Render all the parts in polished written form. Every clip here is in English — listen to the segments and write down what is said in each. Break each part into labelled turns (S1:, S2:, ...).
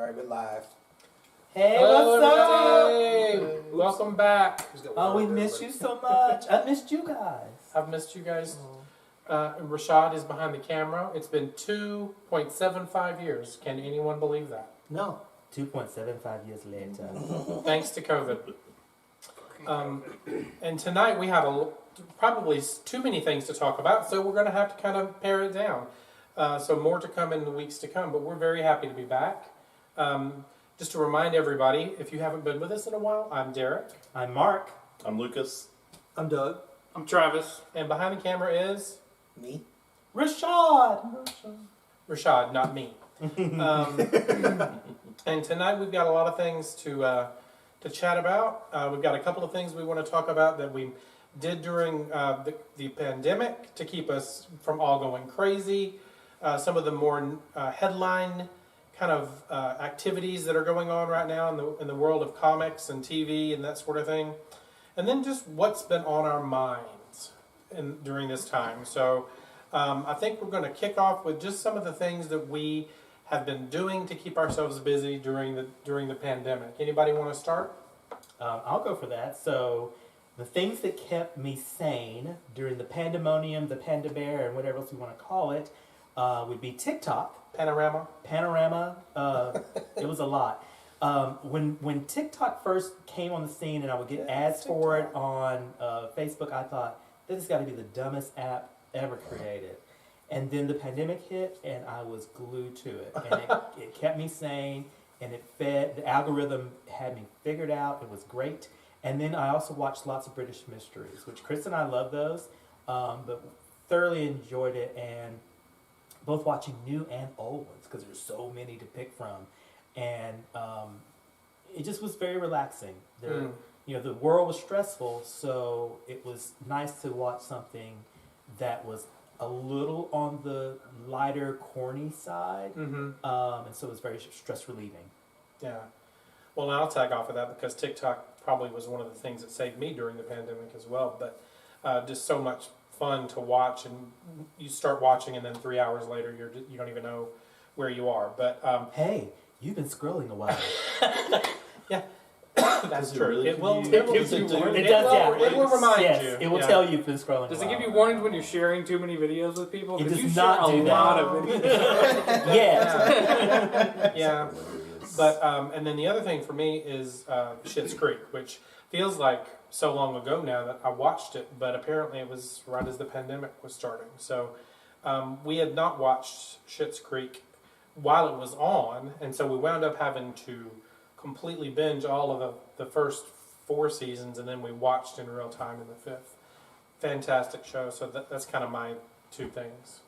S1: Alright, we're live.
S2: Hey,
S3: Hello,
S2: what's up?
S3: everybody. Welcome back.
S2: Oh, we missed you so much. I missed you guys.
S3: I've missed you guys. Rashad is behind the camera. It's been 2.75 years. Can anyone believe that?
S2: No. 2.75 years later.
S3: Thanks to COVID. And tonight we have probably too many things to talk about, so we're going to have to kind of pare it down. So more to come in the weeks to come, but we're very happy to be back. Just to remind everybody, if you haven't been with us in a while, I'm Derek.
S2: I'm Mark.
S4: I'm Lucas.
S1: I'm Doug.
S3: I'm Travis. And behind the camera is...
S1: Me.
S2: Rashad.
S3: Rashad, not me. And tonight we've got a lot of things to chat about. We've got a couple of things we want to talk about that we did during the pandemic to keep us from all going crazy. Some of the more headline kind of activities that are going on right now in the world of comics and TV and that sort of thing. And then just what's been on our minds during this time. So I think we're going to kick off with just some of the things that we have been doing to keep ourselves busy during the pandemic. Anybody want to start?
S2: I'll go for that. So, the things that kept me sane during the pandemonium, the panda bear, and whatever else you want to call it, would be TikTok.
S3: Panorama.
S2: It was a lot. When TikTok first came on the scene and I would get ads for it on Facebook, I thought, this has got to be the dumbest app ever created. And then the pandemic hit and I was glued to it. And it kept me sane and the algorithm had me figured out. It was great. And then I also watched lots of British mysteries, which Chris and I love those, but thoroughly enjoyed it. And both watching new and old ones because there's so many to pick from. And it just was very relaxing. The world was stressful, so it was nice to watch something that was a little on the lighter, corny side. And so it was very stress relieving.
S3: Yeah. Well, I'll tag off of that because TikTok probably was one of the things that saved me during the pandemic as well. But just so much fun to watch, and you start watching, and then 3 hours later, you don't even know where you are. But
S2: hey, you've been scrolling a while.
S3: Yeah. That's true.
S4: Really
S3: It will
S4: confusing?
S3: give you warnings.
S2: It does, yeah.
S3: It will remind
S2: yes,
S3: you.
S2: It will
S3: Yeah.
S2: tell you you've been scrolling.
S5: Does
S2: a
S5: it
S2: while.
S5: give you warnings when you're sharing too many videos with people?
S2: It
S5: 'Cause
S2: does
S5: you
S2: not
S5: share
S2: do
S5: a
S2: that.
S5: lot of videos.
S2: Yeah.
S3: Yeah. But and then the other thing for me is Schitt's Creek, which feels like so long ago now that I watched it, but apparently it was right as the pandemic was starting. So we had not watched Schitt's Creek while it was on, and so we wound up having to completely binge all of the first 4 seasons, and then we watched in real time in the 5th. Fantastic show. So that's kind of my 2 things.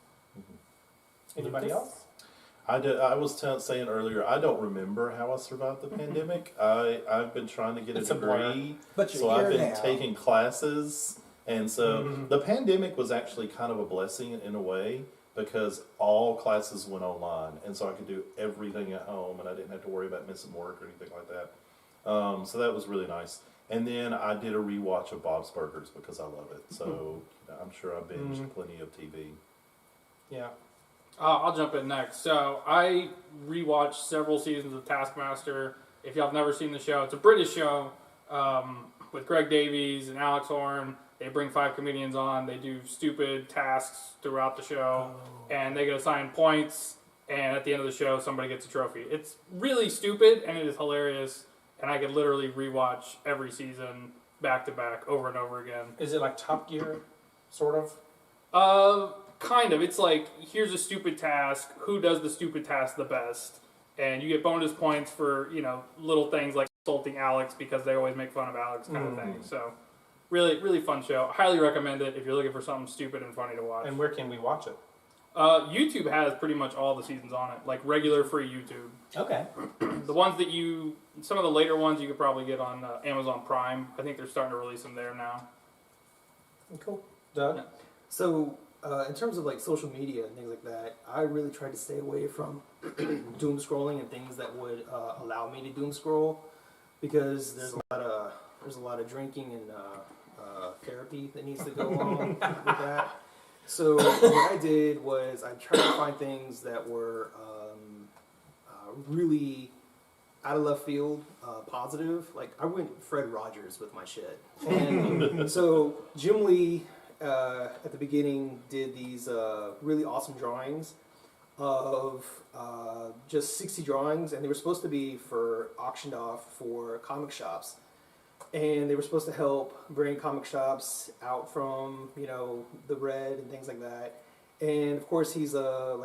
S3: Anybody else?
S4: I was saying earlier, I don't remember how I survived the pandemic. I've been trying to get a
S3: It's a blur.
S4: degree,
S1: But you're
S4: so I've
S1: here
S4: been
S1: now.
S4: taking classes. And so the pandemic was actually kind of a blessing in a way because all classes went online. And so I could do everything at home and I didn't have to worry about missing work or anything like that. So that was really nice. And then I did a rewatch of Bob's Burgers because I love it. So I'm sure I binged plenty of TV.
S3: Yeah.
S5: I'll jump in next. So I rewatched several seasons of Taskmaster. If y'all have never seen the show, it's a British show with Greg Davies and Alex Horn. They bring 5 comedians on. They do stupid tasks throughout the show, and they get assigned points. And at the end of the show, somebody gets a trophy. It's really stupid, and it is hilarious. And I could literally rewatch every season back to back over and over again.
S3: Is it like Top Gear, sort of?
S5: Kind of. It's like, here's a stupid task. Who does the stupid task the best? And you get bonus points for, little things like insulting Alex because they always make fun of Alex kind of thing. So, really, really fun show. Highly recommend it if you're looking for something stupid and funny to watch.
S3: And where can we watch it?
S5: YouTube has pretty much all the seasons on it, like regular free YouTube.
S2: Okay.
S5: The ones that some of the later ones you could probably get on Amazon Prime. I think they're starting to release them there now.
S3: Cool. Doug?
S5: Yeah.
S1: So, in terms of like social media and things like that, I really tried to stay away from doom scrolling and things that would allow me to doom scroll because there's a lot of drinking and therapy that needs to go on with that. So what I did was I tried to find things that were really out of left field, positive. Like I went Fred Rogers with my shit, and so Jim Lee at the beginning did these really awesome drawings of just 60 drawings, and they were supposed to be for auctioned off for comic shops, and they were supposed to help bring comic shops out from the red and things like that. And of course he's a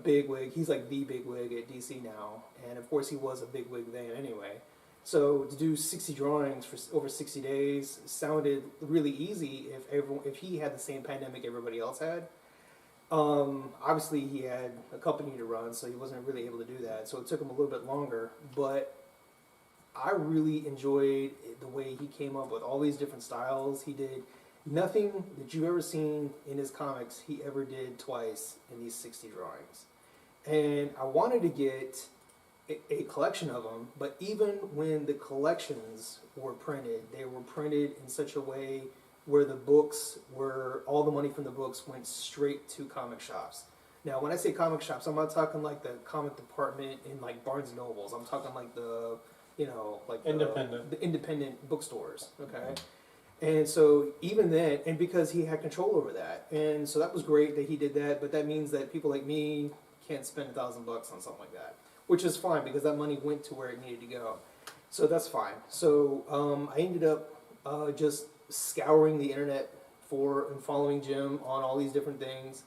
S1: big wig. He's like the big wig at DC now, and of course he was a big wig then anyway. So to do 60 drawings for over 60 days sounded really easy if he had the same pandemic everybody else had. Obviously he had a company to run, so he wasn't really able to do that. So it took him a little bit longer, but I really enjoyed the way he came up with all these different styles. He did nothing that you've ever seen in his comics he ever did twice in these 60 drawings. And I wanted to get a collection of them, but even when the collections were printed, they were printed in such a way where the books were, all the money from the books went straight to comic shops. Now, when I say comic shops, I'm not talking like the comic department in like Barnes and Nobles. I'm talking like the, the independent bookstores, okay? And so even then, and because he had control over that, and so that was great that he did that, but that means that people like me can't spend $1,000 on something like that, which is fine because that money went to where it needed to go. So that's fine. So I ended up just scouring the internet and following Jim on all these different things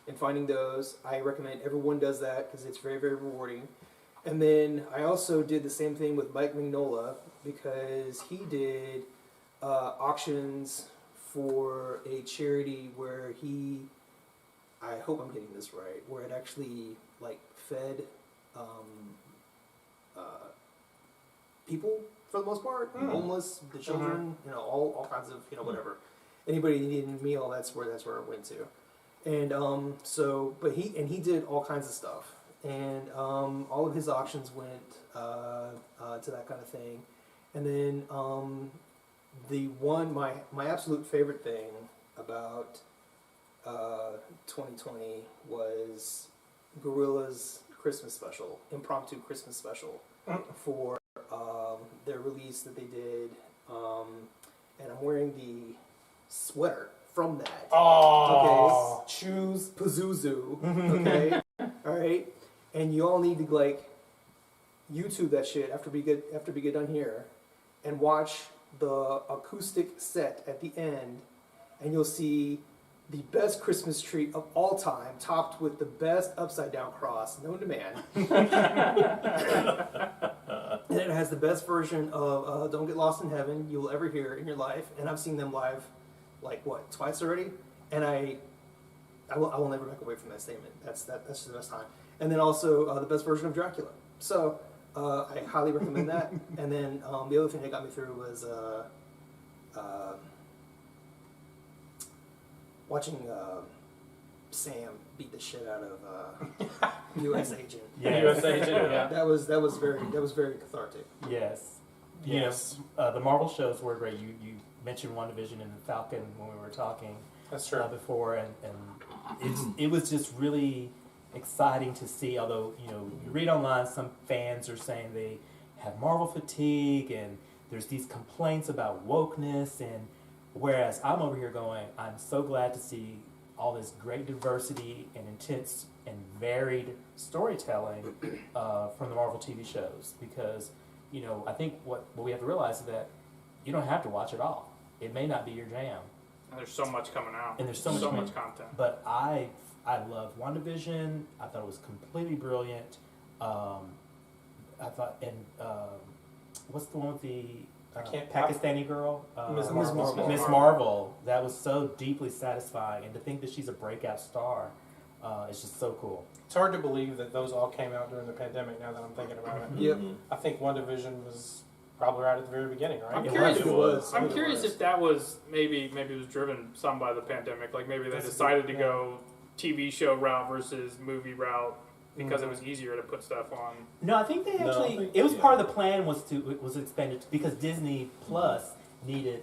S1: and finding those. I recommend everyone does that because it's very, very rewarding. And then I also did the same thing with Mike Mignola because he did auctions for a charity where I hope I'm getting this right, where it actually like fed people for the most part, homeless, the children, all kinds of whatever. Anybody needing a meal, that's where it went to. And he did all kinds of stuff, and all of his auctions went to that kind of thing. And then my absolute favorite thing about 2020 was Gorilla's Christmas special, impromptu Christmas special for their release that they did, and I'm wearing the sweater from that.
S3: Oh,
S1: okay, choose Pazuzu. Okay, all right, and you all need to like YouTube that shit after we get done here, and watch the acoustic set at the end, and you'll see the best Christmas tree of all time, topped with the best upside down cross known to man. And it has the best version of "Don't Get Lost in Heaven" you will ever hear in your life. And I've seen them live, like twice already. And I will never back away from that statement. That's the best time. And then also the best version of Dracula. So I highly recommend that. And then the other thing that got me through was watching Sam beat the shit out of U.S. Agent.
S2: Yes.
S3: U.S. Agent, yeah.
S1: That was very cathartic.
S2: Yes.
S3: Yes.
S2: The Marvel shows were great. You mentioned WandaVision and Falcon when we were talking
S3: That's true.
S2: before, and it was just really exciting to see. Although you read online, some fans are saying they have Marvel fatigue, and there's these complaints about wokeness, and whereas I'm over here going, I'm so glad to see all this great diversity and intense and varied storytelling from the Marvel TV shows, because I think what we have to realize is that you don't have to watch it all. It may not be your jam.
S5: And there's so much coming out.
S2: And there's so much
S5: content.
S2: But I love WandaVision. I thought it was completely brilliant. I thought, and what's the one with the Pakistani girl?
S3: Ms. Marvel.
S2: Miss Marvel. That was so deeply satisfying. And to think that she's a breakout star is just so cool.
S3: It's hard to believe that those all came out during the pandemic now that I'm thinking about it.
S1: Yep.
S3: I think WandaVision was probably right at the very beginning, right?
S5: I'm
S2: It
S5: curious.
S2: was.
S5: I'm curious if that was maybe it was driven some by the pandemic. Like maybe they decided to go TV show route versus movie route because it was easier to put stuff on.
S2: No, I think they actually. It was part of the plan was expanded because Disney Plus needed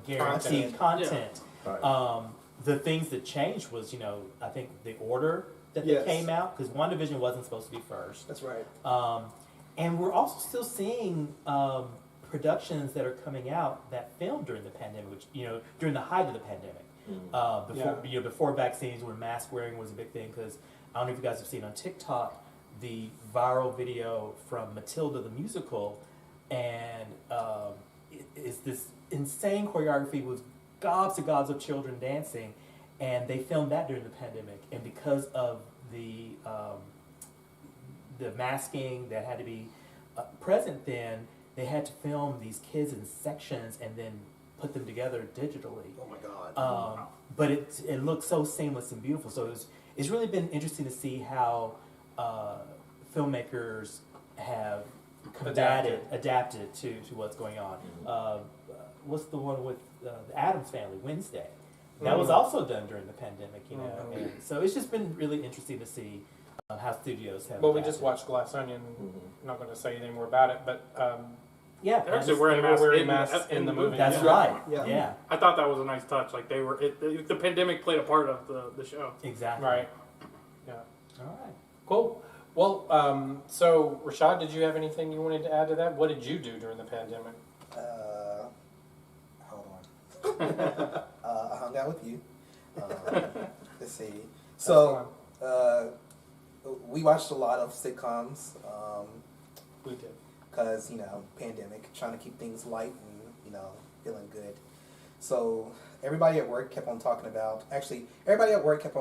S2: guaranteed content.
S4: Yeah. Right.
S2: The things that changed was I think the order that they came out, because WandaVision wasn't supposed to be first.
S1: That's right.
S2: And we're also still seeing productions that are coming out that filmed during the pandemic, which, during the height of the pandemic. Before vaccines, when mask wearing was a big thing, because I don't know if you guys have seen on TikTok the viral video from Matilda the musical, and it's this insane choreography with gobs and gobs of children dancing, and they filmed that during the pandemic. And because of the masking that had to be present then, they had to film these kids in sections and then put them together digitally.
S1: Oh my God.
S2: But it looks so seamless and beautiful. So it's really been interesting to see how filmmakers have adapted to what's going on. What's the one with the Addams Family, Wednesday? That was also done during the pandemic, and so it's just been really interesting to see how studios have.
S3: Well, we
S2: adapted.
S3: just watched Glass Onion. I'm not going to say anything more about it, but
S5: They're actually
S3: they
S5: wearing
S3: were wearing
S5: masks
S3: masks in the movie.
S2: That's
S3: Yeah.
S2: right.
S1: Yeah.
S5: I thought that was a nice touch. Like the pandemic played a part of the show.
S2: Exactly.
S3: Right. Yeah.
S2: All right.
S3: Cool. Well, so Rashad, did you have anything you wanted to add to that? What did you do during the pandemic?
S6: Hold on. I hung out with you. Let's see. So, we watched a lot of sitcoms.
S3: We did.
S6: Because, pandemic, trying to keep things light and, feeling good. So, everybody at work kept on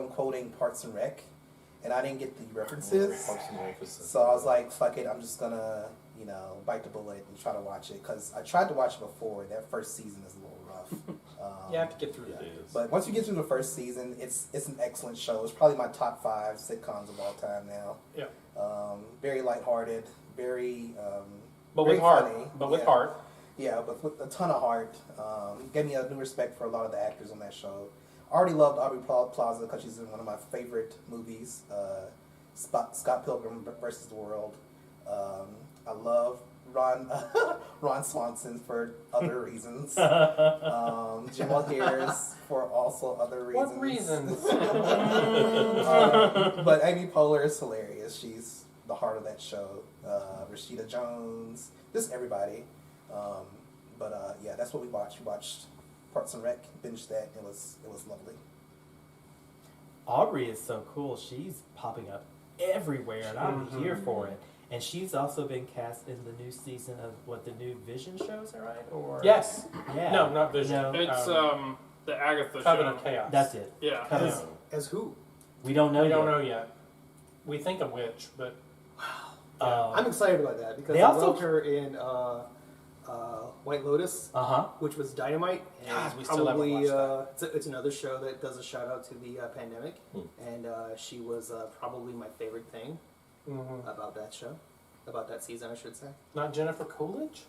S6: quoting Parks and Rec, and I didn't get the references.
S4: Parks and Rec is
S6: So I was like, fuck it, I'm just gonna, bite the bullet and try to watch it. Because I tried to watch it before. That first season is a little rough.
S3: You have to get through
S4: It
S3: that.
S4: is.
S6: But once you get through the first season, it's an excellent show. It's probably my top 5 sitcoms of all time now.
S3: Yeah.
S6: Very lighthearted, very
S3: But
S6: very
S3: with heart.
S6: funny.
S3: But with
S6: Yeah.
S3: heart.
S6: Yeah, but with a ton of heart. Gave me a new respect for a lot of the actors on that show. I already loved Aubrey Plaza because she's in one of my favorite movies, Scott Pilgrim versus the World. I love Ron Swanson for other reasons. Jamal Harris for also other reasons.
S3: What reasons?
S6: But Amy Poehler is hilarious. She's the heart of that show. Rashida Jones, just everybody. Yeah, that's what we watched. We watched Parks and Rec, binged that. It was lovely.
S2: Aubrey is so cool. She's popping up everywhere, and I'm here for it. And she's also been cast in the new season of the new Vision show, is that right? Or
S3: Yes.
S2: yeah,
S3: No, not Vision.
S2: No.
S5: It's the Agatha
S3: Coven
S5: show.
S3: of Chaos.
S2: That's it.
S5: Yeah.
S2: Coven-
S1: As who?
S2: We don't know.
S3: We don't
S2: yet.
S3: know yet. We think a witch, but
S1: I'm excited about that because
S2: They
S1: I
S2: also-
S1: loved her in White Lotus,
S2: Uh-huh.
S1: which was Dynamite. And
S3: God, we still haven't watched that.
S1: It's another show that does a shout out to the pandemic, and she was probably my favorite thing about that show, about that season, I should say.
S3: not Jennifer Coolidge.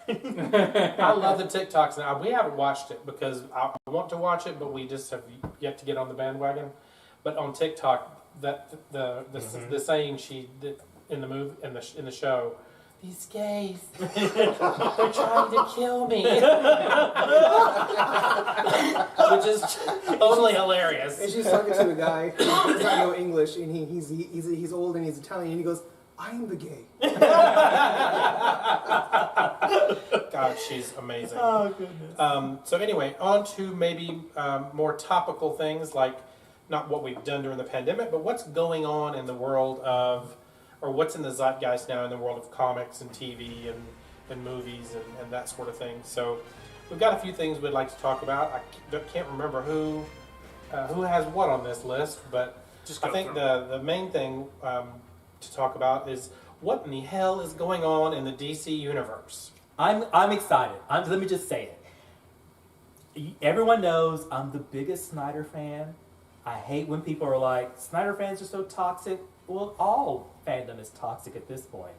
S3: I love the TikToks now. We haven't watched it because I want to watch it, but we just have yet to get on the bandwagon. But on TikTok, that the saying she did in the movie in the show, these gays, they're trying to kill me, which is totally hilarious.
S1: And she's talking to a guy who does not know English, and he's old and he's Italian, and he goes, "I'm the gay."
S3: God, she's amazing.
S2: Oh goodness.
S3: So anyway, on to maybe more topical things like not what we've done during the pandemic, but what's going on in the world of, or what's in the zeitgeist now in the world of comics and TV and movies and that sort of thing. So we've got a few things we'd like to talk about. I can't remember who has what on this list, but
S5: Just
S3: I
S5: go
S3: think
S5: through
S3: the main thing to talk about is what in the hell is going on in the DC universe.
S2: I'm excited. Let me just say it. Everyone knows I'm the biggest Snyder fan. I hate when people are like, Snyder fans are so toxic. Well, all fandom is toxic at this point.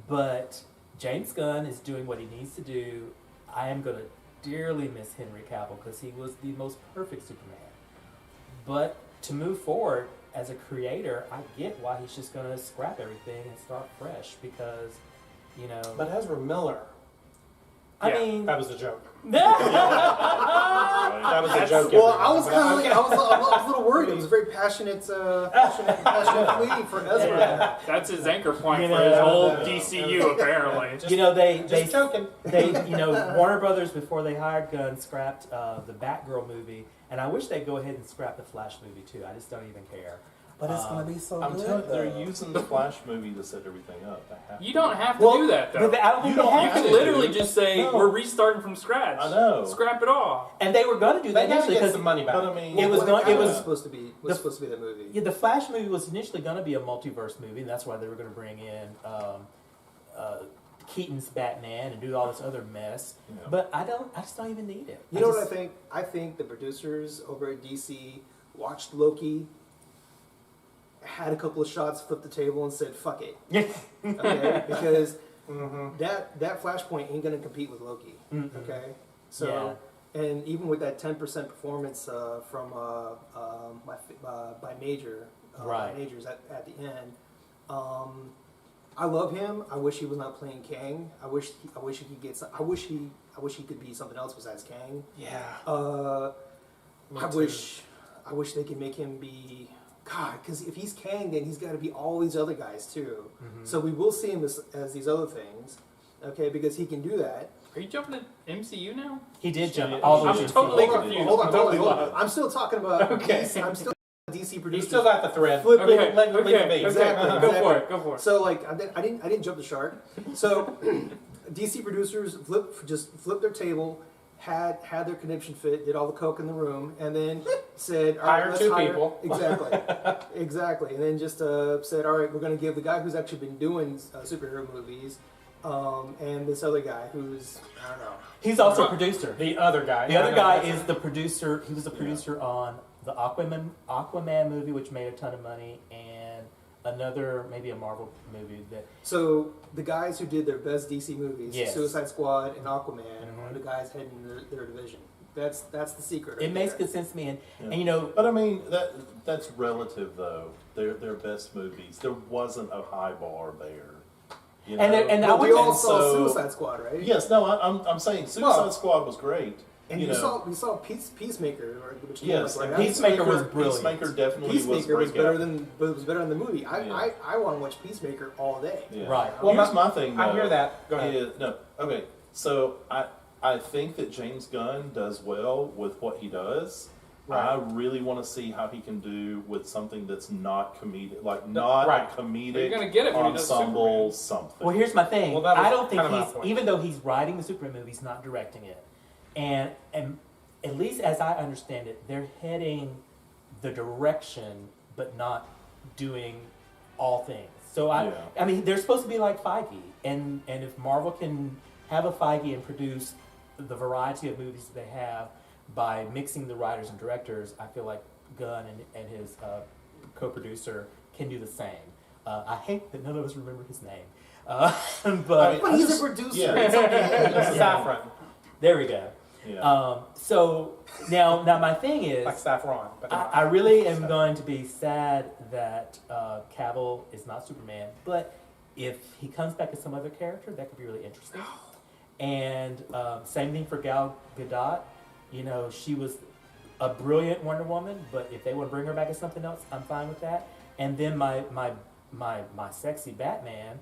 S2: But James Gunn is doing what he needs to do. I am going to dearly miss Henry Cavill because he was the most perfect Superman. But to move forward as a creator, I get why he's just going to scrap everything and start fresh because,
S3: But Ezra Miller,
S2: I
S5: Yeah,
S2: mean,
S3: that was a joke. That was a joke.
S1: Well, I
S3: everyone.
S1: was kind of like, I was a little worried. It was a very passionate plea for Ezra.
S2: Yeah.
S5: That's his anchor point
S2: You
S5: for
S2: know,
S5: his whole
S1: no.
S5: DCU, apparently.
S3: Just,
S2: You know, they
S3: just joking.
S2: Warner Brothers, before they hired Gunn, scrapped the Batgirl movie, and I wish they'd go ahead and scrap the Flash movie too. I just don't even care.
S6: But it's gonna be so
S4: I'm
S6: good.
S4: telling you, they're
S6: though.
S4: using the Flash movie to set everything up. They have
S5: You
S4: to.
S5: don't have to
S2: Well,
S5: do that, though.
S2: But I don't think
S4: You
S2: they
S4: don't
S5: You
S2: have
S5: can
S2: to.
S5: literally just say,
S4: No.
S5: we're restarting from scratch.
S4: I know.
S5: Scrap it all.
S2: And they were going to do
S3: They
S2: that
S3: gotta
S2: initially
S3: get
S2: because
S3: some money back.
S4: But I mean,
S2: It was
S1: Well,
S2: going- it was-
S1: supposed to be that movie.
S2: yeah, the Flash movie was initially going to be a multiverse movie, and that's why they were going to bring in Keaton's Batman and do all this other mess.
S4: Yeah.
S2: But I just don't even need it.
S1: You know what I think? I think the producers over at DC watched Loki, had a couple of shots, flipped the table, and said, "Fuck it." Okay, because that Flashpoint ain't gonna compete with Loki.
S2: Mhm.
S1: Okay, so and even with that 10% performance from by Major,
S2: Right.
S1: Majors at the end. I love him. I wish he was not playing Kang. I wish he could get. I wish he could be something else besides Kang.
S3: Yeah. Me
S1: I
S3: too.
S1: wish they could make him be God, because if he's Kang, then he's got to be all these other guys too. So we will see him as these other things, okay? Because he can do that.
S5: Are you jumping to MCU now?
S2: He did jump
S4: Yeah,
S2: all the
S5: I'm
S2: way to
S5: totally
S2: the-
S5: confused.
S1: Hold on.
S5: Totally
S1: Hold on. I'm still talking about
S5: Okay.
S1: DC. I'm still DC
S3: You
S1: producers.
S3: still got the thread.
S1: Flip
S3: Leave
S1: it.
S3: it- leave it be.
S1: Exactly.
S5: Go for it. Go for it.
S1: So like I didn't jump the shark. So DC producers flipped their table, had their conniption fit, did all the coke in the room, and then said, all right,
S3: Hire
S1: let's
S3: two
S1: hire
S3: people.
S1: exactly, and then just said, all right, we're going to give the guy who's actually been doing superhero movies, and this other guy who's I don't know.
S2: He's also a producer.
S3: The other guy.
S2: The other guy is the producer. He was the producer on the Aquaman movie, which made a ton of money, and another maybe a Marvel movie that.
S1: So the guys who did their best DC movies,
S2: Yes.
S1: Suicide Squad and Aquaman,
S2: Mhm.
S1: are the guys heading their division. That's the secret.
S2: It
S1: right
S2: makes
S1: there.
S2: good sense to me, and
S4: Yeah.
S2: you know,
S4: But I mean that's relative though. Their best movies. There wasn't a high bar there. You know?
S2: And I
S1: But we
S2: would-
S1: all
S4: and
S1: saw
S4: so-
S1: Suicide Squad, right?
S4: Yes, no, I'm saying Suicide
S1: Well,
S4: Squad was great.
S1: And you saw Peacemaker, which came
S4: Yes,
S1: like
S4: and
S1: right
S2: Peacemaker was brilliant.
S4: Peacemaker definitely
S1: Peacemaker was
S4: breakout.
S1: better than the movie.
S4: Yeah.
S1: I want to watch Peacemaker all day.
S4: Yeah.
S2: Right.
S3: Well,
S4: Here's my thing.
S3: I
S4: though,
S3: hear that. Go ahead.
S4: is- no, okay. So I think that James Gunn does well with what he does.
S3: Right.
S4: I really want to see how he can do with something that's not comedic, like not
S3: right.
S4: a comedic
S5: But you're gonna get it when he does
S4: ensemble
S5: Superman.
S4: something.
S2: well, here's my thing.
S3: Well, that was
S2: I don't think
S3: kind of my
S2: he's
S3: point.
S2: even though he's writing the Superman movie, he's not directing it, and at least as I understand it, they're heading the direction, but not doing all things. So
S4: Yeah.
S2: I mean, they're supposed to be like Feige, and if Marvel can have a Feige and produce the variety of movies that they have by mixing the writers and directors, I feel like Gunn and his co-producer can do the same. I hate that none of us remember his name, but
S4: I mean,
S1: But
S4: I
S1: he's
S4: just-
S1: a producer.
S4: yeah.
S1: It's okay.
S3: It's saffron.
S2: there we go.
S4: Yeah.
S2: So now my thing is,
S3: Like saffron. But
S2: I really am going to be sad that Cavill is not Superman, but if he comes back as some other character, that could be really interesting. And same thing for Gal Gadot. You know, she was a brilliant Wonder Woman, but if they want to bring her back as something else, I'm fine with that. And then my sexy Batman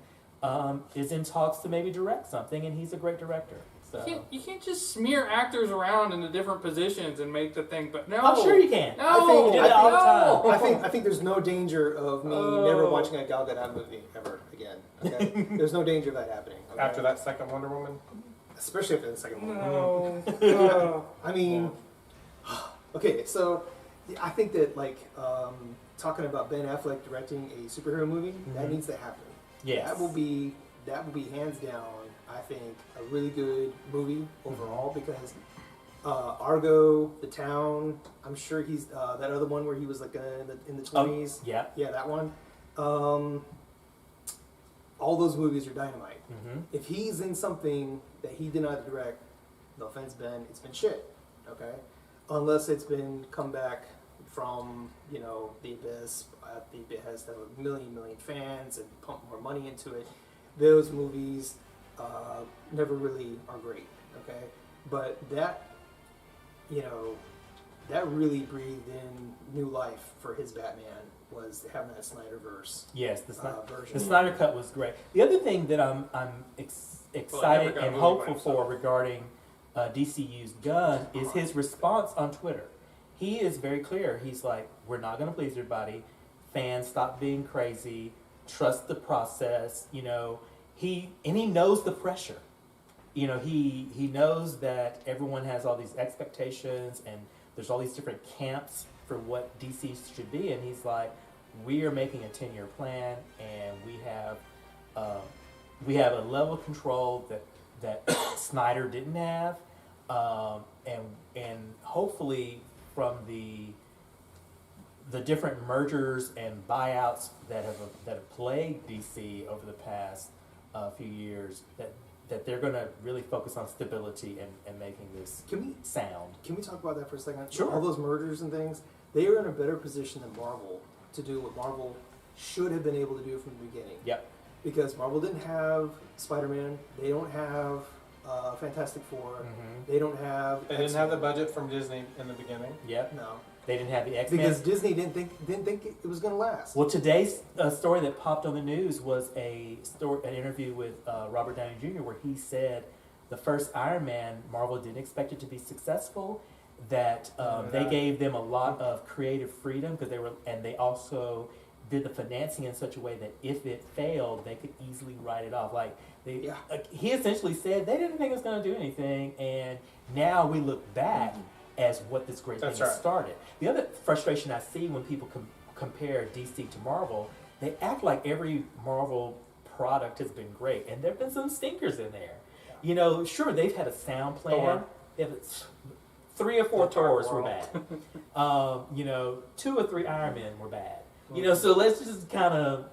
S2: is in talks to maybe direct something, and he's a great director. So
S5: You can't just smear actors around into different positions and make the thing. But no,
S2: I'm sure you can.
S5: No,
S1: I think-
S2: You do that all the time.
S5: no.
S1: I think there's no danger of me
S5: Oh.
S1: never watching a Gal Gadot movie ever again. Okay? There's no danger of that happening. Okay?
S3: after that second Wonder Woman.
S1: Especially after the second one.
S5: No.
S1: I mean, okay, so I think that like talking about Ben Affleck directing a superhero movie, that needs to happen.
S2: Yes.
S1: That will be hands down, I think, a really good movie overall because Argo, The Town. I'm sure he's that other one where he was like in the 20s.
S2: Yeah.
S1: Yeah, that one. All those movies are dynamite.
S2: Mm-hmm.
S1: If he's in something that he did not direct, no offense, Ben, it's been shit. Okay, unless it's been come back from the abyss at the behest of a million fans and pump more money into it. Those movies never really are great. Okay, but that that really breathed in new life for his Batman, was having that Snyderverse
S2: Yes, the
S1: version.
S2: Snyder Cut was great. The other thing that I'm excited
S5: got a
S2: and
S5: movie by
S2: hopeful
S5: himself.
S2: for regarding DCU's Gunn is his response on Twitter. He is very clear. He's like, we're not going to please everybody. Fans, stop being crazy. Trust the process. You know, he knows the pressure. You know, he knows that everyone has all these expectations and there's all these different camps for what DC should be. And he's like, we are making a 10-year plan, and we have a level of control that Snyder didn't have, and hopefully from the different mergers and buyouts that have plagued DC over the past few years, that they're going to really focus on stability and making this sound.
S1: Can we talk about that for a second?
S2: Sure.
S1: All those mergers and things, they are in a better position than Marvel to do what Marvel should have been able to do from the beginning.
S2: Yep.
S1: Because Marvel didn't have Spider-Man, they don't have Fantastic Four,
S2: Mhm.
S1: they don't have.
S3: They didn't have the budget from Disney in the beginning.
S2: Yep.
S1: No,
S2: They didn't have the X-Men.
S1: because Disney didn't think it was going to last.
S2: Well, today's story that popped on the news was an interview with Robert Downey Jr., where he said the first Iron Man, Marvel didn't expect it to be successful. That they gave them a lot of creative freedom because they also did the financing in such a way that if it failed, they could easily write it off. Like he essentially said they didn't think it was going to do anything, and now we look back as what this great thing has started. The other frustration I see when people compare DC to Marvel, they act like every Marvel product has been great, and there have been some stinkers in there. You know, sure, they've had a sound plan.
S3: Thor.
S2: They have 3 or 4
S3: The
S2: Thors were
S3: world.
S2: bad. You know, 2 or 3 Iron Men were bad. You know, so let's just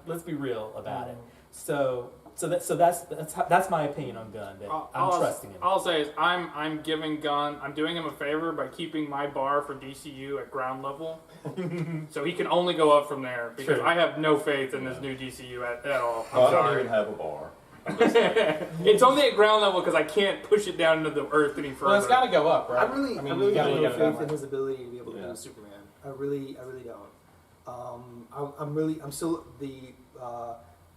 S2: let's be real about it. So that's my opinion on Gunn. That I'm trusting him.
S5: All I'll say is I'm giving Gunn, I'm doing him a favor by keeping my bar for DCU at ground level, so he can only go up from there because
S2: True.
S5: I have no faith in this new DCU at all. I'm
S4: I don't
S5: sorry.
S4: even have a bar.
S5: It's only at ground level because I can't push it down into the earth any further.
S3: Well, it's got to go up, right?
S1: I really
S3: you
S1: have
S3: gotta
S1: no
S3: look at it that
S1: faith
S3: way.
S1: in his ability to be able to do Superman. I really don't. I'm still the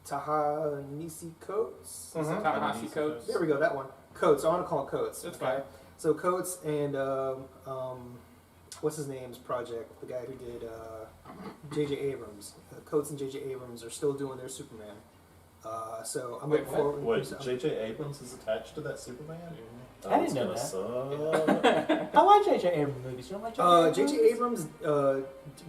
S1: Ta-Nehisi Coates.
S5: Ta-Nehisi Coates.
S1: There we go, that one. Coates. I want to call it Coates.
S5: That's
S1: okay.
S5: fine.
S1: So Coates and what's his name's project? The guy who did J.J. Abrams. Coates and J.J. Abrams are still doing their Superman. So I'm looking forward.
S4: Wait, J.J. Abrams is attached to that Superman?
S2: I didn't know
S4: that.
S2: I like J.J. Abrams movies. You don't like J.J.
S1: J.J. Abrams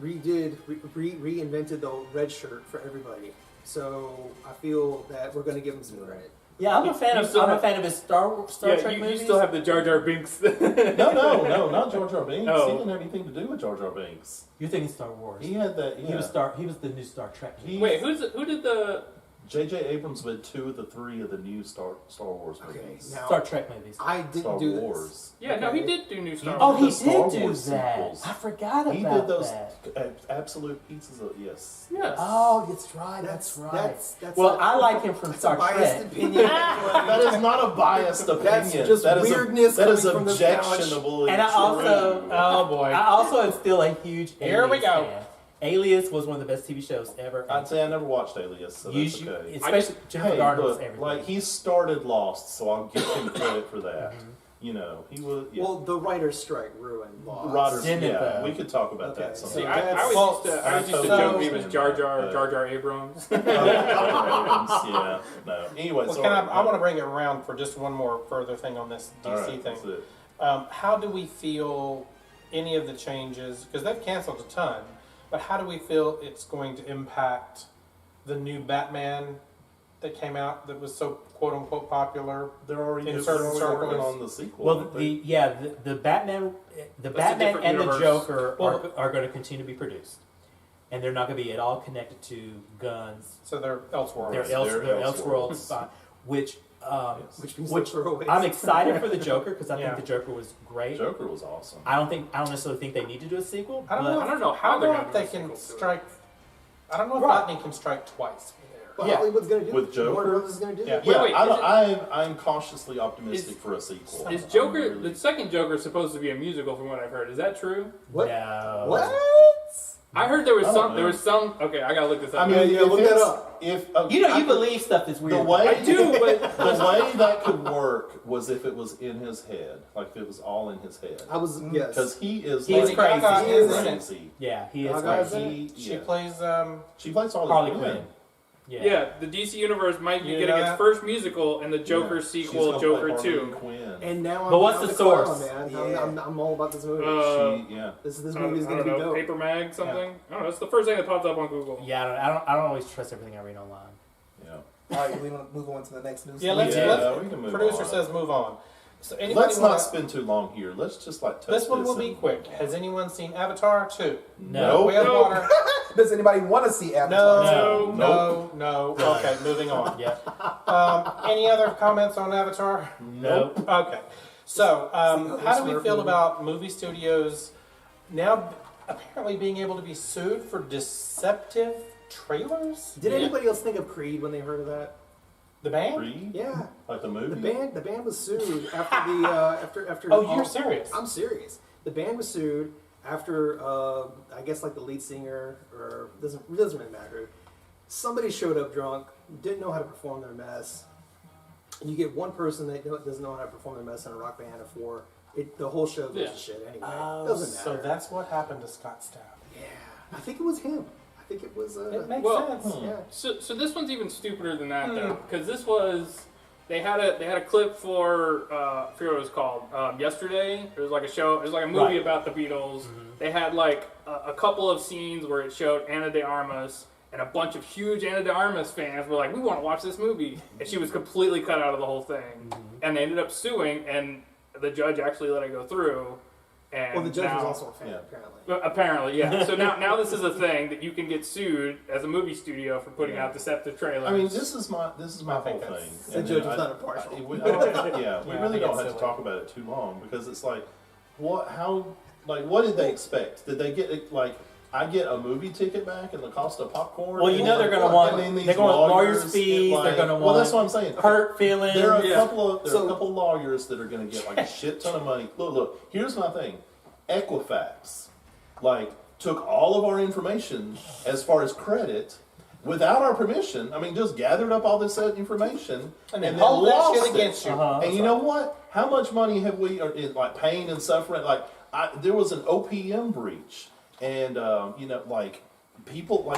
S1: reinvented the red shirt for everybody. So I feel that we're going to give him some credit.
S2: Yeah, I'm a fan of his Star Trek
S5: you
S2: movies.
S5: still have the Jar Jar Binks.
S4: No, not Jar Jar Binks.
S5: Oh.
S4: He didn't have anything to do with Jar Jar Binks.
S2: You're thinking Star Wars.
S4: He had that.
S2: He was the new Star Trek. movie.
S5: Wait, who did the?
S4: J.J. Abrams made 2 of the 3 of the new Star Wars
S1: Okay,
S4: movies.
S1: now
S2: Star Trek movies.
S1: I didn't
S4: Star
S1: do
S4: Wars.
S1: this.
S5: Yeah, no, he
S1: Okay.
S5: did do new Star
S2: Oh,
S5: Wars.
S2: he
S4: The Star
S2: did do
S4: Wars
S2: that.
S4: sequels.
S2: I forgot about
S4: He did those
S2: that.
S4: absolute pieces of yes.
S5: Yes.
S2: Oh, that's right. That's right.
S1: That's
S2: Well,
S1: a-
S2: I like him from
S1: that's
S2: Star
S1: a biased
S2: Trek.
S1: opinion.
S4: That is not a biased opinion.
S1: That's just
S4: that is
S1: weirdness
S4: that is
S1: coming from the couch.
S4: objectionable.
S2: And I also,
S3: Oh boy.
S2: I also am still a huge
S3: Here we
S2: Alias
S3: go.
S2: fan. Alias was one of the best TV shows ever.
S4: I'd say I never watched Alias, so that's okay.
S2: Especially Jennifer
S4: Hey,
S2: Garner was
S4: look,
S2: everything.
S4: like he started Lost, so I'll give him credit for that. You know, he was. Yeah.
S1: Well, the writer's strike ruined Lost.
S4: Writers,
S2: Didn't it,
S4: yeah,
S2: though?
S4: we could talk about
S1: Okay,
S4: that
S1: so
S5: See,
S4: sometime.
S5: I always used to
S4: so-
S5: joke he was Jar
S4: uh,
S5: Jar Abrams.
S4: Yeah, no. Anyway,
S3: Well,
S4: sorry.
S3: I want to bring it around for just one more further thing on this DC
S4: All right,
S3: thing.
S4: that's it.
S3: How do we feel any of the changes, because they've canceled a ton, but how do we feel it's going to impact the new Batman that came out that was so quote unquote popular?
S4: They're already,
S3: In
S4: they're
S3: certain
S4: already working
S3: circles.
S4: on the sequel.
S2: well,
S4: aren't they?
S2: the Batman, the
S5: a
S2: Batman
S5: different
S2: and
S5: universe.
S2: the Joker
S3: Well,
S2: are going to continue to be produced, and they're not going to be at all connected to Guns.
S3: So they're elsewhere.
S2: They're
S4: They're
S2: Elseworlds,
S4: Elseworlds.
S2: which
S4: Yes.
S1: Which means
S2: Which
S1: throwaways.
S2: I'm excited for the Joker because I
S3: Yeah.
S2: think the Joker was great.
S4: Joker was awesome.
S2: I don't necessarily think they need to do a sequel.
S3: I don't
S2: but
S3: know.
S5: I don't know how
S3: I don't
S5: they're
S3: know
S5: gonna
S3: if
S5: do a
S3: they can
S5: sequel to it.
S3: strike. I don't know if
S2: Right.
S3: lightning can strike twice there.
S1: But
S2: Yeah.
S1: Hollywood's gonna do
S4: With
S1: it.
S4: Joker?
S1: Warner Brothers is gonna do
S3: Yeah.
S1: it.
S4: Yeah,
S5: Wait,
S4: I'm cautiously optimistic
S5: Is-
S4: for a sequel.
S5: Is
S4: I'm
S5: Joker
S4: really-
S5: the second Joker is supposed to be a musical? From what I've heard, is that true?
S1: What?
S2: No.
S1: What?
S5: I heard there was
S4: I don't
S5: some. There
S4: know.
S5: was some. Okay, I gotta look this up.
S4: I mean,
S1: Yeah,
S4: if
S1: look that
S4: it's-
S1: up.
S4: If
S2: You know,
S4: I
S2: you
S4: could-
S2: believe stuff that's weird.
S4: the way
S5: I do, but
S4: the way that could work was if it was in his head, like if it was all in his head,
S1: I was yes.
S4: because he is
S2: He's
S4: like
S2: crazy.
S3: Gaga
S1: He is
S4: crazy.
S2: Yeah, he is
S1: Gaga
S2: crazy.
S1: is in it?
S4: He,
S3: She
S4: yeah.
S3: plays.
S4: She plays Harley,
S2: Harley
S4: Quinn.
S2: Quinn. Yeah.
S5: yeah, the DC universe might be
S3: You
S5: getting
S3: know
S5: its
S3: that?
S5: first musical and the Joker
S4: Yeah. She's
S5: sequel,
S4: gonna
S5: Joker
S4: play Harley
S5: 2.
S4: Quinn.
S1: And now I'm
S2: But what's
S1: down
S2: the
S1: to clown,
S2: source?
S1: man.
S6: Yeah.
S1: I'm all about this movie.
S4: Yeah.
S1: this
S5: I
S1: movie is
S5: don't
S1: gonna be
S5: know,
S1: dope.
S5: Paper Mag something. I don't know. It's the first thing that popped up on Google.
S2: Yeah, I don't always trust everything I read online.
S4: Yeah.
S6: All right, we want to move on to the next news.
S3: Yeah, let's.
S4: Yeah, we can move
S3: Producer
S4: on.
S3: says move on. So anybody
S4: Let's not
S3: wanna-
S4: spend too long here. Let's just like touch
S3: This one will be
S4: and-
S3: quick. Has anyone seen Avatar 2?
S2: No.
S3: Way of
S5: No.
S3: Water?
S6: Does anybody want to see Avatar?
S3: No,
S2: No.
S3: no.
S2: Nope.
S3: Okay, moving on.
S2: Yeah.
S3: Any other comments on Avatar?
S2: Nope.
S3: Okay. So,
S1: other
S3: how do we
S1: Smurf
S3: feel
S1: movie.
S3: about movie studios now apparently being able to be sued for deceptive trailers?
S1: Did
S5: Yeah.
S1: anybody else think of Creed when they heard of that?
S3: The band?
S4: Creed?
S1: Yeah,
S4: Like the movie?
S1: the band was sued after the after.
S3: Oh, you're serious?
S1: I'm serious. The band was sued after I guess like the lead singer or doesn't really matter. Somebody showed up drunk, didn't know how to perform their mess. You get one person that doesn't know how to perform their mess in a rock band of four. The whole show goes
S5: Yeah.
S1: to shit anyway.
S3: Oh,
S1: Doesn't
S3: so
S1: matter.
S3: that's what happened to Scott Stapp.
S1: Yeah, I think it was him. I think it was.
S3: It makes
S5: Well,
S3: sense.
S1: yeah.
S5: So this one's even stupider than that though, because this was they had a clip for I forget what it was called yesterday. It was like a show. It was like a movie
S2: Right.
S5: about the Beatles. They had like a couple of scenes where it showed Ana de Armas. And a bunch of huge Ana de Armas fans were like, "We want to watch this movie," and she was completely cut out of the whole thing. And they ended up suing, and the judge actually let it go through. And
S1: Well, the judge was
S5: now-
S1: also a fan,
S4: Yeah.
S1: apparently.
S5: Apparently, yeah. So now this is a thing that you can get sued as a movie studio for putting out deceptive trailers.
S4: I mean, this is my
S3: I
S4: whole
S3: think
S4: thing.
S3: that's-
S1: The
S4: And
S1: judge
S4: then
S1: was not impartial.
S4: yeah,
S3: Yeah,
S4: we
S3: I
S4: really
S3: think
S4: don't
S3: it's
S4: have to
S3: silly.
S4: talk about it too long because it's like, what? How? Like, what did they expect? Did they get it? Like, I get a movie ticket back and the cost of popcorn.
S2: Well, you know they're going to want.
S4: And then these
S2: They're going to want lawyers'
S4: lawyers
S2: fees.
S4: get,
S2: They're going to
S4: well,
S2: want.
S4: that's what I'm saying.
S2: Hurt feelings.
S4: There are a
S5: Yeah.
S4: couple of
S1: So-
S4: a couple lawyers that are going to get like a shit ton of money. Look. Here's my thing. Equifax, like, took all of our information as far as credit without our permission. I mean, just gathered up all this information
S3: And then hold that
S4: lost
S3: shit
S4: it.
S3: against you.
S2: Uh-huh.
S4: And you know what? How much money have we, in like pain and suffering? Like, there was an OPM breach, and like people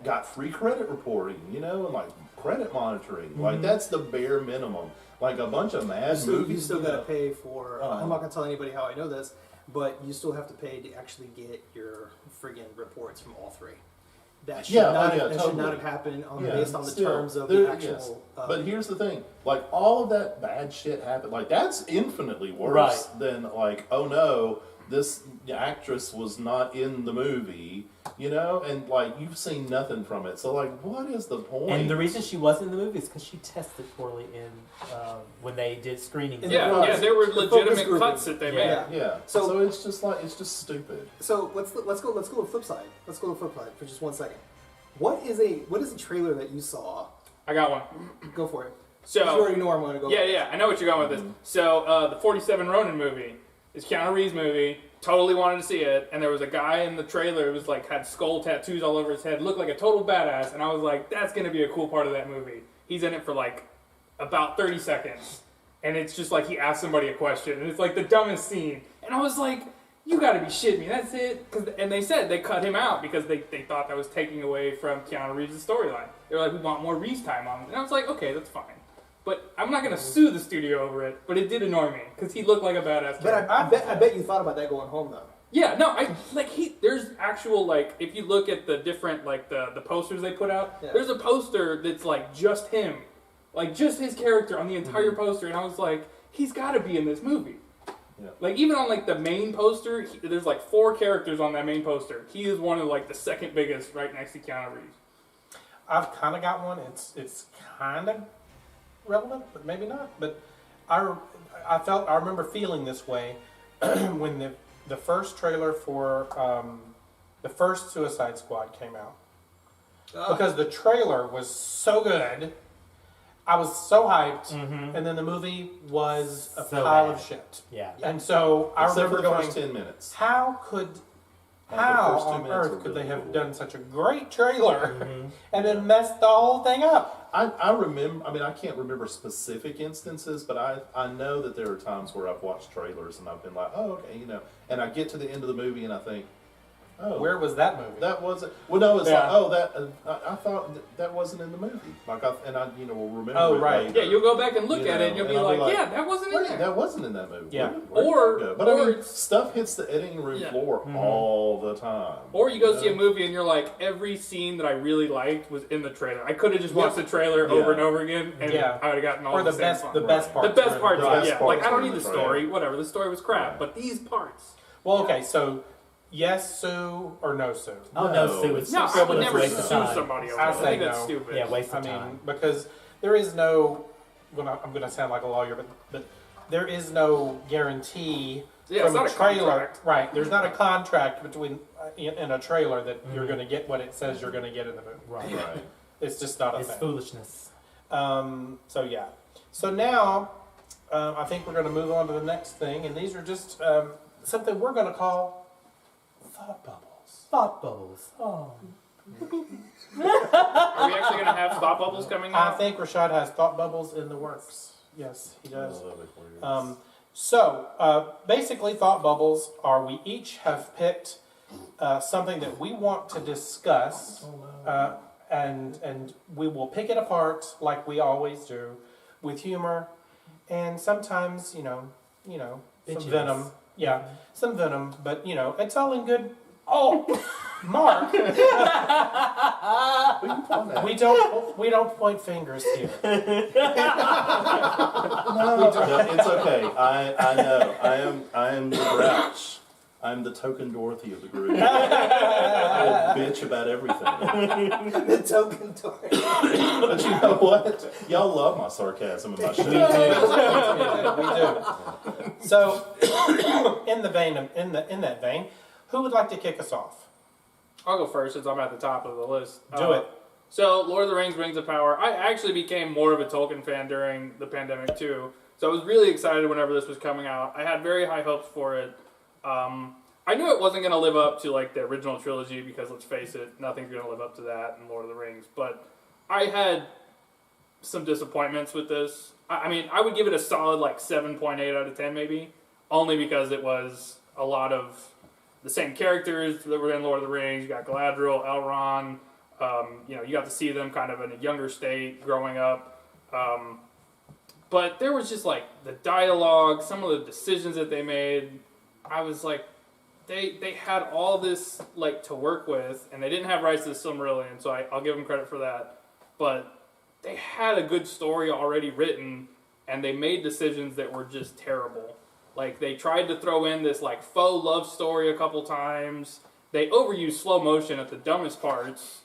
S4: got free credit reporting, and like credit monitoring. Like that's the bare minimum. Like a bunch of mad
S1: So
S4: movies.
S1: you still got to pay for.
S4: Uh-huh.
S1: I'm not gonna tell anybody how I know this, but you still have to pay to actually get your friggin' reports from all three. That should not have
S4: totally.
S1: happened
S4: Yeah,
S1: based on the
S4: still,
S1: terms of
S4: there-
S1: the actual.
S4: yes. But here's the thing: like all of that bad shit happened. Like that's infinitely worse
S2: Right.
S4: than like, oh no, this actress was not in the movie, and like you've seen nothing from it. So like, what is the point?
S2: And the reason she wasn't in the movie is because she tested poorly when they did screenings.
S1: In
S5: yeah,
S1: the
S5: yeah, there were
S1: focus
S5: legitimate
S1: grouping.
S5: cuts that they
S2: Yeah.
S5: made.
S4: yeah.
S1: So-
S4: So it's just stupid.
S1: So let's go to the flip side. Let's go to the flip side for just 1 second. What is a trailer that you saw?
S5: I got one.
S1: Go for it.
S5: So
S1: you already know where I'm going to go.
S5: yeah, I know what you're going with this. So the 47 Ronin movie is Keanu Reeves movie. Totally wanted to see it, and there was a guy in the trailer who was like had skull tattoos all over his head, looked like a total badass, and I was like, that's gonna be a cool part of that movie. He's in it for like about 30 seconds, and it's just like he asked somebody a question, and it's like the dumbest scene, and I was like, you gotta be shitting me, that's it? And they said they cut him out because they thought that was taking away from Keanu Reeves' storyline. They were like, we want more Reeves time on him, and I was like, okay, that's fine. But I'm not gonna sue the studio over it. But it did annoy me because he looked like a badass.
S1: But I bet you thought about that going home though.
S5: Yeah, no, there's actual like if you look at the different like the posters they put out,
S1: Yeah.
S5: there's a poster that's like just him, like just his character on the entire poster, and I was like, he's got to be in this movie.
S4: Yeah.
S5: Like even on like the main poster, there's like 4 characters on that main poster. He is one of like the second biggest, right next to Keanu Reeves.
S3: I've kind of got one. It's kind of relevant, but maybe not. But I remember feeling this way when the first trailer for the first Suicide Squad came out. because the trailer was so good. I was so hyped,
S2: Mhm.
S3: and then the movie was a
S2: So
S3: pile
S2: bad.
S3: of shit.
S2: Yeah.
S3: And so I
S4: Except for
S3: remember
S4: the
S3: going,
S4: first 10 minutes.
S3: how could,
S4: The
S3: how
S4: first 2
S3: on
S4: minutes were
S3: earth could
S4: really
S3: they have
S4: cool.
S3: done such a great trailer
S2: Mhm.
S3: and then messed the whole thing up?
S4: I remember, I mean, I can't remember specific instances, but I know that there are times where I've watched trailers and I've been like, oh, okay, you know, and I get to the end of the movie and I think, oh,
S3: Where was that movie?
S4: that wasn't, well, no, it's
S3: Yeah.
S4: like, oh, that, I thought that wasn't in the movie. Like, will remember
S3: Oh,
S4: it
S3: right.
S4: later.
S5: Yeah, you'll go back and look
S4: You
S5: at
S4: know,
S5: it and you'll be
S4: and I'll be
S5: like,
S4: like,
S5: yeah, that wasn't in
S4: Wait,
S5: there.
S4: that wasn't in that movie.
S3: Yeah.
S4: Where did it go? But I
S5: Or
S4: mean,
S5: it's-
S4: stuff hits the editing room
S5: Yeah.
S4: floor
S2: Mhm.
S4: all the time.
S5: Or you go see a
S4: know?
S5: movie and you're like, every scene that I really liked was in the trailer. I could have just watched
S3: Yeah.
S5: the trailer
S4: Yeah.
S5: over and over again, and
S3: Yeah.
S5: I would have gotten all
S3: Or the
S5: same
S3: best,
S5: fun.
S3: the best
S4: Right.
S3: part.
S5: The best parts,
S4: The best
S5: yeah.
S4: parts
S5: Like, I
S4: were
S5: don't
S4: in
S5: need
S4: the
S5: the story,
S4: trailer.
S5: whatever. The story was crap,
S4: Right.
S5: but these parts.
S3: Well, okay, so yes, Sue or no Sue?
S2: Oh no,
S4: No,
S2: Sue, it's
S5: No, I
S2: still
S5: would
S2: a
S5: never
S2: waste
S5: sue
S2: of time.
S5: somebody over
S3: I
S5: it. I
S3: say
S5: think that's
S3: no.
S5: stupid.
S2: Yeah, waste
S3: I
S2: of
S3: mean,
S2: time.
S3: because there is no. Well, I'm going to sound like a lawyer, but there is no guarantee
S5: Yeah,
S3: from
S5: it's
S3: a
S5: not a
S3: trailer.
S5: contract.
S3: Right? There's not a contract between in a trailer that you're
S2: Mhm.
S3: going to get what it says you're going to get in the movie.
S2: Right.
S4: Right.
S3: It's just not a
S2: It's
S3: thing.
S2: foolishness.
S3: So yeah. So now I think we're going to move on to the next thing, and these are just something we're going to call thought bubbles.
S2: Thought bubbles. Oh.
S5: Are we actually going to have thought bubbles coming
S3: I
S5: out?
S3: think Rashad has thought bubbles in the works. Yes, he does.
S4: Oh, that'd be hilarious.
S3: Basically, thought bubbles are we each have picked something that we want to discuss, and we will pick it apart like we always do, with humor, and sometimes some
S2: Bitchiness.
S3: venom. Yeah, some venom, but it's all in good. Oh, Mark,
S4: Who you pointing at?
S3: we don't point fingers here.
S4: No, it's okay. I know. I am the grouch. I'm the token Dorothy of the group. I will bitch about everything.
S6: The token door.
S4: But you know what? Y'all love my sarcasm and my shit.
S3: We do. So, in that vein, who would like to kick us off?
S5: I'll go first since I'm at the top of the list.
S3: Do it.
S5: So, Lord of the Rings, Rings of Power. I actually became more of a Tolkien fan during the pandemic too. So I was really excited whenever this was coming out. I had very high hopes for it. I knew it wasn't going to live up to like the original trilogy because let's face it, nothing's going to live up to that in Lord of the Rings. But I had some disappointments with this. I mean, I would give it a solid like 7.8 out of 10 maybe, only because it was a lot of the same characters that were in Lord of the Rings. You got Galadriel, Elrond. You got to see them kind of in a younger state growing up. But there was just like the dialogue, some of the decisions that they made. I was like, they had all this like to work with, and they didn't have rights to the Silmarillion, so I'll give them credit for that. But they had a good story already written, and they made decisions that were just terrible. Like they tried to throw in this like faux love story a couple times. They overused slow motion at the dumbest parts.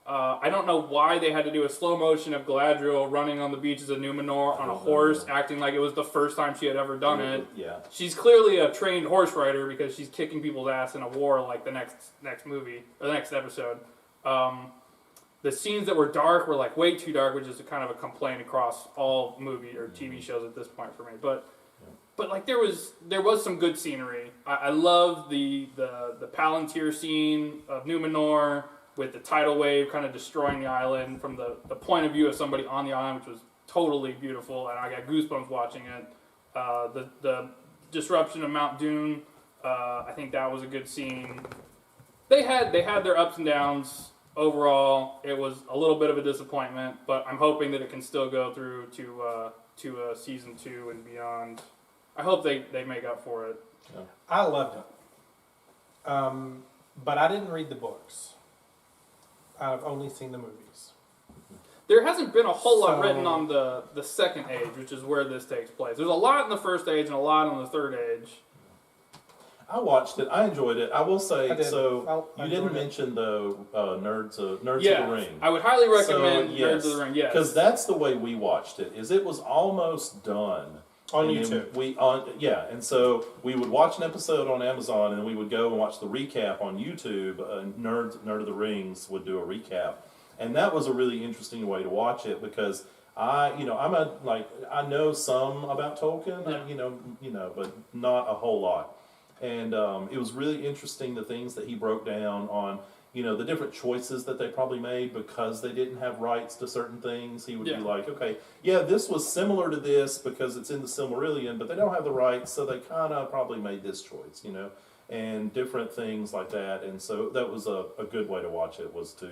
S5: I don't know why they had to do a slow motion of Galadriel running on the beaches of Numenor on a horse, acting like it was the first time she had ever done it.
S4: Yeah.
S5: She's clearly a trained horse rider because she's kicking people's ass in a war like the next movie or the next episode. The scenes that were dark were like way too dark, which is kind of a complaint across all movie or TV shows at this point for me. But like there was some good scenery. I love the Palantir scene of Numenor with the tidal wave kind of destroying the island from the point of view of somebody on the island, which was totally beautiful, and I got goosebumps watching it. The disruption of Mount Doom, I think that was a good scene. They had their ups and downs. Overall, it was a little bit of a disappointment, but I'm hoping that it can still go through to season 2 and beyond. I hope they make up for it.
S4: Yeah.
S3: I loved it, but I didn't read the books. I've only seen the movies.
S5: There hasn't been a whole lot
S3: So-
S5: written on the second age, which is where this takes place. There's a lot in the first age and a lot on the third age.
S4: I watched it. I enjoyed it. I will say,
S3: I did.
S4: so
S3: I
S4: you didn't
S3: enjoyed it.
S4: mention the Nerds of the Ring.
S5: I would highly recommend
S4: So,
S5: Nerds of the Ring. Yes,
S4: Because that's the way we watched it. Is it was almost done
S3: On
S4: And then
S3: YouTube.
S4: and so we would watch an episode on Amazon, and then we would go and watch the recap on YouTube. Nerd of the Rings would do a recap, And that was a really interesting way to watch it because I know some about Tolkien, but not a whole lot. And it was really interesting the things that he broke down on, the different choices that they probably made because they didn't have rights to certain things. He would be like, okay, yeah, this was similar to this because it's in the Silmarillion, but they don't have the rights, so they kind of probably made this choice, and different things like that. And so that was a good way to watch it, was to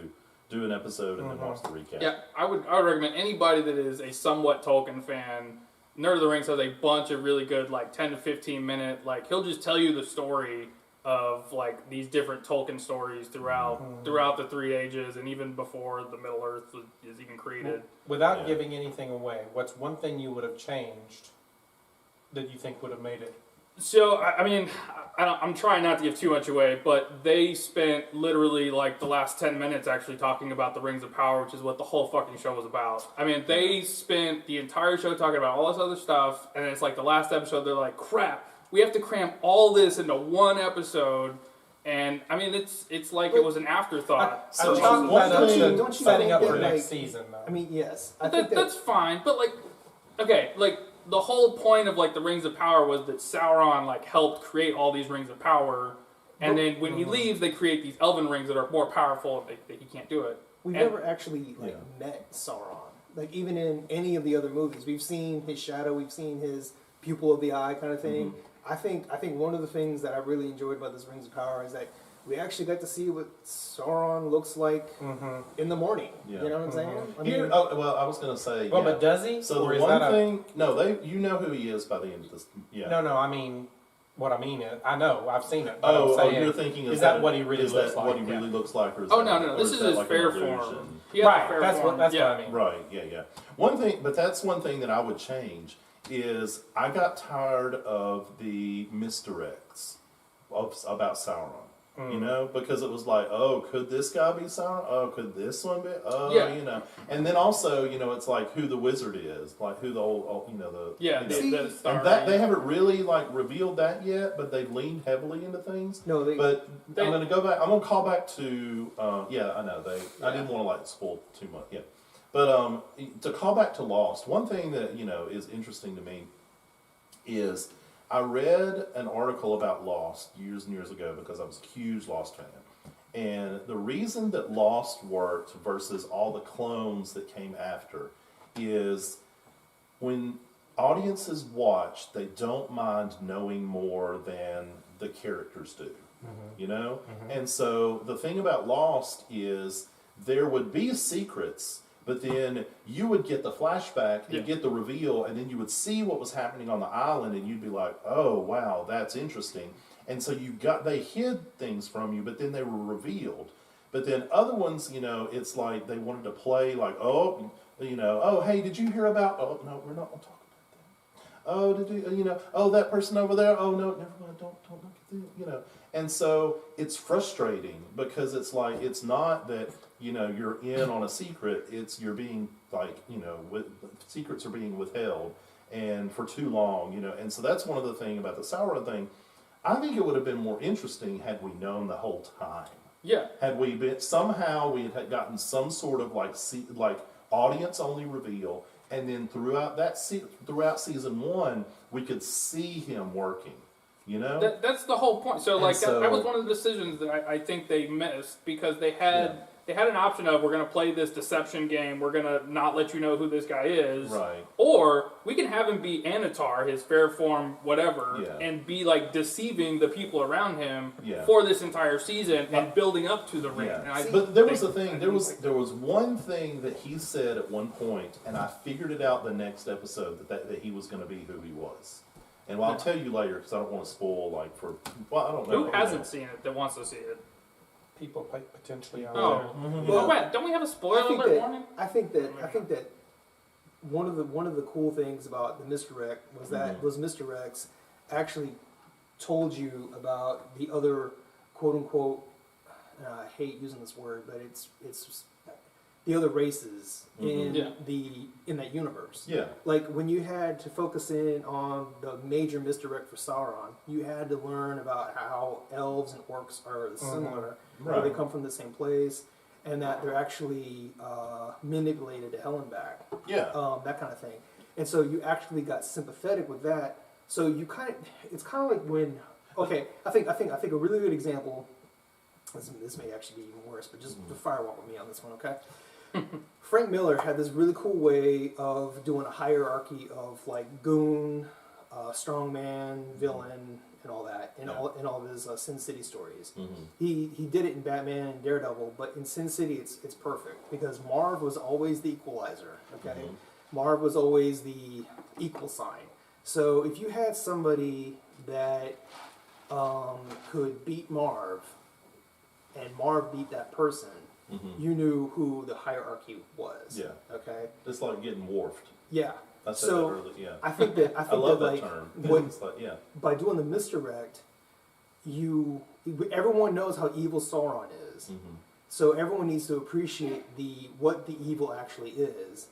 S4: do an episode and then watch the recap.
S5: Yeah, I would recommend anybody that is a somewhat Tolkien fan. Nerd of the Rings has a bunch of really good, 10 to 15 minute, he'll just tell you the story of these different Tolkien stories throughout the 3 ages and even before the Middle Earth is even created.
S3: Without giving anything away, what's one thing you would have changed that you think would have made it?
S5: So, I'm trying not to give too much away, but they spent literally the last 10 minutes actually talking about the Rings of Power, which is what the whole fucking show was about. They spent the entire show talking about all this other stuff, and it's the last episode, they're like, crap, we have to cram all this into one episode, and it's like it was an afterthought.
S3: So
S1: don't you
S3: setting
S1: think
S3: up
S1: that,
S3: for next season, though.
S1: Yes. I think
S5: That's fine, but the whole point of the Rings of Power was that Sauron helped create all these Rings of Power, and then when he leaves, they create these Elven rings that are more powerful. That he can't do it.
S1: we've never actually met Sauron. Even in any of the other movies, we've seen his shadow, we've seen his pupil of the eye kind of thing. I think one of the things that I really enjoyed about this Rings of Power is that we actually got to see what Sauron looks like in the morning. Yeah. You know what I'm saying?
S4: I was going to say.
S3: Well, but does he?
S4: So the one thing, you know who he is by the end of this. Yeah.
S3: No. I mean, what I mean is, I know I've seen it. But
S4: I'm saying, you're thinking
S3: is that what he really looks like?
S4: What he really looks like, or is
S5: no. This is his fair form.
S3: Right. That's what I mean.
S4: Right. Yeah. One thing, but that's one thing that I would change is I got tired of the misdirects about Sauron. Because it was could this guy be Sauron? Oh, could this one be? Oh, And then also, it's who the wizard is, who the old and that they haven't really revealed that yet, but they've leaned heavily into things.
S1: No,
S4: I'm going to go back. I'm going to call back to I know I didn't want to spoil too much. Yeah, but to call back to Lost, one thing that is interesting to me is, I read an article about Lost years and years ago because I was a huge Lost fan. And the reason that Lost worked versus all the clones that came after is when audiences watch, they don't mind knowing more than the characters do. And so the thing about Lost is there would be secrets, but then you would get the flashback and get the reveal, and then you would see what was happening on the island, and you'd be like, "Oh, wow, that's interesting." And so they hid things from you, but then they were revealed. But then other ones, it's like they wanted to play oh, hey, did you hear about? Oh, no, we're not going to talk about that. Oh, did you, oh, that person over there? Oh, no, never mind. Don't look at them. And so it's frustrating because it's it's not that. You're in on a secret. You're being secrets are being withheld, and for too long, And so that's one of the things about the Sauron thing. I think it would have been more interesting had we known the whole time.
S5: Yeah.
S4: Had we been somehow we had gotten some sort of audience only reveal, and then throughout season 1 we could see him working.
S5: That's the whole point. So that was one of the decisions that I think they missed because they had. Yeah. They had an option of, we're going to play this deception game, we're going to not let you know who this guy is.
S4: Right.
S5: Or, we can have him be Anatar, his fair form, whatever, and be, deceiving the people around him for this entire season and building up to the ring.
S4: Yeah. But there was a thing, there was one thing that he said at one point, and I figured it out the next episode, that he was going to be who he was. And I'll tell you later, because I don't want to spoil, I don't know.
S5: Who hasn't seen it that wants to see it?
S3: People potentially out
S5: there. Well, wait, don't we have a spoiler alert warning?
S1: I think that one of the cool things about the misdirect was that those misdirects actually told you about the other quote unquote. I hate using this word, but it's the other races in that universe.
S4: Yeah.
S1: When you had to focus in on the major misdirect for Sauron, you had to learn about how elves and orcs are similar, where they come from the same place. and that they're actually manipulated to hell and back,
S4: Yeah.
S1: that kind of thing. And so you actually got sympathetic with that. So you it's kind of like when, okay, I think a really good example. This may actually be even worse, but just firewalk with me on this one, okay? Frank Miller had this really cool way of doing a hierarchy of like goon, strongman, villain, and all that in all of his Sin City stories. He did it in Batman and Daredevil, but in Sin City it's perfect because Marv was always the equalizer. Okay, Marv was always the equal sign. So if you had somebody that could beat Marv, and Marv beat that person, you knew who the hierarchy was.
S4: Yeah.
S1: Okay.
S4: It's like getting dwarfed.
S1: Yeah.
S4: I said
S1: So
S4: that earlier. Yeah.
S1: I think that
S4: I love that
S1: like
S4: term.
S1: what,
S4: It's like, yeah.
S1: by doing the misdirect, everyone knows how evil Sauron is. So everyone needs to appreciate what the evil actually is,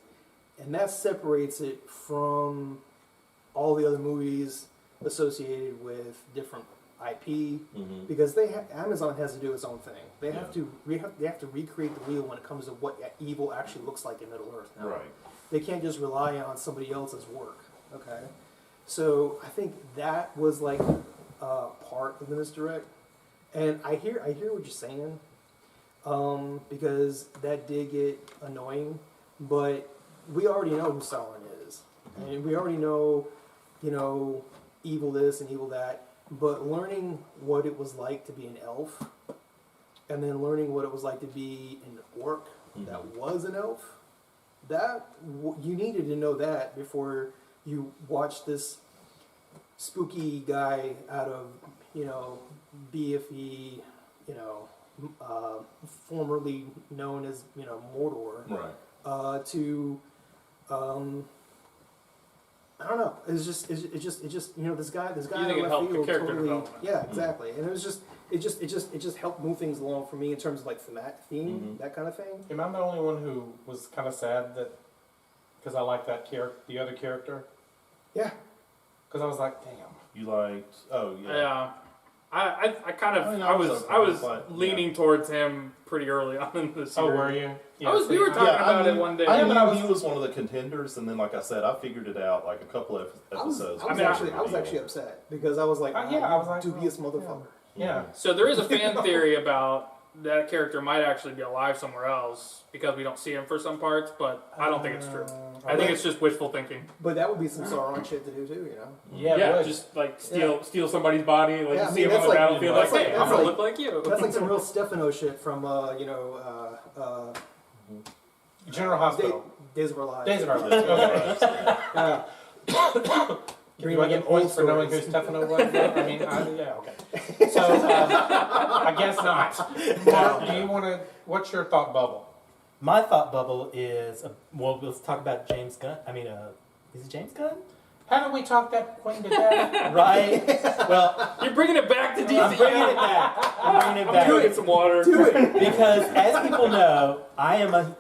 S1: and that separates it from all the other movies associated with different IP, because Amazon has to do its own thing. They have to recreate the wheel when it comes to what evil actually looks like in Middle Earth now.
S4: Right.
S1: They can't just rely on somebody else's work. Okay, so I think that was like part of the misdirect, and I hear what you're saying, because that did get annoying, but we already know who Sauron is, and we already know, evil this and evil that. But learning what it was like to be an elf, and then learning what it was like to be an orc that was an elf, you needed to know that before you watched this spooky guy out of, BFE, formerly known as, Mordor,
S4: Right.
S1: to I don't know. It's just this guy
S5: You think
S1: in
S5: it
S1: left
S5: helped the
S1: field
S5: character
S1: totally.
S5: development.
S1: Yeah, exactly. And it just helped move things along for me in terms of like theme, that kind of thing.
S3: Am I the only one who was kind of sad that because I like that the other character?
S1: Yeah.
S3: Because I was like, damn.
S4: You liked? Oh yeah.
S5: Yeah. I kind of
S4: I mean,
S5: I was
S4: like,
S5: leaning towards him pretty early on in the series.
S3: Oh, were you?
S5: We were talking about
S4: I
S5: it one day.
S4: I
S3: but I
S4: knew
S3: was-
S4: he was one of the contenders, and then, like I said, I figured it out like a couple of episodes.
S1: I was actually upset because I was like,
S3: I was like,
S1: dubious motherfucker.
S3: Yeah.
S5: So there is a fan theory about that character might actually be alive somewhere else because we don't see him for some parts, but I don't think it's true. I think it's just wishful thinking.
S1: But that would be some Sauron shit to do too,
S3: Yeah,
S5: Yeah,
S3: it was.
S5: just like steal somebody's body, like
S1: Yeah,
S5: you
S1: I
S5: see
S1: mean,
S5: him on
S1: that's
S5: the
S1: like-
S5: battlefield,
S1: that's
S5: like,
S1: like-
S5: hey,
S1: that's
S5: I'm gonna
S1: like-
S5: look like you.
S1: That's like some real Stefano shit from
S3: General Hospital.
S1: Days of Our Lives.
S3: Days of Our Lives. Okay.
S1: Bring
S3: Do I
S1: back
S3: get points for
S1: old
S3: knowing who
S1: stories.
S3: Stefano was? I mean, yeah, okay. So, I guess not. Mark, do you want to? What's your thought bubble?
S2: My thought bubble is, let's talk about James Gunn. I mean, is it James Gunn?
S3: Haven't we talked that Quentin to death?
S2: Right? Well,
S5: You're bringing it back to DC.
S2: I'm bringing it back. I'm bringing it back.
S5: Go get some water.
S1: Do it.
S2: Because as people know, I'm a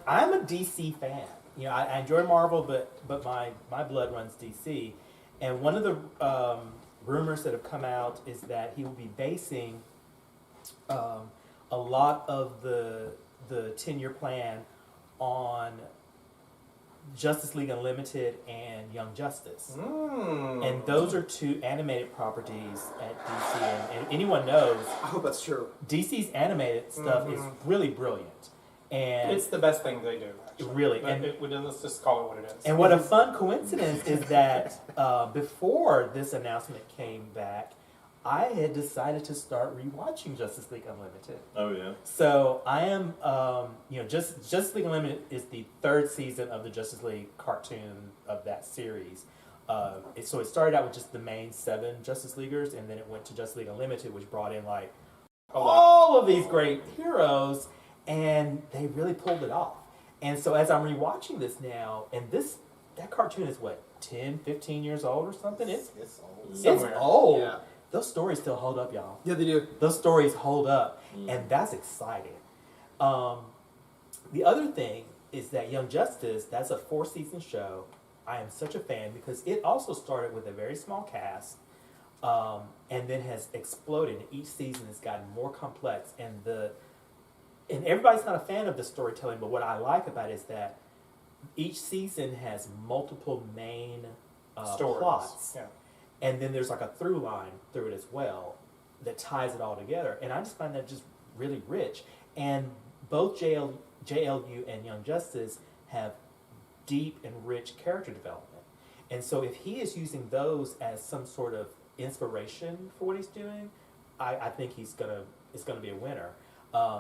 S2: DC fan. I enjoy Marvel, but my blood runs DC. And one of the rumors that have come out is that he will be basing a lot of the 10-year plan on Justice League Unlimited and Young Justice. And those are two animated properties at DC. And anyone knows,
S1: I hope that's true.
S2: DC's animated stuff is really brilliant. And
S3: It's the best thing they do. Actually.
S2: Really,
S3: But
S2: and-
S3: let's just call it what it is.
S2: And what a fun coincidence is that before this announcement came back, I had decided to start rewatching Justice League Unlimited.
S4: Oh yeah.
S2: So I am, Justice League Unlimited is the third season of the Justice League cartoon of that series. So it started out with just the main 7 Justice Leaguers, and then it went to Justice League Unlimited, which brought in like all of these great heroes, and they really pulled it off. And so as I'm rewatching this now, and that cartoon is what, 10, 15 years old or something? It's
S6: old.
S3: Somewhere.
S2: old.
S1: Yeah.
S2: Those stories still hold up, y'all.
S1: Yeah, they do.
S2: Those stories hold up, and that's exciting. The other thing is that Young Justice, that's a 4-season show. I am such a fan because it also started with a very small cast, and then has exploded. Each season has gotten more complex, and and everybody's not a fan of the storytelling, but what I like about it is that each season has multiple main
S3: Stories.
S2: plots,
S3: Yeah.
S2: and then there's like a through line through it as well that ties it all together. And I just find that just really rich. And both JLU and Young Justice have deep and rich character development. And so if he is using those as some sort of inspiration for what he's doing, I think it's gonna be a winner.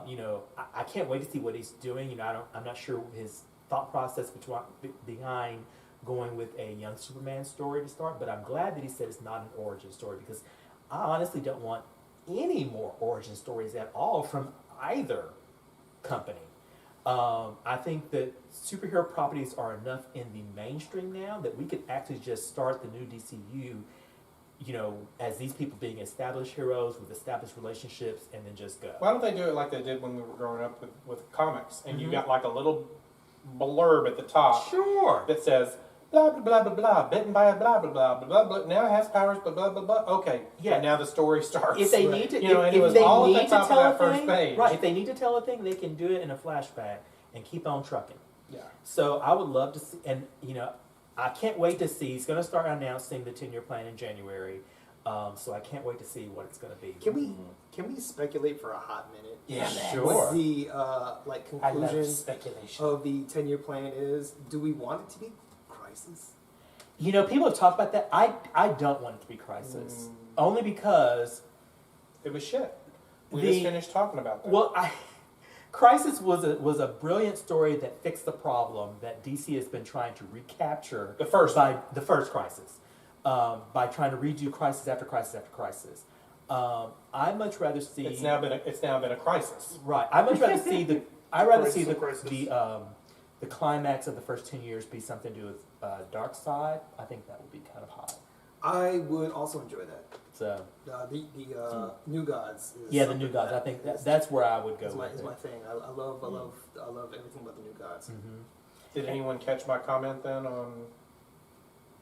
S2: You know, I can't wait to see what he's doing. You know, I'm not sure his thought process behind going with a young Superman story to start, but I'm glad that he said it's not an origin story, because I honestly don't want any more origin stories at all from either company. I think that superhero properties are enough in the mainstream now that we could actually just start the new DCU, you know, as these people being established heroes with established relationships, and then just go.
S3: Why don't they do it like they did when we were growing up with comics, and you
S2: Mhm.
S3: got like a little blurb at the top
S2: Sure.
S3: that says blah blah blah blah blah, bitten by a blah blah blah blah blah blah. Now it has powers, blah blah blah blah. Okay,
S2: Yeah.
S3: and now the story starts.
S2: If they need to,
S3: You know, and it
S2: if
S3: was
S2: they
S3: all at
S2: need
S3: the
S2: to
S3: top of
S2: tell
S3: that
S2: a
S3: first
S2: thing,
S3: page.
S2: right? If they need to tell a thing, they can do it in a flashback and keep on trucking.
S3: Yeah.
S2: So I would love to see, and you know, I can't wait to see. He's going to start announcing the 10-year plan in January. So I can't wait to see what it's going to be.
S1: Can we speculate for a hot minute?
S2: Yeah, man.
S3: Sure.
S1: What the like
S3: I love
S1: conclusion
S3: speculation.
S1: of the 10-year plan is? Do we want it to be Crisis?
S2: You know, people have talked about that. I don't want it to be Crisis, only because
S3: It was shit. We
S2: The-
S3: just finished talking about that.
S2: well, Crisis was a brilliant story that fixed the problem that DC has been trying to recapture.
S3: The first
S2: by the first Crisis, by trying to redo Crisis after Crisis after Crisis. I'd much rather see.
S3: it's now been a crisis.
S2: Right. I'd much rather see the. I'd rather
S1: Crisis
S2: see
S1: of Crisis.
S2: the climax of the first 10 years be something to do with Dark Side. I think that would be kind of hot.
S1: I would also enjoy that.
S2: So
S1: The New Gods. Is
S2: yeah, the
S1: something
S2: New Gods.
S1: that
S2: I think
S1: is-
S2: that's where I would go
S1: is my,
S2: with
S1: is
S2: it.
S1: my thing. I love everything about the New Gods.
S2: Mhm.
S3: Did anyone catch my comment then on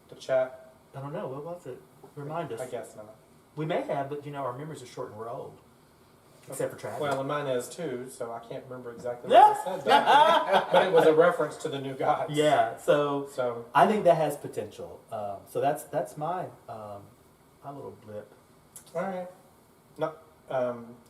S3: the chat?
S2: I don't know. What was it? Remind us.
S3: I guess not.
S2: We may have, but you know, our memories are short and we're old. Except for Travis.
S3: Well, and mine is too, so I can't remember exactly what I said. But it was a reference to the New Gods.
S2: yeah. So
S3: So
S2: I think that has potential. So that's my little blip.
S3: all right. No,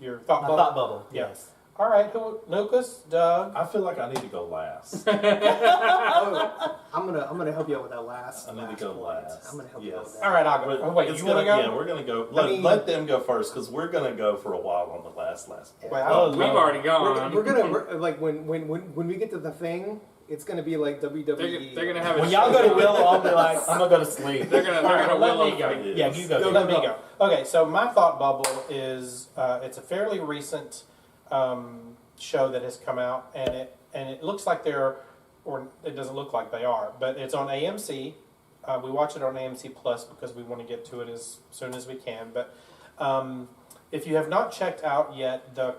S3: your thought
S2: My
S3: bubble.
S2: thought bubble.
S3: Yeah.
S2: Yes.
S3: All right, who? Lucas, Doug.
S4: I feel like I need to go last.
S1: Oh, I'm gonna help you out with that last.
S4: I need to
S1: last
S4: go
S1: point.
S4: last.
S1: I'm gonna help you out with
S4: Yes.
S1: that.
S3: All right, I'll go.
S4: But
S3: Oh, wait,
S4: it's
S3: you want to
S4: gonna-
S3: go?
S4: Yeah, we're gonna go.
S1: I mean-
S4: Let them go first, because we're gonna go for a while on the last point.
S3: Well,
S5: We've already gone.
S1: We're like when we get to the thing, it's gonna be like WWE.
S5: They're gonna have a
S2: When y'all go to Willow, I'll be like, I'm gonna go to sleep.
S5: They're gonna
S3: let
S5: Willow
S3: me go.
S5: thing.
S2: Yeah, you go.
S3: Let me go. Okay, so my thought bubble is it's a fairly recent show that has come out, and it looks like or it doesn't look like they are, but it's on AMC. We watch it on AMC Plus because we want to get to it as soon as we can. But if you have not checked out yet the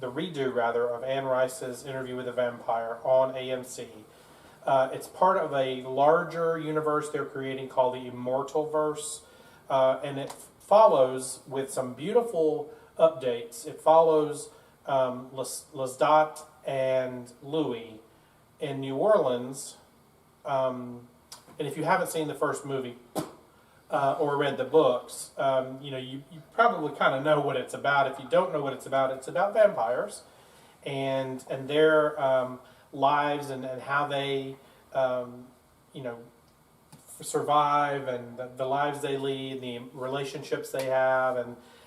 S3: redo of Anne Rice's Interview with a Vampire on AMC. It's part of a larger universe they're creating called the Immortalverse, and it follows with some beautiful updates. It follows Lestat and Louis in New Orleans, and if you haven't seen the first movie or read the books, you probably kind of know what it's about. If you don't know what it's about vampires and their lives and how they survive, and the lives they lead, the relationships they have,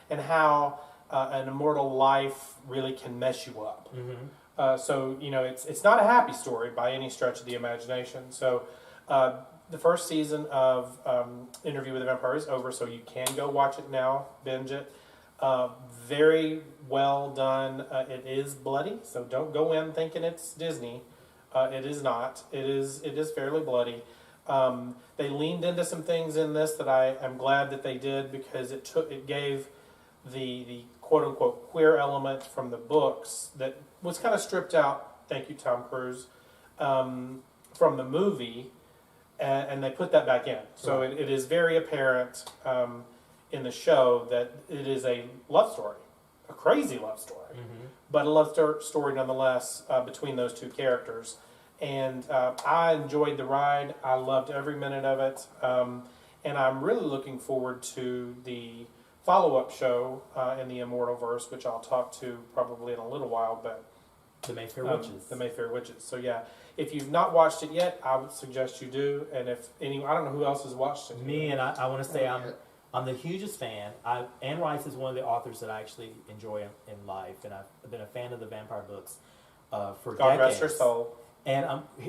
S3: and how an immortal life really can mess you up. So it's not a happy story by any stretch of the imagination. So the first season of Interview with a Vampire is over, so you can go watch it now, binge it. Very well done. It is bloody, so don't go in thinking it's Disney. It is not. It is fairly bloody. They leaned into some things in this that I am glad that they did, because it gave the quote unquote queer element from the books that was kind of stripped out. Thank you, Tom Cruise, from the movie, and they put that back in. So it is very apparent in the show that it is a love story. a crazy love story, but a love story nonetheless between those two characters. And I enjoyed the ride. I loved every minute of it. And I'm really looking forward to the follow-up show in the Immortalverse, which I'll talk to probably in a little while, but
S2: The Mayfair Witches.
S3: The Mayfair Witches. So yeah, if you've not watched it yet, I would suggest you do. And if any, I don't know who else has watched it.
S2: Me, and I want to say
S1: Oh,
S2: I'm the hugest fan. Anne Rice is one of the authors that I actually enjoy in life, and I've been a fan of the vampire books for
S3: God
S2: decades.
S3: rest her soul.
S2: And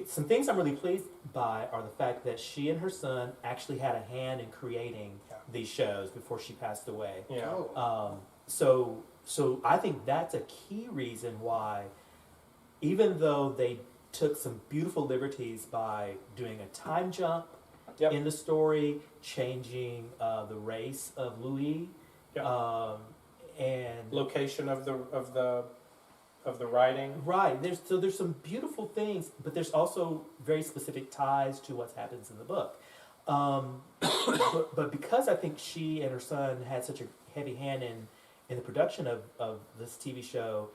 S2: some things I'm really pleased by are the fact that she and her son actually had a hand in creating these shows before she passed away.
S3: Yeah.
S1: Oh.
S2: So I think that's a key reason why, even though they took some beautiful liberties by doing a time jump
S3: Yep.
S2: in the story, changing the race of Louis,
S3: Yep.
S2: and
S3: Location of the writing.
S2: right, there's some beautiful things, but there's also very specific ties to what happens in the book. But because I think she and her son had such a heavy hand in the production of this TV show,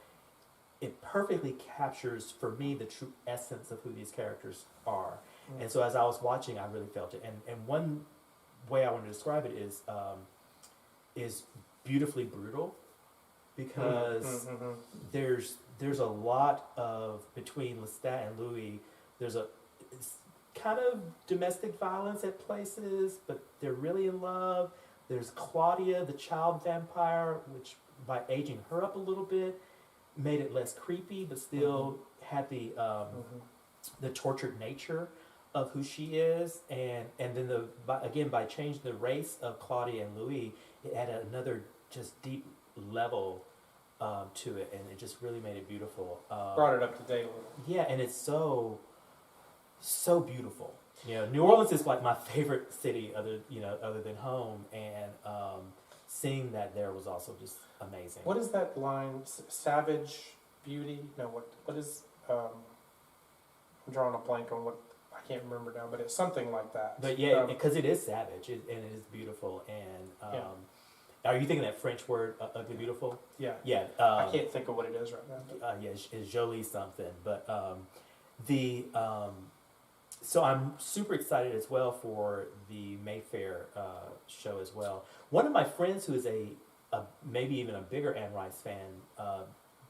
S2: it perfectly captures for me the true essence of who these characters are. And so as I was watching, I really felt it. And one way I want to describe it is beautifully brutal, because there's a lot of, between Lestat and Louis, it's kind of domestic violence at places, but they're really in love. There's Claudia, the child vampire, which by aging her up a little bit, made it less creepy, but still had the tortured nature of who she is, and then by changing the race of Claudia and Louis, it added another just deep level to it, and it just really made it beautiful.
S3: Brought it up to date a little.
S2: Yeah, and it's so beautiful. You know, New Orleans is like my favorite city, other than home, and seeing that there was also just amazing.
S3: What is that line? Savage beauty? No, what is? I'm drawing a blank on what, I can't remember now, but it's something like that.
S2: But yeah, because it is savage and it is beautiful. And are you thinking that French word, ugly beautiful?
S3: Yeah.
S2: Yeah.
S3: I can't think of what it is right now.
S2: Yeah, it's jolie something. But so I'm super excited as well for the Mayfair show as well. One of my friends who is a maybe even a bigger Anne Rice fan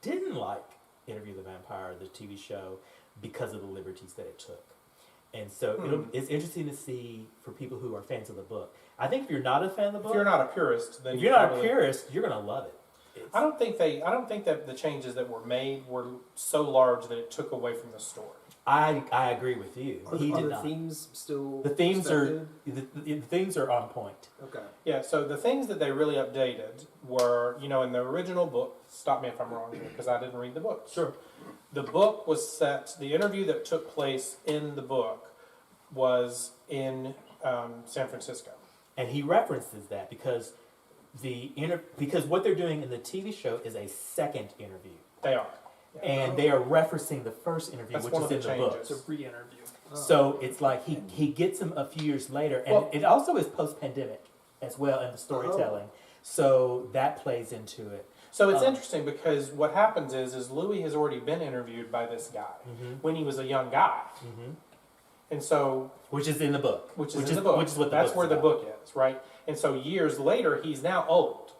S2: didn't like Interview the Vampire, the TV show, because of the liberties that it took. And so it's interesting to see for people who are fans of the book. I think if you're not a fan of the book,
S3: If you're not a purist, then
S2: if you're not a purist, you're gonna love it.
S3: I don't think that the changes that were made were so large that it took away from the story.
S2: I agree with you.
S1: Are
S2: He
S1: the
S2: did not.
S1: themes still?
S2: The themes are
S1: respected?
S2: the themes are on point.
S1: Okay.
S3: Yeah, so the things that they really updated were, in the original book, stop me if I'm wrong here, because I didn't read the book.
S2: Sure.
S3: The book was set, the interview that took place in the book was in San Francisco.
S2: And he references that because because what they're doing in the TV show is a second interview,
S3: They are. Yeah.
S2: and they are referencing the first interview,
S3: That's
S2: which
S3: one
S2: is
S3: of the
S2: in the book.
S3: changes.
S5: It's a re-interview.
S2: So it's like he gets him a few years later, and
S3: Well-
S2: it also is post-pandemic as well in the storytelling. So that plays into it.
S3: So it's interesting because what happens is Louis has already been interviewed by this guy when he was a young guy. And so,
S2: Which is in the book.
S3: which is in the book.
S2: Which is what the
S3: That's
S2: book's
S3: where the
S2: about.
S3: book is, right? And so years later, he's now old.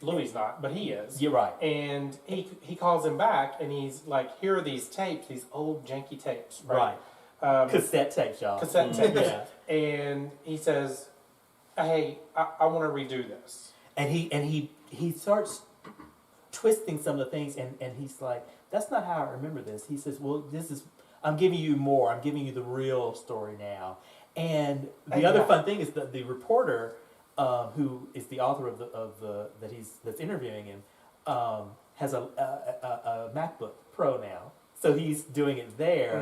S3: Louis not, but he is.
S2: You're right.
S3: And he calls him back, and he's like, "Here are these tapes, these old janky tapes, right?
S2: Cassette tapes, y'all.
S3: Cassette tapes."
S2: Yeah.
S3: And he says, "Hey, I want to redo this."
S2: And he starts twisting some of the things, and he's like, "That's not how I remember this." He says, "Well, I'm giving you more. I'm giving you the real story now." And the other fun thing is that the reporter, who is the author that's interviewing him, has a MacBook Pro now, so he's doing it there,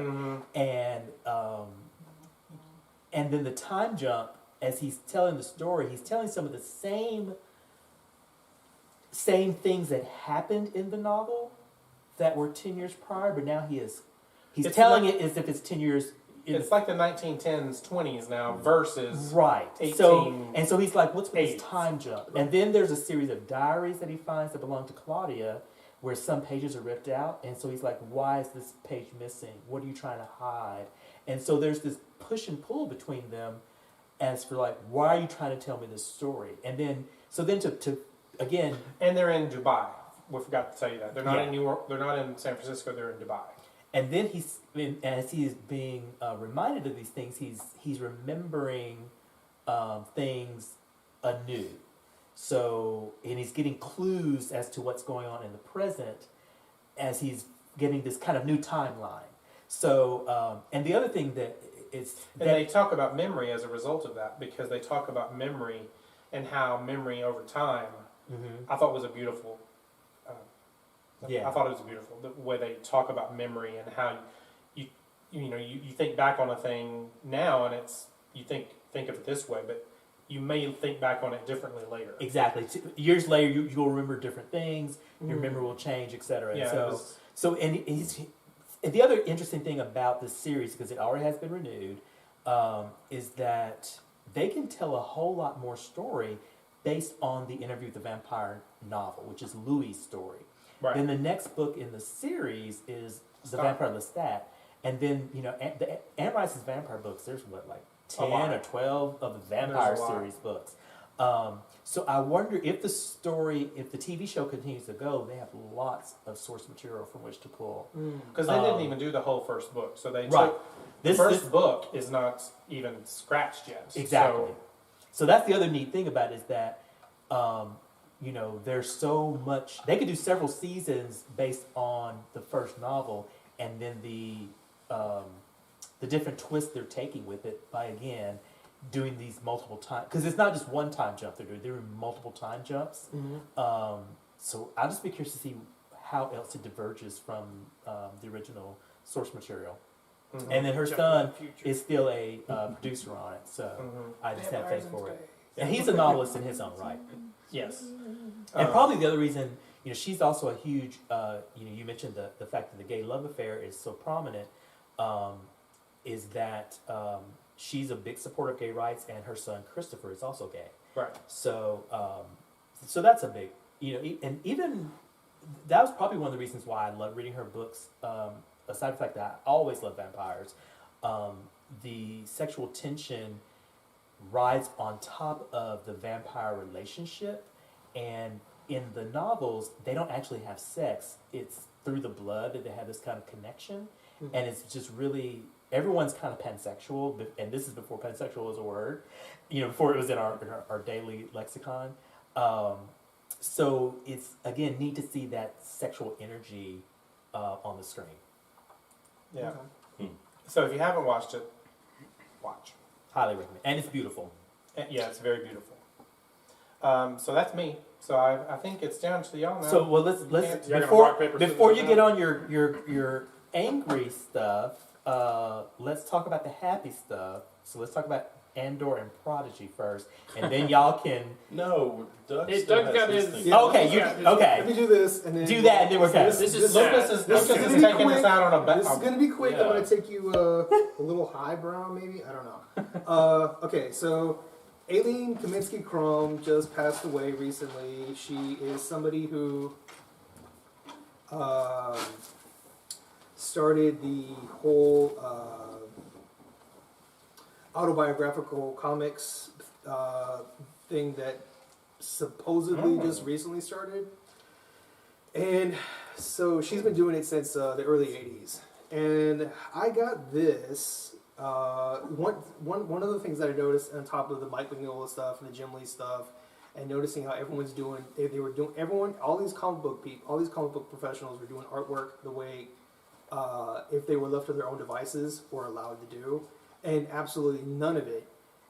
S2: and then the time jump, as he's telling the story, he's telling some of the same things that happened in the novel that were 10 years prior, but now he's
S3: It's
S2: telling
S3: not-
S2: it as if it's 10 years
S3: It's like the 1910s, 20s now versus
S2: right.
S3: 18.
S2: So he's like, what's with this
S3: 80s.
S2: time jump? And then there's a series of diaries that he finds that belong to Claudia, where some pages are ripped out. And so he's like, why is this page missing? What are you trying to hide? And so there's this push and pull between them as for like, why are you trying to tell me this story? And then, so then to again,
S3: And they're in Dubai. We forgot to tell you that. They're not
S2: Yeah.
S3: in New York. They're not in San Francisco. They're in Dubai.
S2: and then as he is being reminded of these things, he's remembering things anew. So, and he's getting clues as to what's going on in the present as he's getting this kind of new timeline. So, and the other thing that is
S3: And they talk about memory as a result of that, because they talk about memory and how memory over time, I thought was a beautiful.
S2: Yeah.
S3: I thought it was beautiful the way they talk about memory and how you think back on a thing now and you think of it this way, but you may think back on it differently later.
S2: exactly years later you'll remember different things. Your memory will change, etc.
S3: Yeah.
S2: And the other interesting thing about this series, because it already has been renewed, is that they can tell a whole lot more story based on the Interview with the Vampire novel, which is Louis' story.
S3: Right.
S2: Then the next book in the series is The
S3: Stop.
S2: Vampire Lestat. And then, Anne Rice's vampire books, there's what, like
S3: A lot.
S2: 10 or 12 of the vampire
S3: There's a lot.
S2: series books. So I wonder if the TV show continues to go, they have lots of source material from which to pull.
S3: Because they didn't even do the whole first book, so they
S2: Right.
S3: took the first book is not even scratched yet.
S2: Exactly. So that's the other neat thing about it is that, there's so much. They could do several seasons based on the first novel, and then the different twists they're taking with it by again doing these multiple times, because it's not just one time jump they're doing multiple time jumps. So I'll just be curious to see how else it diverges from the original source material. And then her
S5: Jump
S2: son
S5: in the future.
S2: is still a producer on it, so I just have faith for it. And he's a novelist in his own right.
S3: Yes.
S2: And probably the other reason, she's also a huge, you mentioned the fact that the gay love affair is so prominent, is that she's a big supporter of gay rights, and her son Christopher is also gay.
S3: Right.
S2: So, so that's a big, and even that was probably one of the reasons why I love reading her books. Aside from the fact that I always love vampires, the sexual tension rides on top of the vampire relationship, and in the novels they don't actually have sex. It's through the blood that they have this kind of connection, and it's just really everyone's kind of pansexual, and this is before pansexual was a word, before it was in our daily lexicon. So it's again neat to see that sexual energy on the screen.
S3: Yeah. So if you haven't watched it, watch.
S2: Highly recommend, and it's beautiful.
S3: Yeah, it's very beautiful. So that's me. So I think it's down to y'all now.
S2: So well, let's
S5: You're gonna rock, paper,
S2: before
S5: scissors
S2: you
S5: now?
S2: get on your angry stuff, let's talk about the happy stuff. So let's talk about Andor and Prodigy first, and then y'all can.
S4: No, Doug
S5: Hey,
S4: still
S5: Doug's
S4: has
S5: got
S4: his
S5: his-
S4: thing.
S1: Yeah.
S2: Okay,
S1: Let
S2: okay.
S1: me do this and then
S2: Do that and then we're
S1: this,
S2: good.
S5: This is sad.
S3: Lucas is
S1: This is gonna be
S3: taking
S1: quick.
S3: us out on a
S1: This is gonna be quick.
S4: Yeah.
S1: I'm gonna take you a little highbrow, maybe. I don't know. Okay, so Aileen Kaminsky Crum just passed away recently. She is somebody who started the whole autobiographical comics thing that supposedly just recently started. And so she's been doing it since the early 80s. And I got this. One of the things that I noticed on top of the Mike Mignola stuff and the Jim Lee stuff, and noticing how everyone's doing, they were doing, all these comic book people, all these comic book professionals were doing artwork the way, if they were left to their own devices, were allowed to do. And absolutely none of it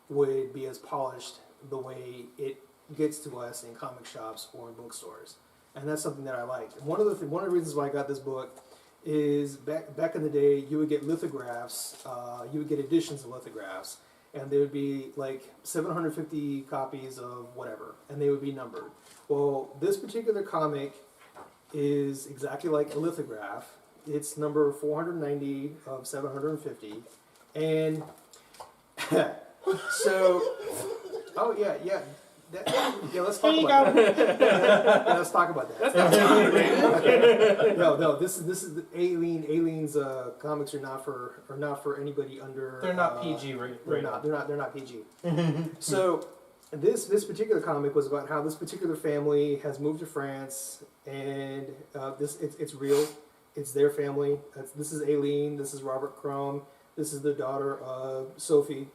S1: would be as polished the way it gets to us in comic shops or in bookstores. And that's something that I like. One of the reasons why I got this book is back in the day, you would get lithographs, you would get editions of lithographs, and there would be like 750 copies of whatever, and they would be numbered. Well, this particular comic is exactly like a lithograph. It's number 490 of 750, And so, oh yeah. Let's talk about that. Yeah, let's talk about that. Okay. No. This is the Aileen. Aileen's comics are not for anybody under.
S3: They're not PG
S1: They're not PG. So this particular comic was about how this particular family has moved to France, and it's real. It's their family. This is Aileen. This is Robert Crumb. This is their daughter Sophie.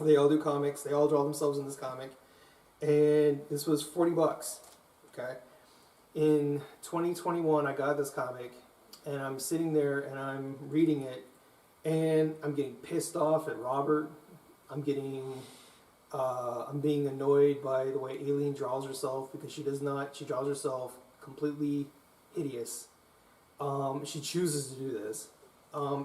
S1: They all do comics. They all draw themselves in this comic. And this was $40. Okay. In 2021, I got this comic, and I'm sitting there and I'm reading it, and I'm getting pissed off at Robert. I'm being annoyed by the way Aileen draws herself, because she draws herself completely hideous. She chooses to do this.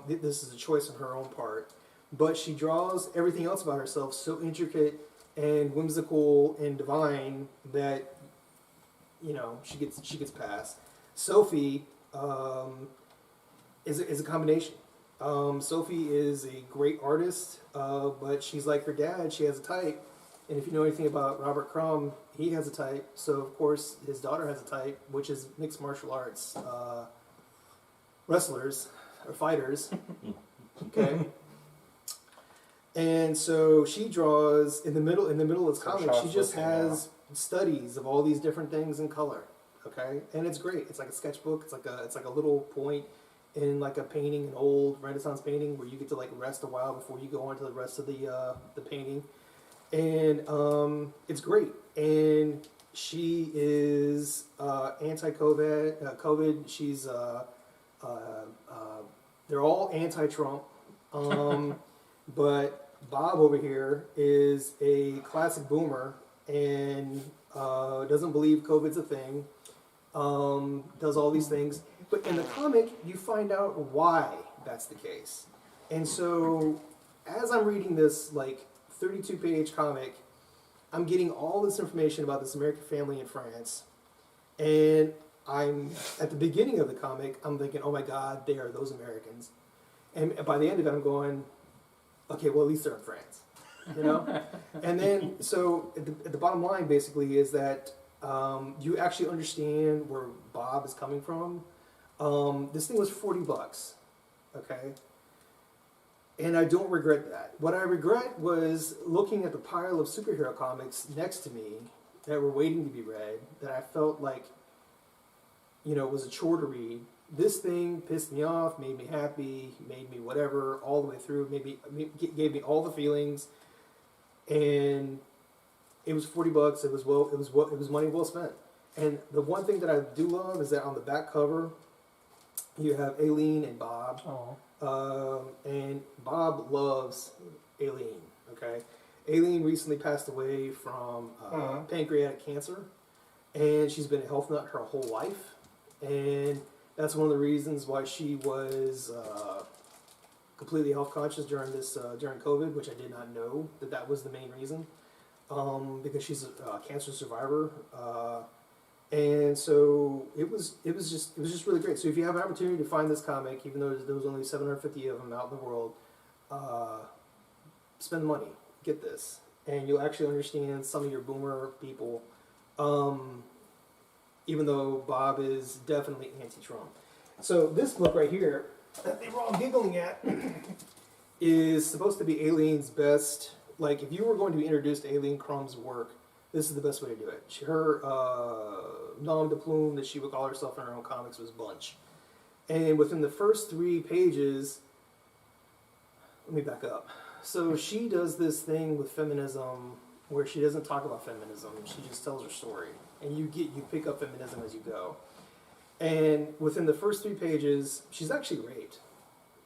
S1: This is a choice on her own part, but she draws everything else about herself so intricate and whimsical and divine that she gets past. Sophie is a combination. Sophie is a great artist, but she's like her dad. She has a type, and if you know anything about Robert Crumb, he has a type. So of course his daughter has a type, which is mixed martial arts wrestlers or fighters. Okay. And so she draws in the middle of this comic. She just has studies of all these different things in color. Okay, and it's great. It's like a sketchbook. It's like a little point in like a painting, an old Renaissance painting, where you get to like rest a while before you go on to the rest of the painting. And it's great. And she is anti-COVID. COVID. She's they're all anti-Trump. But Bob over here is a classic boomer and doesn't believe COVID's a thing, does all these things. But in the comic, you find out why that's the case. And so as I'm reading this like 32-page comic, I'm getting all this information about this American family in France. And I'm at the beginning of the comic, I'm thinking, oh my God, they are those Americans. And by the end of it, I'm going, okay, well, at least they're in France, And then, so at the bottom line basically is that you actually understand where Bob is coming from. This thing was $40, okay? And I don't regret that. What I regret was looking at the pile of superhero comics next to me that were waiting to be read, that I felt like, was a chore to read. This thing pissed me off, made me happy, made me whatever, all the way through, gave me all the feelings, and it was $40. It was money well spent. And the one thing that I do love is that on the back cover, you have Aileen and Bob. And Bob loves Aileen. Okay, Aileen recently passed away from pancreatic cancer, and she's been a health nut her whole life, and that's one of the reasons why she was completely health conscious during COVID, which I did not know that was the main reason, because she's a cancer survivor, and so it was just really great. So if you have an opportunity to find this comic, even though there was only 750 of them out in the world, spend the money, get this, and you'll actually understand some of your boomer people. Even though Bob is definitely anti-Trump. So this book right here, that they were all giggling at, is supposed to be Aileen's best. Like, if you were going to be introduced to Aileen Crumb's work, this is the best way to do it. Her nom de plume that she would call herself in her own comics was Bunch. And within the first 3 pages, let me back up. So she does this thing with feminism where she doesn't talk about feminism, she just tells her story. And you pick up feminism as you go. And within the first 3 pages, she's actually raped.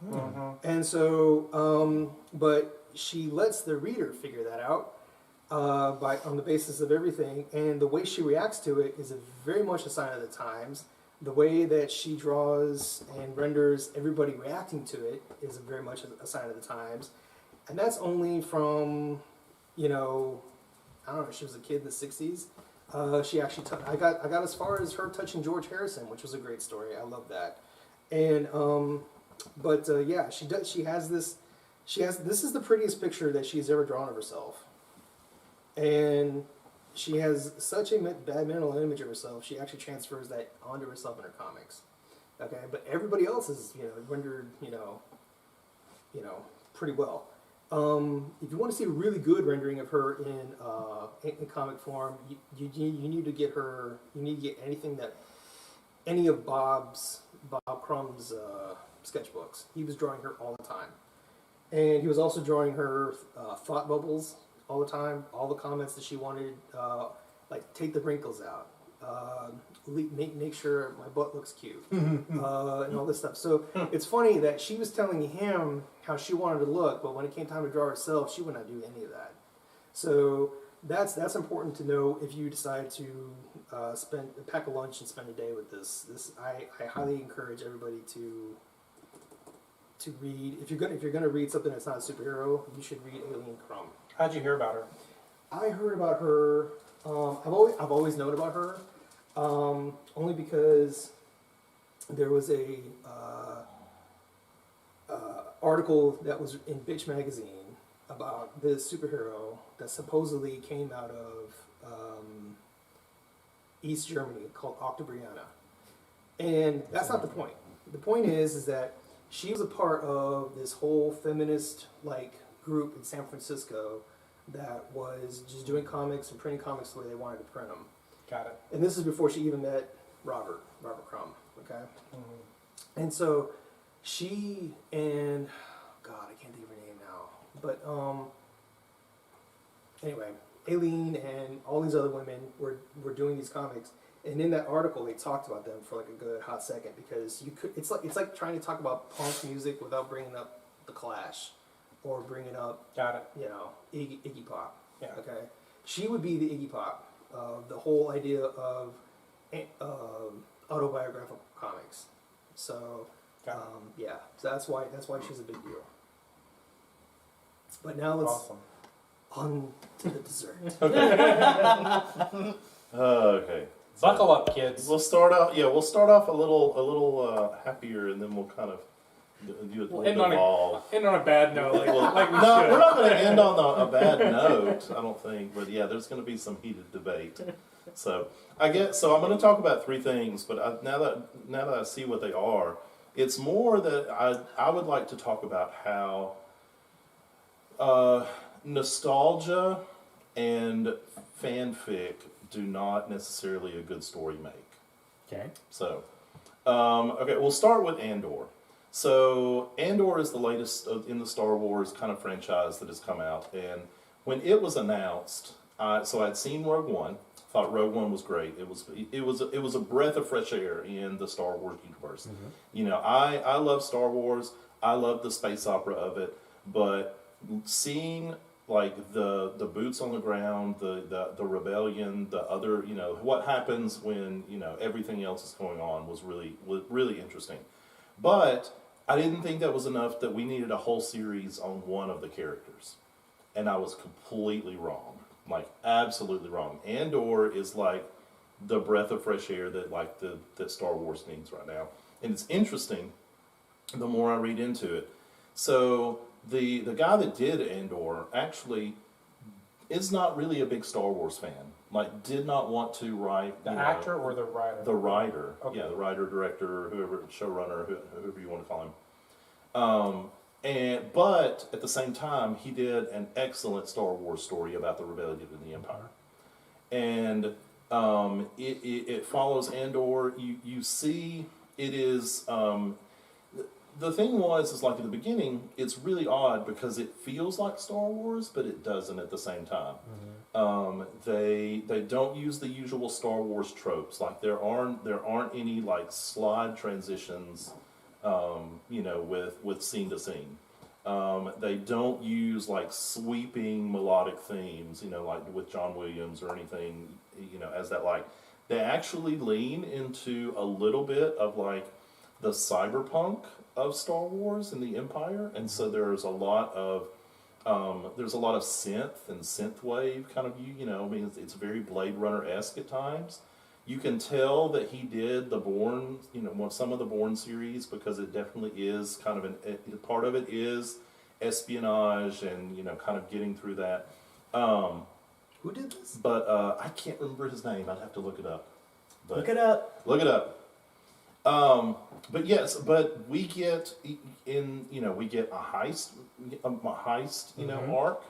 S1: Mm-hmm. And so, but she lets the reader figure that out on the basis of everything. And the way she reacts to it is very much a sign of the times. The way that she draws and renders everybody reacting to it is very much a sign of the times. And that's only from, I don't know, she was a kid in the 60s. She actually, I got as far as her touching George Harrison, which was a great story. I love that. And, yeah, she has this This is the prettiest picture that she's ever drawn of herself. And she has such a bad mental image of herself, she actually transfers that onto herself in her comics. Okay, but everybody else is, rendered, pretty well. If you want to see a really good rendering of her in comic form, you need to get her. You need to get any of Bob Crumb's sketchbooks. He was drawing her all the time, and he was also drawing her thought bubbles all the time. All the comments that she wanted, like take the wrinkles out, make sure my butt looks cute, and all this stuff. So it's funny that she was telling him how she wanted to look, but when it came time to draw herself, she would not do any of that. So that's important to know if you decide to pack a lunch and spend a day with this. I highly encourage everybody to read. If you're gonna read something that's not a superhero, you should read Alien Crumb.
S3: How'd you hear about her?
S1: I heard about her. I've always known about her, only because there was a article that was in Bitch magazine about this superhero that supposedly came out of East Germany called Octobriana, and that's not the point. The point is that she was a part of this whole feminist group in San Francisco that was just doing comics and printing comics the way they wanted to print them.
S3: Got it.
S1: And this is before she even met Robert Crumb, okay? Mm-hmm. And so she and, God, I can't think of her name now, but anyway, Aileen and all these other women were doing these comics, and in that article they talked about them for like a good hot second, because it's like trying to talk about punk music without bringing up the Clash or bringing up,
S3: Got it.
S1: Iggy Pop.
S3: Yeah.
S1: Okay, she would be the Iggy Pop of the whole idea of autobiographical comics. So so that's why she's a big deal. But now let's
S3: Awesome.
S1: on to the dessert.
S4: Okay.
S3: Buckle up, kids.
S4: We'll start off a little happier, and then we'll kind of do it.
S5: End on a bad note, like we
S4: No,
S5: should.
S4: we're not going to end on a bad note, I don't think. But yeah, there's going to be some heated debate. So I'm going to talk about three things. But now that I see what they are, it's more that I would like to talk about how nostalgia and fanfic do not necessarily a good story make.
S2: Okay.
S4: So, we'll start with Andor. So, Andor is the latest in the Star Wars kind of franchise that has come out. And when it was announced, so I'd seen Rogue One. Thought Rogue One was great. It was a breath of fresh air in the Star Wars universe. Mm-hmm. I love Star Wars. I love the space opera of it. But seeing like the boots on the ground, the rebellion, the other, what happens when everything else is going on was really interesting. But I didn't think that was enough, that we needed a whole series on one of the characters, and I was completely wrong, like absolutely wrong. Andor is like the breath of fresh air that Star Wars needs right now, and it's interesting. The more I read into it, so. The guy that did Andor actually is not really a big Star Wars fan. Like, did not want to write
S3: The actor or the writer?
S4: The writer.
S3: Okay.
S4: Yeah, the writer, director, whoever, showrunner, whoever you want to call him. But at the same time, he did an excellent Star Wars story about the rebellion in the Empire. And it follows Andor. You see, it is. The thing is like at the beginning, it's really odd because it feels like Star Wars, but it doesn't at the same time. Mm-hmm. They don't use the usual Star Wars tropes. Like there aren't any like slide transitions, with scene to scene. They don't use like sweeping melodic themes, like with John Williams or anything, as that like. They actually lean into a little bit of like the cyberpunk of Star Wars and the Empire, and so there's a lot of synth and synthwave kind of it's very Blade Runner-esque at times. You can tell that he did the Bourne, some of the Bourne series, because it definitely is kind of part of it is espionage and kind of getting through that.
S1: Who did this?
S4: But I can't remember his name. I'd have to look it up. But
S2: Look it up.
S4: Look it up. But yes, but we get we get a heist, arc.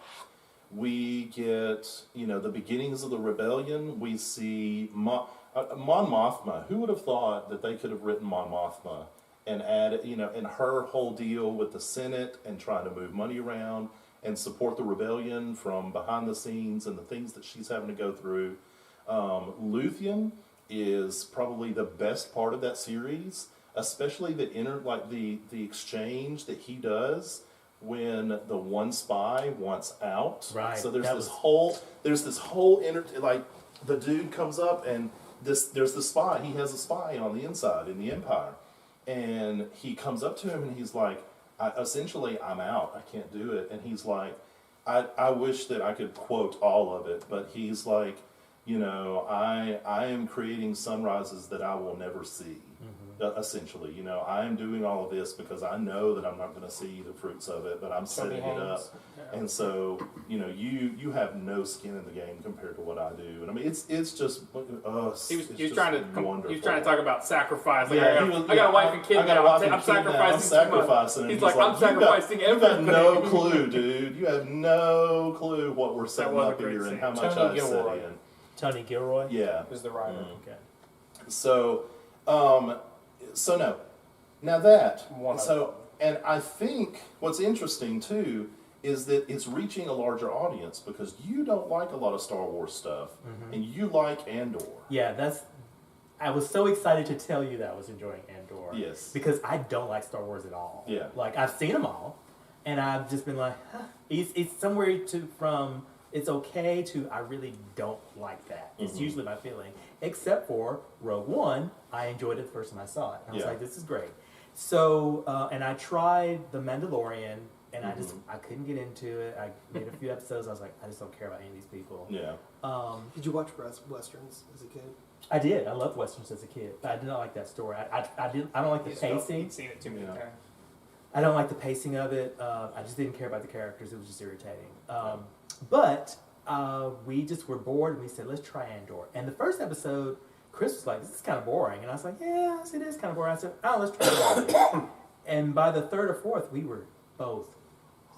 S4: We get, the beginnings of the rebellion. We see Mon Mothma. Who would have thought that they could have written Mon Mothma and added, and her whole deal with the Senate and trying to move money around and support the rebellion from behind the scenes and the things that she's having to go through. Luthien is probably the best part of that series, especially the exchange that he does when the one spy wants out.
S2: Right.
S4: So there's this whole the dude comes up and there's the spy. He has a spy on the inside in the Empire, and he comes up to him and he's like, I'm out. I can't do it. And he's like, I wish that I could quote all of it, but he's like, I am creating sunrises that I will never see. Essentially, I am doing all of this because I know that I'm not going to see the fruits of it, but I'm setting it up.
S5: Yeah.
S4: And so, you have no skin in the game compared to what I do. And I mean, it's just
S5: He was trying to talk about sacrifice. Like,
S4: Yeah,
S5: I got a wife and kid now. I'm
S4: sacrificing.
S5: He's like, I'm sacrificing
S4: you got
S5: everything.
S4: no clue, dude. You have no clue what we're setting
S5: was a
S4: up
S5: great
S4: here
S5: scene.
S4: and how much
S3: Tony
S4: I set
S3: Gilroy.
S4: in.
S2: Tony Gilroy.
S4: Yeah.
S3: Is the writer.
S2: Okay.
S4: So, so no. Now that,
S3: One of
S4: so, and I think what's interesting too is that it's reaching a larger audience because you don't like a lot of Star Wars stuff and you like Andor.
S2: Yeah, I was so excited to tell you that I was enjoying Andor.
S4: Yes.
S2: Because I don't like Star Wars at all.
S4: Yeah.
S2: Like, I've seen them all, and I've just been like, huh. It's somewhere from it's okay to I really don't like that. It's usually my feeling. Except for Rogue One, I enjoyed it the first time I saw it. And I was
S4: Yeah.
S2: like, this is great. So, and I tried The Mandalorian, and I couldn't get into it. I made a few episodes. I was like, I just don't care about any of these people.
S4: Yeah.
S1: Did you watch Westerns as a kid?
S2: I did. I loved Westerns as a kid, but I did not like that story. I don't like the pacing.
S5: He'd seen it too many
S4: Yeah.
S5: times.
S2: I don't like the pacing of it. I just didn't care about the characters. It was just irritating. But we just were bored, and we said, let's try Andor. And the first episode, Chris was like, this is kind of boring. And I was like, yeah, it is kind of boring. I said, oh, let's try Andor. And by the third or fourth, we were both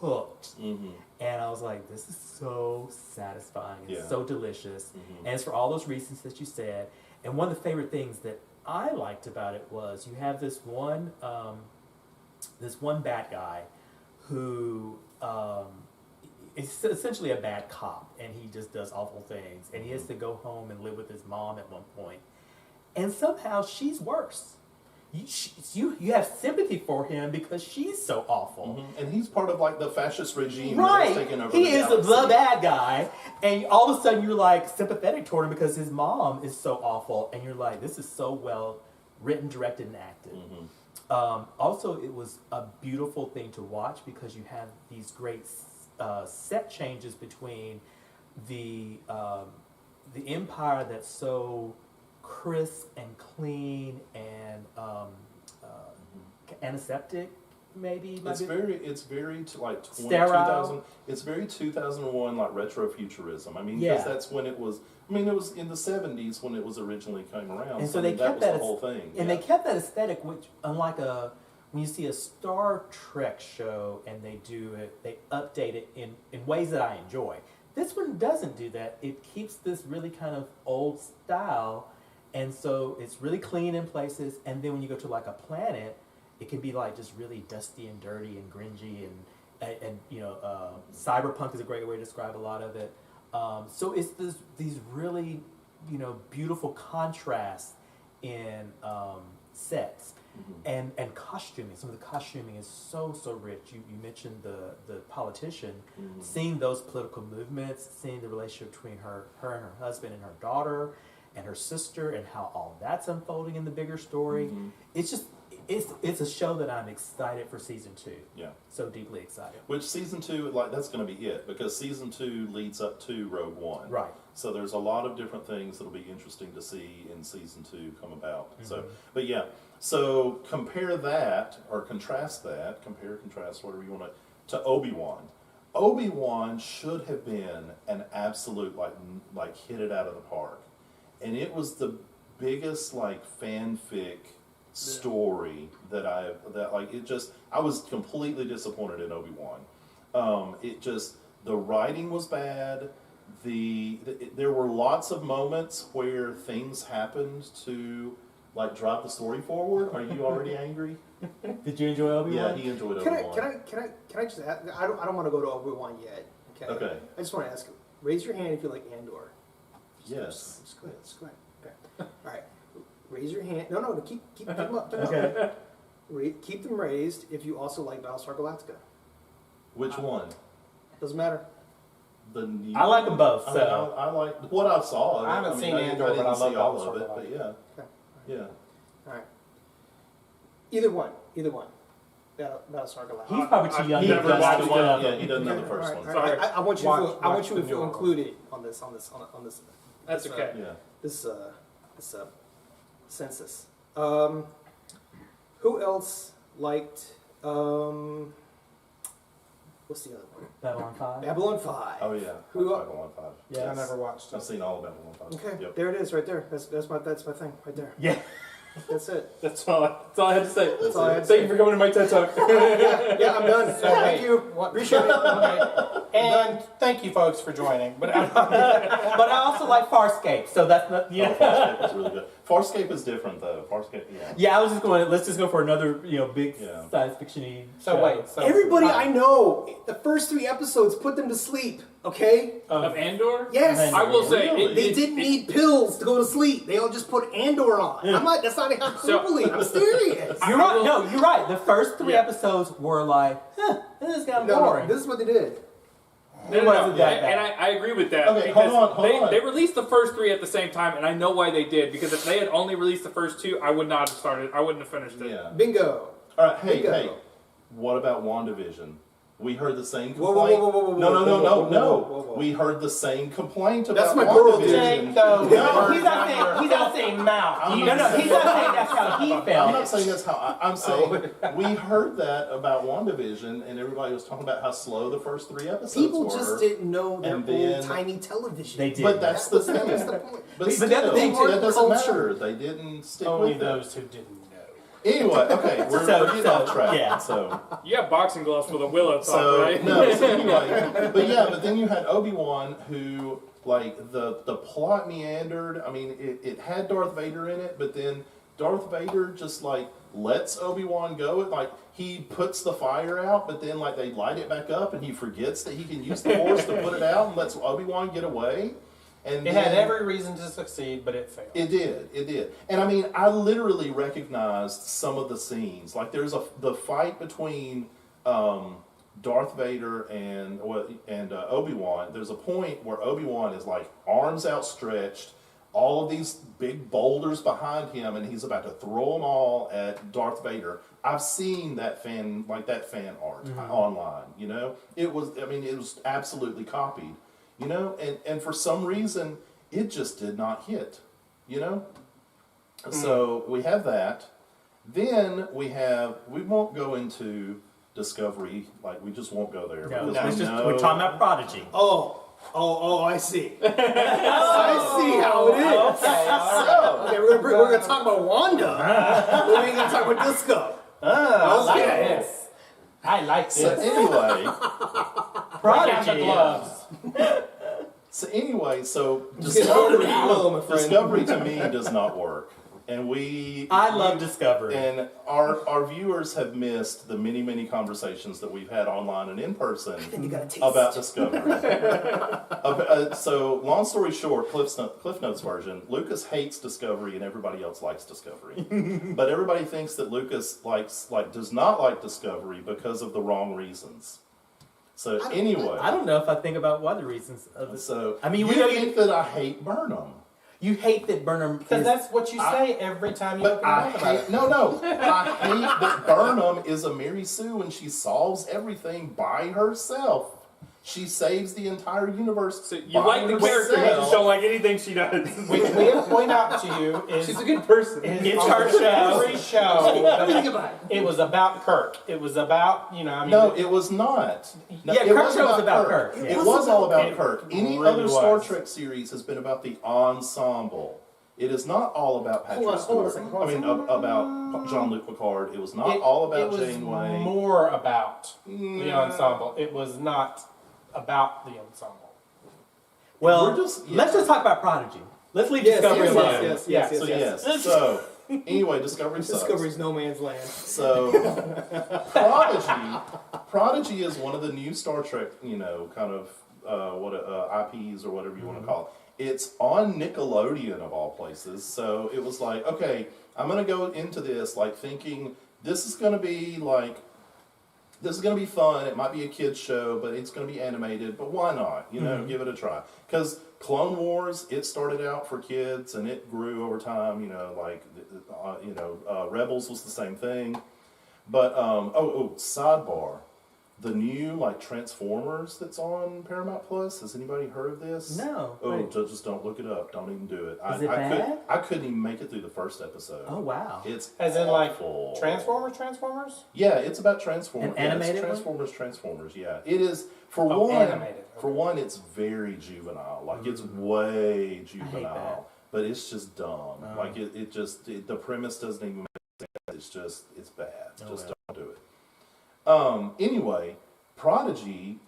S2: hooked. And I was like, this is so satisfying. It's
S4: Yeah.
S2: so delicious. And it's for all those reasons that you said. And one of the favorite things that I liked about it was you have this one bad guy who is essentially a bad cop, and he just does awful things. And he has to go home and live with his mom at one point. And somehow she's worse. You have sympathy for him because she's so awful.
S4: And he's part of like the fascist regime
S2: Right.
S4: that's taken over
S2: He
S4: the
S2: is
S4: galaxy.
S2: the bad guy. And all of a sudden you're like sympathetic toward him because his mom is so awful. And you're like, this is so well written, directed, and acted. Also, it was a beautiful thing to watch because you have these great set changes between the Empire that's so crisp and clean and antiseptic, maybe.
S4: It's very like
S2: Sterile.
S4: 2000. It's very 2001 like retrofuturism. I mean,
S2: Yeah.
S4: because that's when it was. I mean, it was in the 70s when it was originally came around.
S2: And so
S4: I
S2: they
S4: mean,
S2: kept
S4: that
S2: that
S4: was the whole thing.
S2: And
S4: yeah.
S2: they kept that aesthetic, which unlike when you see a Star Trek show and they do it, they update it in ways that I enjoy. This one doesn't do that. It keeps this really kind of old style, and so it's really clean in places. And then when you go to like a planet, it can be like just really dusty and dirty and grungy and cyberpunk is a great way to describe a lot of it. So it's these really beautiful contrasts in sets. And costuming. Some of the costuming is so rich. You mentioned the politician. Seeing those political movements, seeing the relationship between her and her husband and her daughter and her sister, and how all that's unfolding in the bigger story. It's just it's a show that I'm excited for season 2.
S4: Yeah.
S2: So deeply excited.
S4: Which season 2, like that's going to be it because season 2 leads up to Rogue One.
S2: Right.
S4: So there's a lot of different things that'll be interesting to see in season 2 come about. So, but yeah. So compare that or contrast that. Compare, contrast, whatever you want to. to Obi-Wan. Obi-Wan should have been an absolute like hit it out of the park, and it was the biggest like fanfic story that I was completely disappointed in Obi-Wan. The writing was bad. There were lots of moments where things happened to like drive the story forward. Are you already angry?
S2: Did you enjoy Obi-Wan?
S4: Yeah, he enjoyed Obi-Wan.
S1: Can I just ask, I don't want to go to Obi-Wan yet.
S4: Okay.
S1: I just want to ask, raise your hand if you like Andor.
S4: Yes.
S1: Just go ahead. Okay. All right. Raise your hand. No, keep them up.
S2: Okay.
S1: Keep them raised if you also like Battlestar Galactica.
S4: Which one?
S1: Doesn't matter.
S4: The new
S2: I like them both.
S4: I,
S2: So
S4: mean, I like what I saw.
S3: I haven't seen Andor, but I
S4: didn't
S3: love
S4: see all
S3: Battlestar
S4: of it. But
S3: Galactica.
S4: yeah,
S1: Okay.
S4: yeah.
S1: All right. Either one. Battlestar Galactica.
S2: he's probably too young
S5: He
S2: to
S5: never
S2: watch
S5: watched
S2: the
S5: one.
S2: one.
S4: Yeah, he doesn't know the
S1: Okay,
S4: first
S1: all
S4: one.
S1: right,
S5: Sorry.
S1: all right. I want you
S3: Watch-
S1: to feel, I want
S3: watch
S1: you
S3: the
S1: to feel
S3: newer one.
S1: included on this.
S5: That's okay.
S4: Yeah.
S1: This census. Who else liked? What's the other one?
S2: Babylon 5.
S1: Babylon 5.
S4: Oh yeah.
S1: Who-
S4: Babylon 5.
S2: Yes.
S3: I never watched
S4: I've
S3: it.
S4: seen all of Babylon 5.
S1: Okay,
S4: Yep.
S1: there it is, right there. That's my thing, right there.
S2: Yeah.
S1: That's it.
S5: That's all I had to say.
S1: That's all I had to
S5: Thank
S1: say.
S5: you for coming to my TED Talk.
S1: Yeah, I'm done.
S3: So
S1: Thank
S3: wait,
S1: you.
S3: what-
S1: Appreciate it.
S3: Okay. And thank you, folks, for joining. But
S2: But I also like Farscape, so that's not.
S4: Oh,
S2: Yeah.
S4: Farscape is really good. Farscape is different though. Farscape, yeah.
S2: Yeah, I was just going. Let's just go for another, big
S4: Yeah.
S2: science fiction-y
S3: so
S2: show.
S3: wait. So
S1: Everybody I know, the first 3 episodes put them to sleep. Okay.
S5: Of Andor?
S1: Yes.
S5: I will say
S4: Really?
S1: They didn't need pills to go to sleep. They all just put Andor on. I'm not. That's not hyperbole. I'm serious.
S2: You're right. No, you're right. The first 3
S5: Yeah.
S2: episodes were like, this is kind of
S1: No,
S2: boring.
S1: this is what they did.
S2: It wasn't that
S5: And
S2: bad.
S5: I agree with that.
S4: Okay,
S5: because
S4: hold on.
S5: They released the first 3 at the same time, and I know why they did. Because if they had only released the first 2, I would not have started. I wouldn't have finished it.
S4: Yeah.
S1: Bingo.
S4: All right. Hey,
S1: Bingo.
S4: hey. What about WandaVision? We heard the same
S1: Whoa,
S4: complaint.
S1: whoa, whoa, whoa, whoa,
S4: No.
S1: whoa, whoa.
S4: We heard the same complaint about
S1: That's my girl, dude.
S4: WandaVision.
S3: No,
S2: No, he's not saying mouth.
S4: I'm
S2: No,
S4: not
S2: he's not saying that's how he
S4: I'm
S2: felt.
S4: not saying that's how I'm saying we heard that about WandaVision, and everybody was talking about how slow the first 3 episodes
S1: People
S4: were.
S1: just didn't know their
S4: And then-
S1: old tiny television.
S2: They did.
S4: But that's the
S1: That's
S4: thing.
S1: the point.
S4: But
S2: the
S4: still,
S2: other thing, too,
S4: that doesn't
S1: culture.
S4: matter. They didn't stick
S3: only
S4: with it.
S3: those who didn't know.
S4: Anyway, okay, we're getting off track.
S2: yeah.
S4: So,
S5: You have boxing gloves for the Willow talk, right?
S4: no. So anyway, but then you had Obi-Wan, who like the plot meandered. I mean, it had Darth Vader in it, but then Darth Vader just like lets Obi-Wan go. Like he puts the fire out, but then like they light it back up, and he forgets that he can use the Force to put it out, and lets Obi-Wan get away. And
S3: It had every reason to succeed, but it failed.
S4: It did. And I mean, I literally recognized some of the scenes. Like there's the fight between Darth Vader and Obi-Wan. There's a point where Obi-Wan is like arms outstretched, all of these big boulders behind him, and he's about to throw them all at Darth Vader. I've seen that fan art online. It was absolutely copied. And for some reason, it just did not hit, So we have that. Then we won't go into Discovery, like we just won't go there.
S2: No,
S4: because
S2: we're talking about Prodigy.
S1: Oh, I see. I see how it is.
S3: Okay,
S1: Okay, we're gonna talk about Wanda. We ain't gonna talk about Disco.
S3: I like
S1: Okay.
S3: this. I like
S4: So
S3: this.
S4: anyway,
S2: Prodigy.
S4: so
S1: Just get over
S4: Discovery,
S1: it, hello, my friend.
S4: Discovery to me does not work, and
S2: I love Discovery.
S4: And our viewers have missed the many conversations that we've had online and in person
S1: You gotta taste.
S4: about Discovery. So, long story short, Cliff Notes version, Lucas hates Discovery and everybody else likes Discovery. But everybody thinks that Lucas does not like Discovery because of the wrong reasons. So anyway,
S2: I don't know if I think about what the reasons of this.
S4: so
S2: I mean,
S4: you
S2: we know
S4: think that I hate Burnham.
S2: you hate that Burnham.
S3: Because
S2: is-
S3: that's what you say every time you
S4: But
S3: open your
S4: I
S3: mouth about
S4: hate,
S3: it.
S4: no, I hate that Burnham is a Mary Sue and she solves everything by herself. She saves the entire universe.
S5: So you
S4: by
S5: like the character, you
S4: herself.
S5: just don't like anything she does.
S3: We to point out to you is
S1: She's a good person.
S2: It's
S3: on
S2: her show.
S3: every show.
S1: Goodbye.
S3: It was about Kirk. It was about
S4: No, it was not. No,
S2: Yeah,
S4: it
S2: Kirk
S4: wasn't
S2: show was about Kirk. Yeah.
S4: It was all about
S3: It
S4: Kirk. Any
S3: really
S4: other Star
S3: was.
S4: Trek series has been about the ensemble. It is not all about Patrick
S1: Hold on a
S4: Stewart.
S1: second,
S4: About Jean-Luc Picard. It was not all about
S3: it was
S4: Janeway.
S3: more about the
S4: Yeah.
S3: ensemble. It was not about the ensemble.
S2: Well,
S4: We're just-
S2: let's just talk about Prodigy. Let's leave
S1: Yes,
S2: Discovery
S1: yes,
S2: alone.
S1: yes,
S3: Yeah,
S1: yes,
S4: So
S1: yes.
S4: yes. So anyway, Discovery sucks.
S1: Discovery's no man's land.
S4: So Prodigy is one of the new Star Trek, kind of IPs or whatever you want to call it. It's on Nickelodeon of all places. So it was like, okay, I'm gonna go into this like thinking this is gonna be fun. It might be a kids show, but it's gonna be animated. But why not? Give it a try. Because Clone Wars, it started out for kids and it grew over time. Rebels was the same thing. But sidebar, the new Transformers that's on Paramount Plus. Has anybody heard of this?
S2: No.
S4: Oh,
S2: Wait.
S4: just don't look it up. Don't even do it.
S2: Is it bad?
S4: I couldn't even make it through the first episode.
S2: Oh, wow.
S4: It's
S3: As in
S4: awful.
S3: Transformers?
S4: Yeah, it's about Transformers.
S2: An animated
S4: yeah, it's
S2: one?
S4: Transformers. Yeah, it is. For
S3: Oh,
S4: one,
S3: animated.
S4: for one, it's very juvenile. It's way juvenile,
S2: that.
S4: but it's just dumb.
S2: Oh.
S4: The premise doesn't even make sense. It's bad.
S2: Oh,
S4: Just
S2: well.
S4: don't do it. Anyway, Prodigy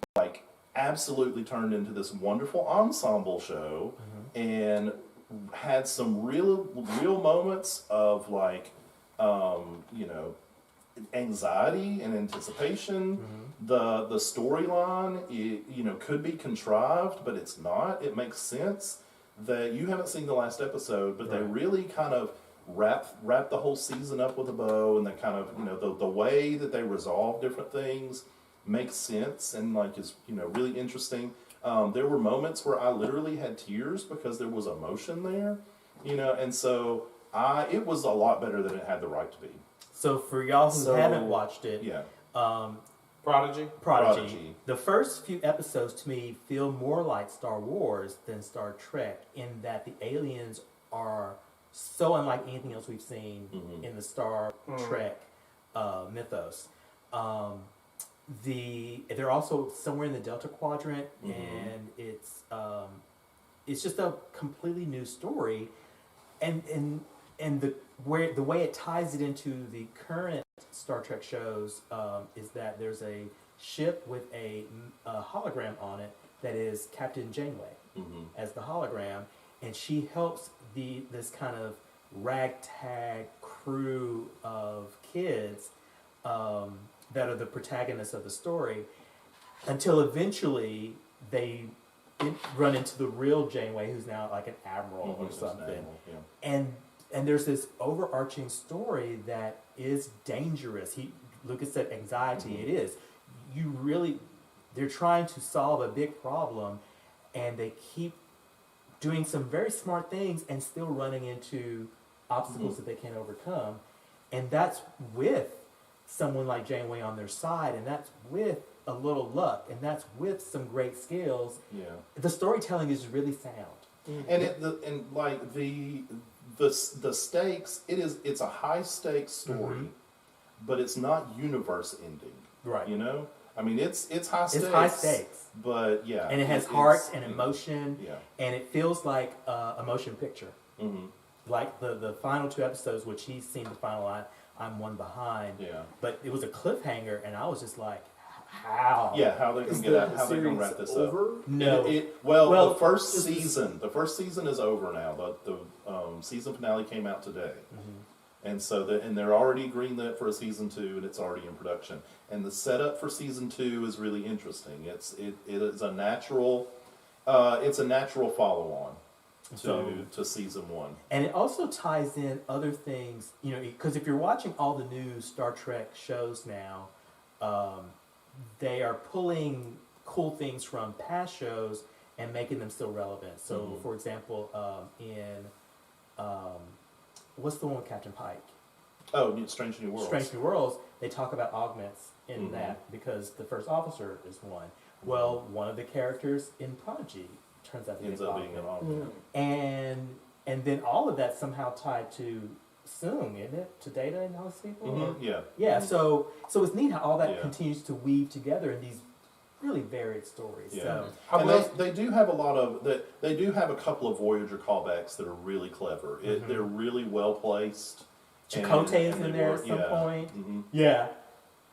S4: absolutely turned into this wonderful ensemble show and had some real moments of anxiety and anticipation. The storyline could be contrived, but it's not. It makes sense. That you haven't seen the last episode, but they really kind of wrap the whole season up with a bow, and they kind of the way that they resolve different things makes sense and is really interesting. There were moments where I literally had tears because there was emotion there, and so it was a lot better than it had the right to be.
S2: So for y'all who haven't watched it,
S4: Yeah.
S3: Prodigy?
S2: Prodigy. The first few episodes to me feel more like Star Wars than Star Trek in that the aliens are so unlike anything else we've seen in the Star Trek mythos. They're also somewhere in the Delta Quadrant, and it's just a completely new story, and the way it ties it into the current Star Trek shows is that there's a ship with a hologram on it that is Captain Janeway as the hologram, and she helps this kind of ragtag crew of kids that are the protagonists of the story until eventually they run into the real Janeway, who's now like an admiral or something. And there's this overarching story that is dangerous. Lucas said anxiety. It is. They're trying to solve a big problem, and they keep doing some very smart things and still running into obstacles that they can't overcome. And that's with someone like Janeway on their side, and that's with a little luck, and that's with some great skills.
S4: Yeah.
S2: The storytelling is really sound.
S4: The stakes, it's a high stakes story, but it's not universe ending.
S2: Right.
S4: I mean it's high stakes.
S2: It's high stakes.
S4: But yeah.
S2: And it has heart and emotion.
S4: Yeah.
S2: And it feels like a motion picture. Like the final 2 episodes, which he's seen the final line, I'm one behind.
S4: Yeah.
S2: But it was a cliffhanger, and I was just like, how?
S4: Yeah, how they can get out, how they can wrap this up.
S2: No.
S4: Well, the first season is over now. The season finale came out today, and so they're already greenlit for a season 2, and it's already in production. And the setup for season 2 is really interesting. It is a natural, follow on to season 1.
S2: And it also ties in other things, because if you're watching all the new Star Trek shows now, they are pulling cool things from past shows and making them still relevant. So, for example, what's the one with Captain Pike?
S4: Oh, Strange New Worlds.
S2: Strange New Worlds, they talk about augments in that because the first officer is one. Well, one of the characters in Prodigy turns out to be
S4: Ends
S2: a
S4: up being an
S2: Bachman.
S4: Bachman.
S2: And then all of that somehow tied to Soong, isn't it? To Data and all those people?
S4: Mhm, yeah.
S2: Yeah, so it's neat how all that
S4: Yeah.
S2: continues to weave together in these really varied stories.
S4: Yeah.
S2: So
S3: I
S4: And
S3: will-
S4: they do have a lot of they do have a couple of Voyager callbacks that are really clever.
S2: Mhm.
S4: They're really well placed.
S2: Chakotay is
S4: and
S2: in
S4: they
S2: there
S4: work-
S2: at some
S4: yeah.
S2: point.
S4: Mhm.
S2: Yeah.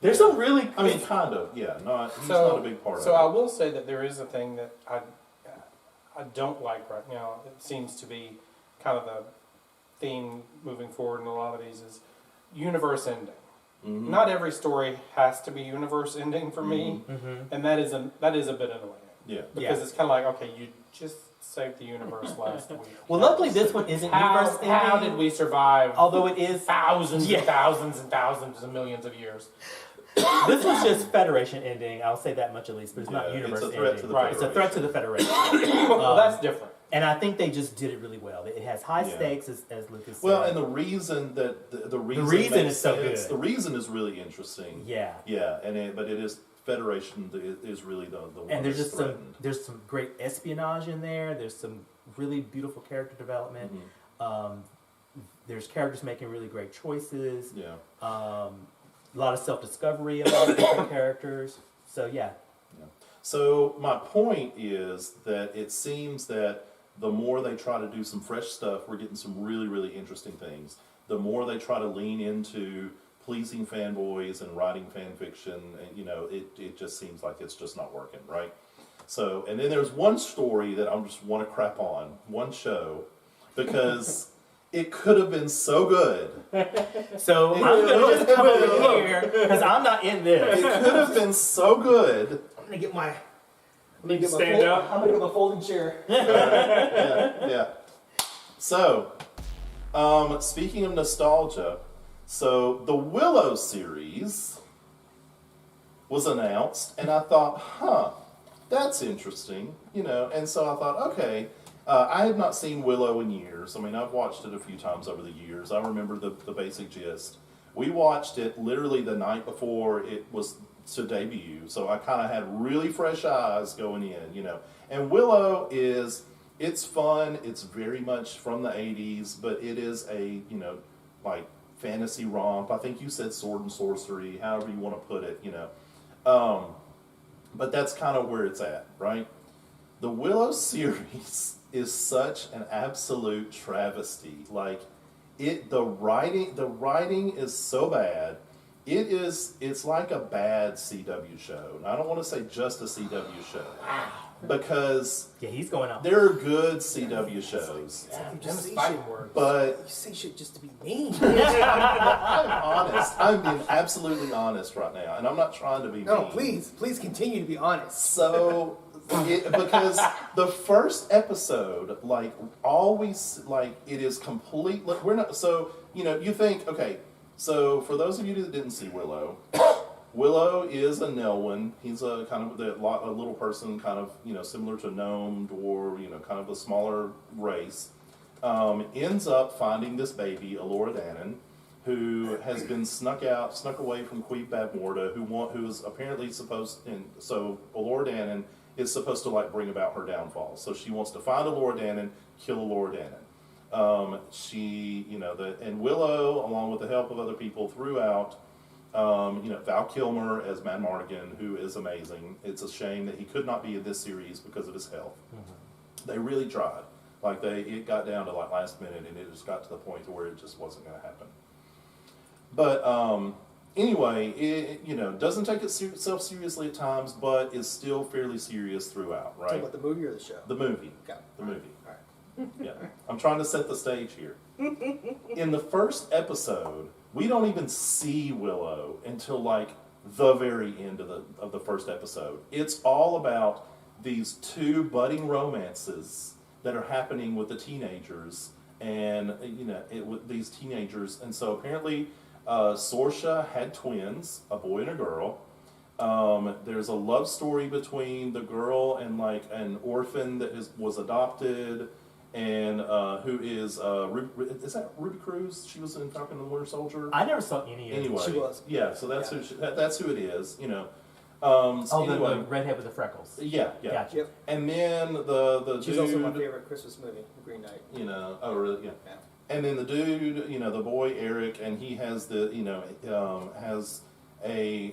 S2: There's some really
S4: I mean, kind of, yeah. He's
S3: So-
S4: not a big part
S3: So
S4: of
S3: I
S4: it.
S3: will say that there is a thing that I don't like right now. It seems to be kind of the theme moving forward in a lot of these is universe ending.
S4: Mhm.
S3: Not every story has to be universe ending for me,
S2: Mm-hmm.
S3: and that is a bit annoying
S4: Yeah.
S3: because it's kind of like, okay, you just saved the universe last week.
S2: Well, luckily this one isn't
S3: How,
S2: universe ending.
S3: how did we survive
S2: Although it is,
S3: thousands
S2: Yeah.
S3: and thousands and thousands and millions of years?
S2: this one's just Federation ending. I'll say that much at least, but it's not
S4: Yeah,
S2: universe
S4: it's a threat
S2: ending.
S4: to the
S3: Right.
S2: It's a threat to the Federation.
S3: Well, that's different.
S2: And I think they just did it really well. It has high
S4: Yeah.
S2: stakes, as Lucas
S4: Well,
S2: said.
S4: and the reason that the reason
S2: reason
S4: makes
S2: is so
S4: sense,
S2: good.
S4: The reason is really interesting.
S2: Yeah.
S4: Yeah, but it is Federation that is really the one
S2: And there's
S4: that's
S2: just
S4: threatened.
S2: there's some great espionage in there. There's some really beautiful character development.
S4: Mhm.
S2: There's characters making really great choices.
S4: Yeah.
S2: A lot of self-discovery about different characters. So yeah.
S4: So my point is that it seems that the more they try to do some fresh stuff, we're getting some really, really interesting things. The more they try to lean into pleasing fanboys and writing fan fiction, and it just seems like it's just not working, right? So, and then there's one story that I just want to crap on, one show, because it could have been so good.
S2: So
S4: It
S2: I'm
S4: really
S2: going to just come
S4: could
S2: over
S4: have.
S2: here because I'm not in
S4: It
S2: this.
S4: could have been so good.
S1: I'm gonna get my.
S5: Need to stand up.
S1: I'm gonna get my folding chair.
S4: Yeah. So, speaking of nostalgia, so the Willow series was announced, and I thought, that's interesting, and so I thought, okay, I had not seen Willow in years. I mean, I've watched it a few times over the years. I remember the basic gist. We watched it literally the night before it was to debut, so I kind of had really fresh eyes going in, And Willow it's fun. It's very much from the 80s, but it is a, like fantasy romp. I think you said sword and sorcery, however you want to put it, But that's kind of where it's at, right? The Willow series is such an absolute travesty. Like the writing is so bad. It's like a bad CW show. And I don't want to say just a CW show. Because
S2: Yeah, he's going out.
S4: there are good CW shows.
S1: You
S3: Just
S1: just say
S3: fighting
S1: shit.
S3: words.
S4: But
S1: You say shit just to be mean.
S4: I'm honest. I'm being absolutely honest right now. And I'm not trying to be
S1: No,
S4: mean.
S1: please continue to be honest.
S4: So, because the first episode, it is complete. We're not. So, you think, okay. So, for those of you that didn't see Willow, Willow is a Nelwyn. He's a kind of a little person, kind of similar to gnome, dwarf, kind of a smaller race. Ends up finding this baby, Alora Dannon, who has been snuck away from Queen Badmorda, who is apparently supposed. And so Alora Dannon is supposed to bring about her downfall. So she wants to find Alora Dannon, kill Alora Dannon. And Willow, along with the help of other people throughout. Val Kilmer as Mad Mardigan, who is amazing. It's a shame that he could not be in this series because of his health. Mm-hmm. They really tried. It got down to last minute, and it just got to the point to where it just wasn't going to happen. But anyway, it doesn't take itself seriously at times, but is still fairly serious throughout. Right?
S1: Talking about the movie or the show?
S4: The movie.
S1: Okay.
S4: The movie.
S1: All right.
S4: Yeah, I'm trying to set the stage here. In the first episode, we don't even see Willow until the very end of the first episode. It's all about these two budding romances that are happening with the teenagers, and with these teenagers. And so apparently, Sorsha had twins, a boy and a girl. There's a love story between the girl and an orphan that was adopted. And who is that Ruby Cruz? She was in Falcon and the Winter Soldier.
S2: I never saw any of it.
S4: Anyway,
S1: She was.
S4: Yeah, so that's who it is.
S2: Oh,
S4: anyway,
S2: the redhead with the freckles.
S4: yeah.
S2: Gotcha.
S1: Yep.
S4: And then the
S1: She's
S4: dude,
S1: also my favorite Christmas movie, Green Knight.
S4: you know, oh really? Yeah.
S1: Yeah.
S4: And then the dude, you know, the boy Eric, and he has the, you know, has a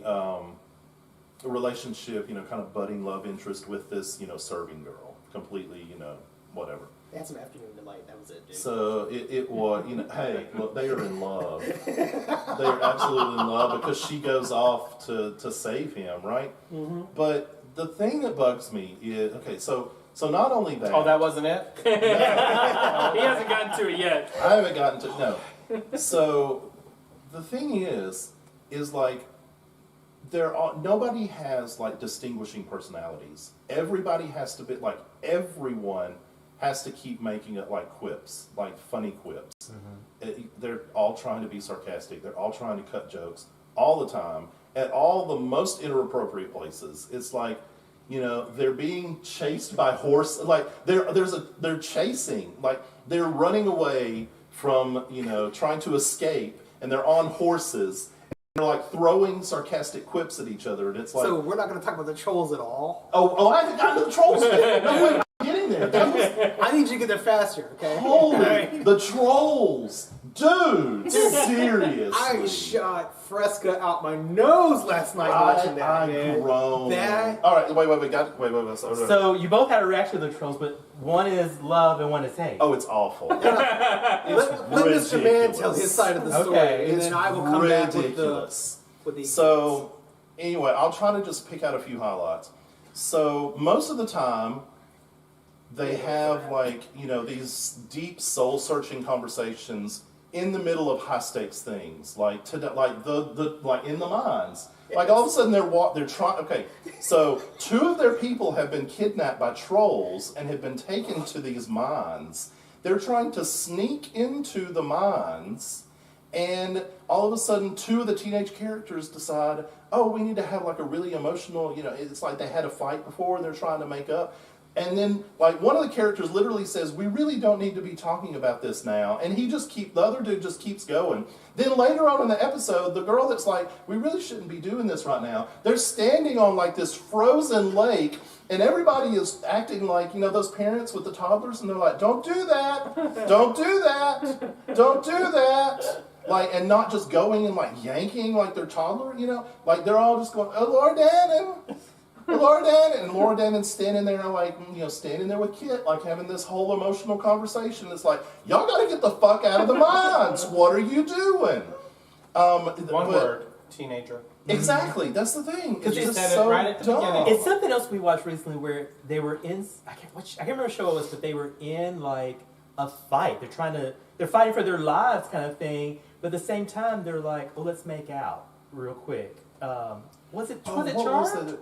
S4: relationship, you know, kind of budding love interest with this, you know, serving girl. Completely, you know, whatever.
S1: They had some afternoon delight. That was it, dude.
S4: So it was, you know, hey, look, they are in love. They are absolutely in love because she goes off to save him, right?
S1: Mm-hmm.
S4: But the thing that bugs me is, okay, so not only that.
S3: Oh, that wasn't it?
S5: He hasn't gotten to it yet.
S4: I haven't gotten to, no. So the thing is like, nobody has like distinguishing personalities. Everybody has to be, like, everyone has to keep making it like quips, like funny quips. They're all trying to be sarcastic. They're all trying to cut jokes all the time at all the most inappropriate places. It's like, you know, they're being chased by horse. Like they're chasing, like they're running away from, you know, trying to escape, and they're on horses. They're like throwing sarcastic quips at each other, and it's like,
S1: So we're not going to talk about the trolls at all.
S4: oh, I haven't gotten to the trolls yet. No, wait, I'm getting there.
S1: I need you to get there faster, okay?
S4: Holy, the trolls, dude, seriously.
S1: I shot Fresca out my nose last night watching that,
S4: I
S1: man.
S4: groaned.
S1: That-
S4: All right, wait. Sorry.
S2: So you both had a reaction to the trolls, but one is love and one is hate.
S4: Oh, it's awful.
S1: Let Mr. Man tell his side of the story,
S2: Okay.
S1: and then I will come back with
S4: ridiculous.
S1: the
S4: So, anyway, I'll try to just pick out a few highlights. So, most of the time, they have, like, you know, these deep soul-searching conversations in the middle of high-stakes things, like in the mines. Like, all of a sudden, they're trying. Okay, so 2 of their people have been kidnapped by trolls and have been taken to these mines. They're trying to sneak into the mines. And all of a sudden, 2 of the teenage characters decide, oh, we need to have like a really emotional, you know, it's like they had a fight before and they're trying to make up. And then, like, one of the characters literally says, we really don't need to be talking about this now. And the other dude just keeps going. Then later on in the episode, the girl that's like, we really shouldn't be doing this right now, they're standing on like this frozen lake, and everybody is acting like, you know, those parents with the toddlers, and they're like, don't do that, don't do that, don't do that. Like, and not just going and like yanking like their toddler, you know? Like, they're all just going, oh, Lord Dannon. Laura Dannon, and Laura Dannon's standing there, like, you know, standing there with Kit, like having this whole emotional conversation. It's like, y'all got to get the fuck out of the mines. What are you doing?
S3: One word, teenager.
S4: Exactly, that's the thing. It's
S3: You
S4: just
S3: said it
S4: so
S3: right at the
S4: dumb.
S3: beginning.
S2: It's something else we watched recently where they were in. I can't remember what show it was, but they were in like a fight. They're fighting for their lives, kind of thing. But at the same time, they're like, "Oh, let's make out real quick." Was it
S4: What
S2: Charmed?
S4: was it?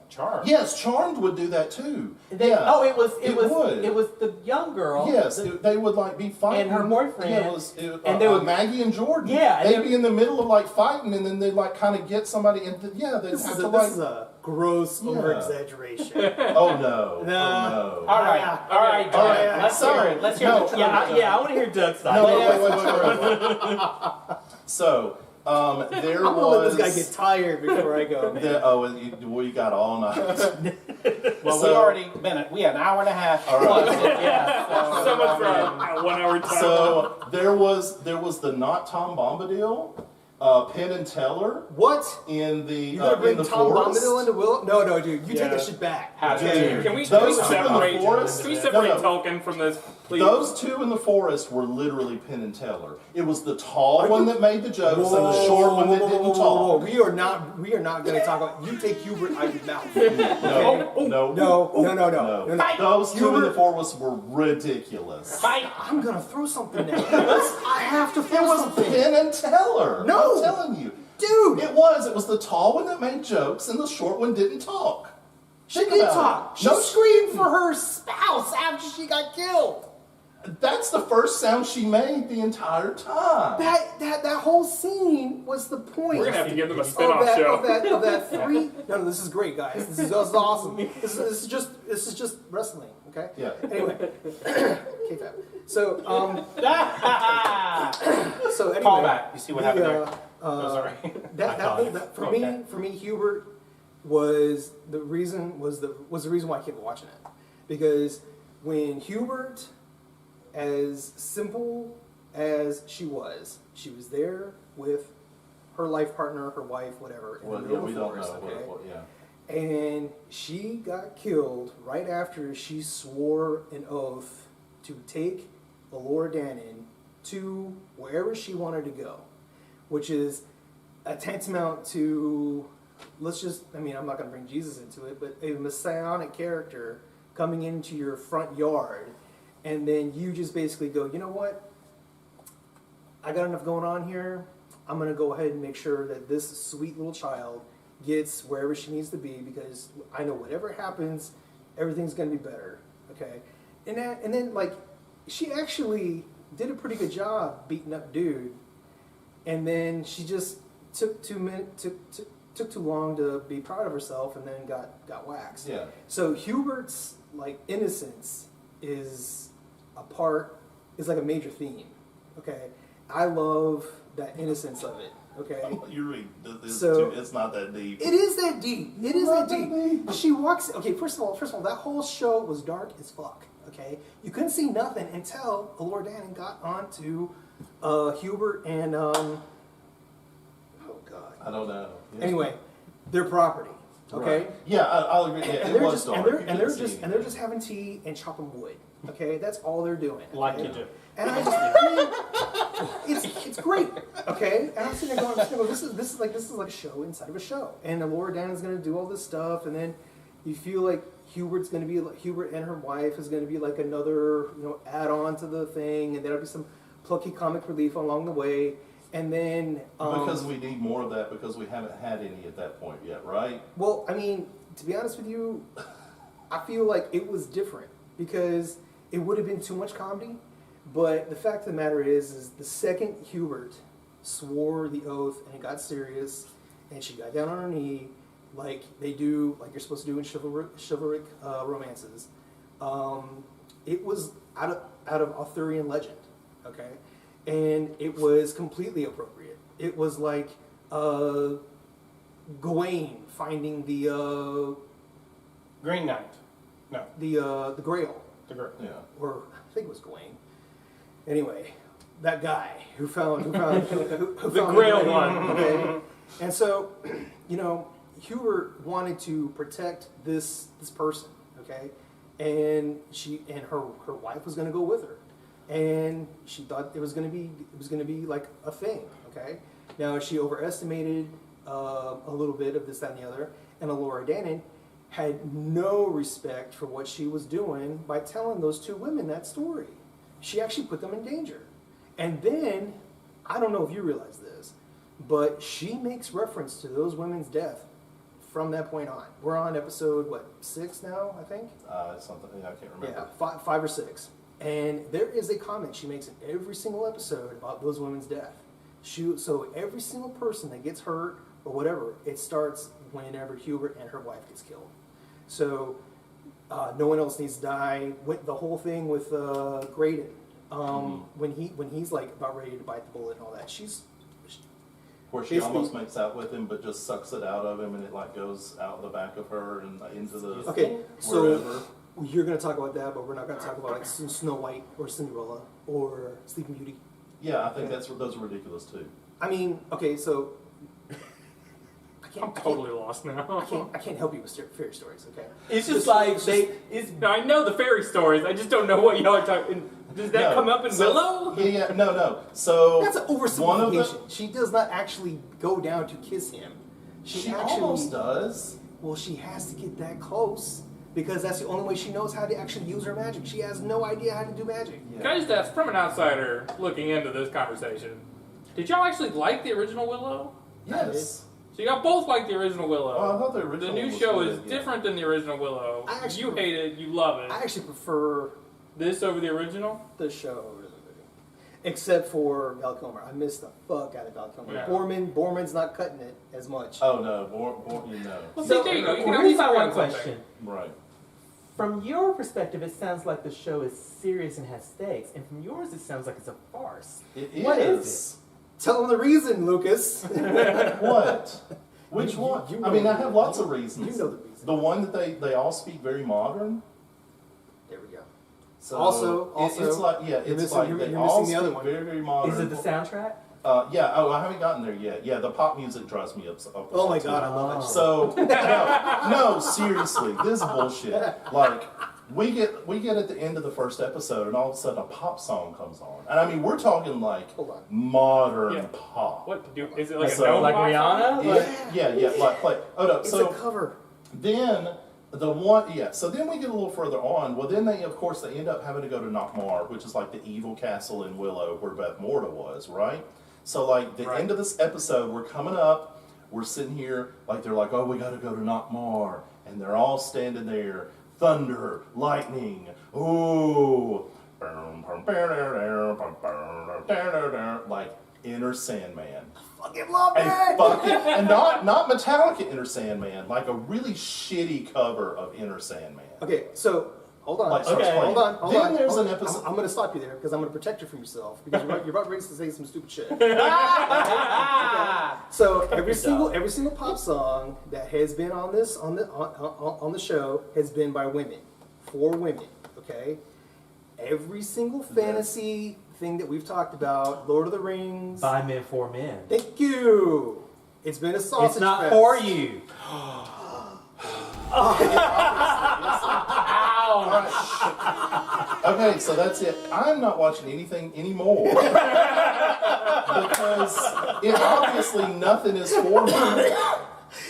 S3: Charmed.
S4: Yes, Charmed would do that too.
S2: Oh, it was the young girl.
S4: Yes, they would like be fighting.
S2: And her boyfriend.
S4: Yeah,
S2: And they would-
S4: Maggie and Jordan.
S2: Yeah, and
S4: they'd be in the middle of like fighting, and then they'd like kind of get somebody, and they'd
S1: This
S4: have
S1: is,
S4: to
S1: a,
S4: like.
S1: this is a gross
S4: Yeah.
S1: over-exaggeration.
S4: Oh no!
S1: Nah.
S4: Oh, no!
S3: All right,
S4: All right,
S3: Let's hear it. Let's hear
S4: No,
S3: the truth.
S2: Yeah, I want to hear Doug's side.
S4: No, wait. So, there
S1: I'm gonna
S4: was.
S1: let this guy get tired before I go, man.
S4: We got all night.
S3: Well,
S4: So-
S3: we had an hour and a half.
S4: All right.
S3: Yeah.
S5: So much for a 1 hour time.
S4: So there was the not Tom Bombadil, Penn and Teller
S1: What?
S4: in the
S1: You gonna
S4: in
S1: bring
S4: the
S1: Tom
S4: forest.
S1: Bombadil into Will? No, dude. You take
S5: Yeah.
S1: that shit back.
S3: How
S4: Dude,
S3: dare you.
S5: Can we
S4: those two in
S5: separate?
S4: the forest?
S5: Can we
S4: No,
S5: separate
S4: no.
S5: Tolkien from this, please?
S4: Those 2 in the forest were literally Penn and Teller. It was the tall one that made the jokes and the short one that didn't talk.
S1: We are not going to talk about. You take Hubert out of your mouth.
S4: No.
S1: No.
S4: Those 2 in the
S1: Hubert.
S4: forest were ridiculous.
S1: I'm gonna throw something now. I have to
S4: It
S1: throw
S4: was
S1: something.
S4: Penn and Teller.
S1: No.
S4: I'm telling you.
S1: Dude,
S4: It was the tall one that made jokes and the short one didn't talk.
S1: she
S4: Think
S1: did
S4: about
S1: talk.
S4: it.
S1: She screamed for her spouse after she got killed.
S4: That's the first sound she made the entire time.
S1: That whole scene was the point.
S5: We're gonna have to give them a
S1: of
S5: spin-off
S1: that,
S5: show.
S1: of that 3. No, this is great, guys. This is awesome. This is just wrestling. Okay.
S4: Yeah.
S1: Anyway, K-Fab. So so anyway,
S3: Call back. You see what happened there?
S1: uh,
S3: Oh, sorry.
S1: that for me, Hubert was the reason why I kept watching it, because when Hubert, as simple as she was there with her life partner, her wife, whatever. In
S4: Well,
S1: the
S4: yeah,
S1: middle
S4: we
S1: of the
S4: don't
S1: forest,
S4: know.
S1: okay?
S4: Yeah.
S1: And she got killed right after she swore an oath to take Elora Danan to wherever she wanted to go, which is a tantamount to, I'm not going to bring Jesus into it, but a messianic character coming into your front yard, and then you just basically go, you know what? I got enough going on here. I'm going to go ahead and make sure that this sweet little child gets wherever she needs to be, because I know whatever happens, everything's going to be better. Okay? And then, like, she actually did a pretty good job beating up dude, and then she just took too long to be proud of herself, and then got waxed.
S4: Yeah.
S1: So Hubert's, like, innocence is like a major theme. Okay? I love that innocence of it. Okay?
S4: You read this
S1: So-
S4: too. It's not that deep.
S1: It is that deep. It is that deep. She walks. Okay, first of all, that whole show was dark as fuck. Okay, you couldn't see nothing until Elora Danan got onto Hubert and oh god.
S4: I don't know. Yeah.
S1: Anyway, their property. Okay.
S4: Right. Yeah, I'll agree. Yeah,
S1: And
S4: it
S1: they're
S4: was
S1: just
S4: dark.
S1: and they're,
S4: You
S1: and they're
S4: couldn't
S1: just
S4: see
S1: and they're just having tea and chopping wood. Okay, that's all they're doing.
S2: Like
S1: okay?
S2: you do.
S1: And it's great, okay. And I'm sitting there going, this is like a show inside of a show. And Elora Danan's going to do all this stuff, and then you feel like Hubert and her wife is going to be like another add on to the thing, and there'll be some plucky comic relief along the way, and then
S4: because we need more of that because we haven't had any at that point yet, right?
S1: Well, I mean, to be honest with you, I feel like it was different because it would have been too much comedy. But the fact of the matter is the second Hubert swore the oath and it got serious, and she got down on her knee, like they do, like you're supposed to do in chivalric romances, it was out of Arthurian legend, okay, and it was completely appropriate. It was like Gawain finding the
S3: Green Knight. No,
S1: the Grail,
S4: Yeah.
S1: or I think it was Gawain. Anyway, that guy who found who found
S5: The Grail one.
S1: Okay, and so Hubert wanted to protect this person. Okay, and her wife was going to go with her, and she thought it was going to be like a thing. Okay, now she overestimated a little bit of this, that, and the other, and Elora Danan had no respect for what she was doing by telling those two women that story. She actually put them in danger. And then, I don't know if you realize this, but she makes reference to those women's death from that point on. We're on episode, 6 now, I think?
S4: Something. Yeah, I can't remember.
S1: Yeah, five or six. And there is a comment she makes in every single episode about those women's death. So every single person that gets hurt or whatever, it starts whenever Hubert and her wife gets killed. So no one else needs to die. The whole thing with Graydon, when he's like about ready to bite the bullet and all that,
S4: Where she
S1: basically-
S4: almost makes out with him, but just sucks it out of him, and it like goes out the back of her and into the
S1: okay. So
S4: wherever.
S1: you're going to talk about that, but we're not going to talk about like Snow White or Cinderella or Sleeping Beauty.
S4: Yeah, I think those are ridiculous too.
S1: I mean, okay, so
S5: I'm totally lost now.
S1: I can't help you with fairy stories. Okay,
S2: It's just like
S5: I know the fairy stories. I just don't know what y'all are talking. Does that
S4: No,
S5: come up in
S4: so-
S5: Willow?
S4: Yeah, no. So
S1: that's an
S4: one of
S1: oversimplification. She does not actually go down to kiss him.
S4: she
S1: actually
S4: almost does.
S1: Well, she has to get that close because that's the only way she knows how to actually use her magic. She has no idea how to do magic.
S4: Yeah.
S5: Can I just ask, from an outsider looking into this conversation, did y'all actually like the original Willow?
S4: Yes.
S5: So y'all both like the original Willow.
S4: Oh, I thought the
S5: The
S4: original
S5: new
S4: was
S5: show
S4: good,
S5: is
S4: yeah.
S5: different than the original Willow.
S1: I actually
S5: You hate it, you love it.
S1: I actually prefer
S5: This over the original?
S1: the show over the movie, except for Val Kilmer. I miss the fuck out of Val Kilmer.
S5: Yeah.
S1: Borman's not cutting it as much.
S4: Oh no, you know.
S5: Well,
S2: So,
S5: see, there you go. You can
S2: well,
S5: at
S2: here's
S5: least
S2: my
S5: agree
S2: one
S5: on something.
S2: question.
S4: Right.
S2: From your perspective, it sounds like the show is serious and has stakes, and from yours, it sounds like it's a farce.
S4: It
S2: What
S4: is.
S2: is
S1: Tell them the reason, Lucas.
S4: What? Which
S1: You-
S4: one?
S1: you
S4: I mean,
S1: know
S4: I
S1: the
S4: have
S1: reason.
S4: lots of reasons.
S1: You know the reason.
S4: The one that they all speak very modern.
S1: There we go.
S4: So
S1: Also-
S4: it's like
S1: you're
S4: it's
S1: missing-
S4: like
S1: you're-
S4: they
S1: you're
S4: all
S1: missing the other
S4: speak
S1: one.
S4: very very modern.
S2: Is it the soundtrack?
S4: Yeah. Oh, I haven't gotten there yet. Yeah, the pop music drives me up.
S1: Oh my
S4: too.
S1: god, I love it.
S4: So no, seriously, this is bullshit. Like we get at the end of the first episode, and all of a sudden a pop song comes on, and I mean we're talking like
S1: Hold on.
S5: Oh,
S4: modern
S5: Yeah.
S4: pop.
S5: What to do? Is it like
S4: So-
S5: a no
S2: Like
S5: pop
S2: Rihanna?
S5: song?
S2: Like-
S4: Yeah, like oh no,
S1: It's
S4: so
S1: a cover.
S4: then the one, yeah. So then we get a little further on. Well, then they, of course, they end up having to go to Knockmar, which is like the evil castle in Willow where Beth Morda was, right? So like the
S5: Right.
S4: end of this episode, we're coming up. We're sitting here, like they're like, oh, we got to go to Knockmar, and they're all standing there, thunder, lightning, ooh, like Inner Sandman.
S1: Fucking love
S4: And
S1: it.
S4: fucking, and not Metallica Inner Sandman, like a really shitty cover of Inner Sandman.
S1: Okay, so hold on.
S4: Like, starts
S2: Okay.
S4: playing.
S1: Hold on.
S4: Then there's
S1: hold
S4: an
S1: on.
S4: episode.
S1: I'm going to stop you there because I'm going to protect you from yourself because you're about ready to say some stupid shit. So every single pop song that has been on the show has been by women, for women. Okay, every single fantasy thing that we've talked about, Lord of the Rings.
S2: By Men for Men.
S1: Thank you. It's been a sausage
S2: It's not
S1: fest.
S2: for you.
S4: Okay, so that's it. I'm not watching anything anymore because obviously nothing is for me.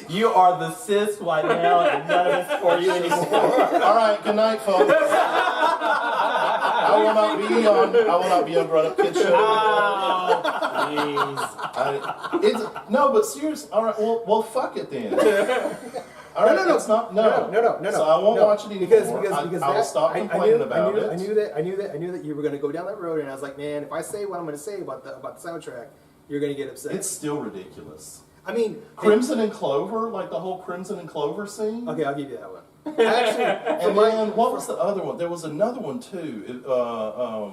S2: You are the cis white male, and none of it's for you anymore.
S4: All right, good night, folks. I will not be on Grown Up Kid Show.
S2: Oh, please.
S4: No, but seriously. All right, well, fuck it then. All right,
S1: No.
S4: it's not.
S1: No.
S4: So I won't watch it anymore.
S1: Because
S4: I will
S1: that-
S4: stop
S1: I
S4: complaining
S1: knew,
S4: about it.
S1: I knew that you were going to go down that road, and I was like, man, if I say what I'm going to say about the soundtrack, you're going to get upset.
S4: It's still ridiculous.
S1: I mean,
S4: Crimson and Clover, like the whole Crimson and Clover scene.
S1: okay, I'll give you that one. Actually,
S4: And then what was the other one? There was another one too.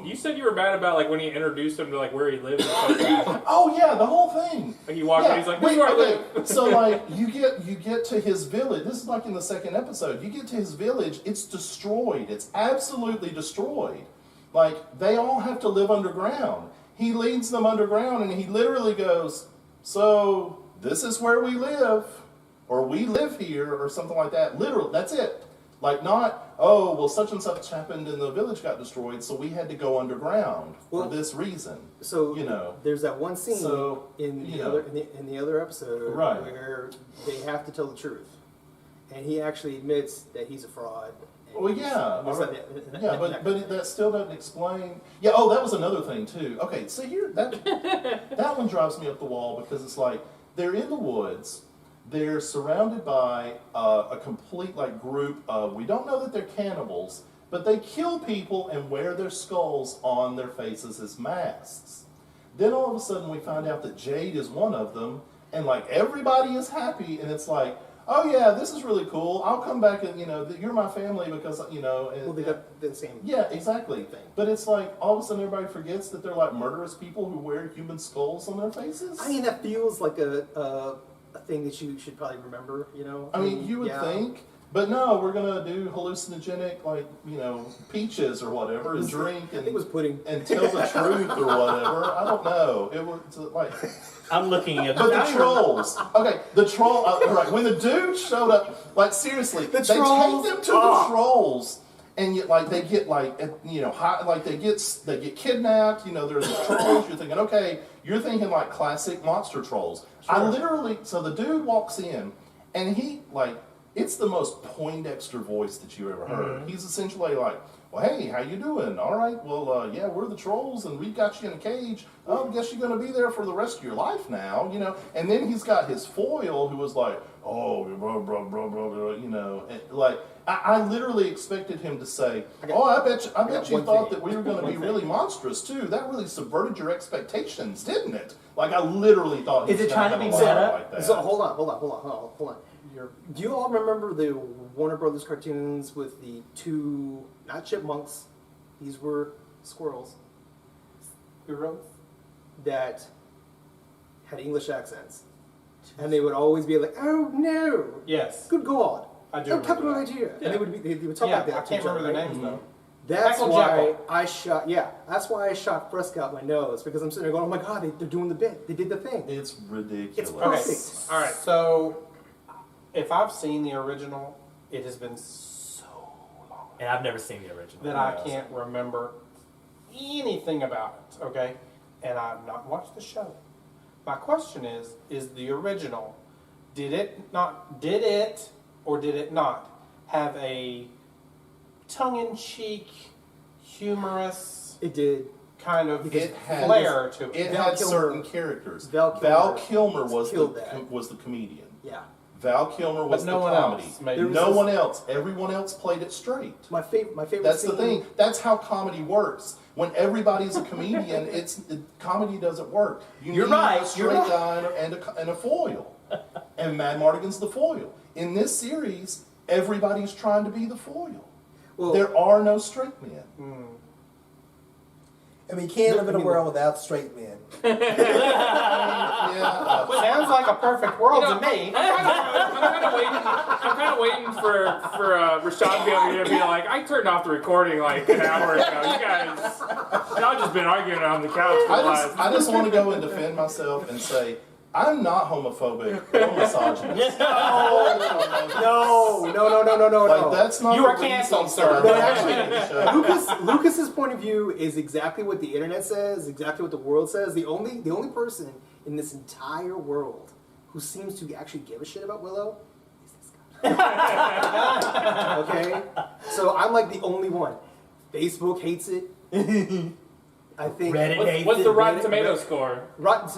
S5: You said you were mad about like when he introduced him to like where he lived and stuff. Like
S4: Oh yeah, the whole thing.
S5: he walked in, he's like, "This is
S4: wait,
S5: where I
S4: okay.
S5: live."
S4: So like you get to his village. This is like in the second episode. You get to his village. It's destroyed. It's absolutely destroyed. Like they all have to live underground. He leads them underground, and he literally goes, "So this is where we live." Or we live here, or something like that. Literal, that's it. Like not, oh, well, such and such happened and the village got destroyed, so we had to go underground
S1: Well,
S4: for this reason.
S1: So
S4: You know.
S1: there's that one scene
S4: So,
S1: in
S4: you
S1: the
S4: know.
S1: other in the other episode
S4: Right.
S1: where they have to tell the truth, and he actually admits that he's a fraud. and
S4: Well,
S1: he's-
S4: yeah,
S1: and this,
S4: all right.
S1: that,
S4: Yeah,
S1: that-
S4: but that still doesn't explain. Yeah, oh, that was another thing too. Okay, so here that one drives me up the wall because it's like they're in the woods. They're surrounded by a complete like group of, we don't know that they're cannibals, but they kill people and wear their skulls on their faces as masks. Then all of a sudden we find out that Jade is one of them, and like everybody is happy, and it's like, oh yeah, this is really cool. I'll come back and you're my family because and,
S1: well, they got the same.
S4: yeah, exactly.
S1: thing.
S4: But it's like all of a sudden everybody forgets that they're like murderous people who wear human skulls on their faces.
S1: I mean, that feels like a thing that you should probably remember.
S4: I mean, you would
S1: yeah.
S4: think, but no, we're gonna do hallucinogenic, like peaches or whatever, and drink
S1: I think it was pudding.
S4: and tell the truth or whatever. I don't know. It was like,
S2: I'm looking at
S4: but the trolls. Okay, the troll. Right when the dude showed up, like seriously, they
S1: trolls?
S4: take them to the trolls. And yet, like they get like they get kidnapped. There's the trolls. You're thinking, okay, you're thinking like classic monster trolls. I literally, so the dude walks in, and he like it's the most Poindexter voice that you ever heard.
S2: Mm-hmm.
S4: He's essentially like, well, hey, how you doing? All right, well, yeah, we're the trolls, and we got you in a cage. Oh, I guess you're gonna be there for the rest of your life now, And then he's got his foil, who was like, oh, blah blah blah blah, blah and, like. I literally expected him to say, I bet you thought that we were going to be really monstrous too. That really subverted your expectations, didn't it? Like I literally thought.
S2: Is
S4: he
S2: it
S4: was
S2: trying
S4: gonna
S2: to
S4: have
S2: be
S4: a line
S2: meta?
S4: like that.
S1: So hold on. Do you all remember the Warner Brothers cartoons with the two, not chipmunks, these were squirrels, that had English accents? and they would always be like, "Oh no,
S3: Yes,
S1: good God,
S3: I do.
S1: oh
S3: remember
S1: capital
S3: that.
S1: idea,"
S3: Yeah.
S1: and they would talk
S3: Yeah,
S1: like that.
S3: I
S1: to
S3: can't
S1: each other,
S3: remember their
S1: right?
S3: names though.
S1: That's
S3: Michael
S1: why
S3: Jekyll.
S1: I shot. Yeah, that's why I shot Fresca out my nose because I'm sitting there going, "Oh my God, they're doing the bit. They did the thing."
S4: It's ridiculous.
S1: It's
S3: Okay,
S1: perfect.
S3: all right. So, if I've seen the original, it has been so long
S2: And I've never seen the original.
S3: that I can't remember anything about it. Okay, and I've not watched the show. My question is the original? Did it or did it not have a tongue-in-cheek, humorous
S1: It did.
S3: kind of
S4: It had
S3: flair to it?
S4: It
S1: Val
S4: had
S1: Kilmer-
S4: certain characters.
S1: Val
S4: Kilmer was
S1: killed that.
S4: was the comedian.
S1: Yeah.
S4: Val Kilmer was
S3: But no
S4: the
S3: one
S4: comedy.
S3: else made
S1: There was
S4: No
S1: this-
S4: one else. Everyone else played it straight.
S1: My favorite.
S4: That's the
S1: scene-
S4: thing. That's how comedy works. When everybody's a comedian, comedy doesn't work.
S2: You're
S4: need
S2: right,
S4: a
S2: you're
S4: straight
S2: right.
S4: guy and a foil. And Mad Mardigan's the foil. In this series, everybody's trying to be the foil.
S1: Well,
S4: There are no straight men.
S6: I mean, you can't live in a world without straight men.
S4: Yeah.
S3: Sounds like a perfect world
S5: You know,
S3: to me.
S5: I'm kind of waiting for Rashad to be over here to be like, I turned off the recording like an hour ago. You guys, y'all just been arguing on the couch for the last.
S4: I just want to go and defend myself and say, I'm not homophobic or misogynist.
S1: no.
S4: Like, that's not
S3: You
S4: the
S3: are canceled,
S4: reason
S3: sir.
S4: I'm
S1: No,
S4: on
S1: actually,
S4: the show.
S1: Lucas's point of view is exactly what the internet says, exactly what the world says. The only person in this entire world who seems to actually give a shit about Willow is this guy. Okay, so I'm like the only one. Facebook hates it. I think
S2: Reddit hates
S5: What's
S2: it.
S5: the Rotten
S1: Reddit-
S5: Tomato
S1: Reddit-
S5: score?
S1: Rotten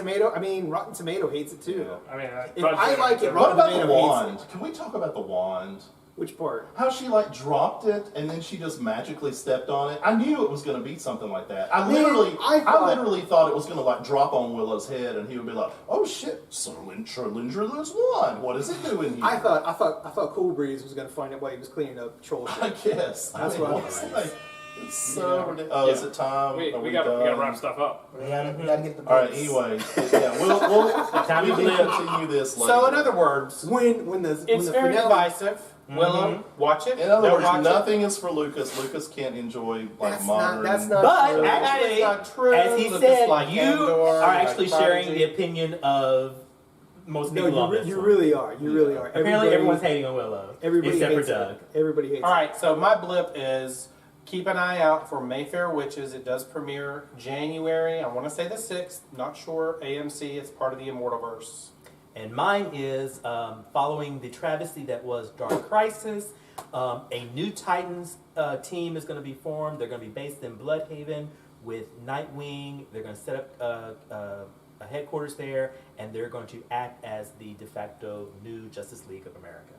S1: Tomato hates it too.
S4: Yeah.
S5: I mean,
S1: If I like it,
S4: What about the
S1: Tomato hates
S4: wand? Can we talk about the wand?
S1: Which part?
S4: How she like dropped it and then she just magically stepped on it. I knew it was going to be something like that. I literally thought it was going to like drop on Willow's head and he would be like, "Oh shit, Linger's wand. What is it doing here?"
S1: I thought Cool Breeze was gonna find it while he was cleaning up troll
S4: I
S1: shit.
S4: guess.
S1: That's
S4: I mean,
S1: what
S4: what's
S1: I'm
S4: like, it's so ridiculous. Oh, is it time?
S5: we
S4: Are
S5: gotta
S4: done?
S5: wrap stuff up.
S6: We gotta get the
S4: All right.
S6: books.
S4: Anyway, yeah, we'll
S2: Time
S4: we
S2: to
S4: can
S2: live.
S4: continue this later.
S3: So, in other words,
S1: When the
S3: it's very
S1: finale,
S3: divisive. Willow, watch it.
S4: in other
S3: Don't
S4: words,
S3: watch
S4: nothing is for Lucas. Lucas can't enjoy like
S1: That's
S4: modern.
S1: not
S2: But
S1: true.
S2: actually,
S3: It's not true.
S2: as he
S3: Lucas
S2: said,
S3: like
S2: you
S3: Andor,
S2: are
S3: like
S2: actually sharing
S3: Prodigy.
S2: the opinion of most
S1: No,
S2: people on this
S1: you
S2: one.
S1: really are. You really are.
S2: Apparently, everyone's hating on Willow,
S1: everybody
S2: except for
S1: hates it.
S2: Doug.
S1: Everybody hates
S3: All right, so my blip is keep an eye out for Mayfair Witches. It does premiere January. I want to say the 6th. Not sure. AMC. It's part of the Immortalverse.
S2: And mine is following the travesty that was Dark Crisis. A new Titans team is going to be formed. They're going to be based in Bloodhaven with Nightwing. They're going to set up a headquarters there, and they're going to act as the de facto new Justice League of America.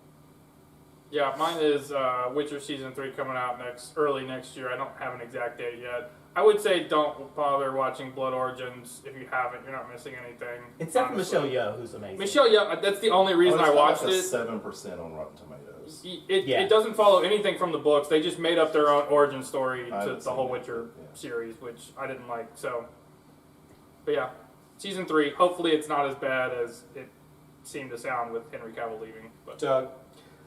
S5: Yeah, mine is Witcher Season 3 coming out early next year. I don't have an exact date yet. I would say don't bother watching Blood Origins if you haven't. You're not missing anything.
S2: Except for
S5: honestly.
S2: Michelle Yeoh, who's amazing.
S5: Michelle Yeoh, that's the only reason I watched it.
S4: 7% on Rotten Tomatoes.
S5: It doesn't follow anything from the books. They just made up their own origin story
S4: I
S5: to
S4: haven't
S5: the whole
S4: seen it,
S5: Witcher
S4: yeah.
S5: series, which I didn't like. So, but yeah, Season 3. Hopefully, it's not as bad as it seemed to sound with Henry Cavill leaving. But
S3: Doug.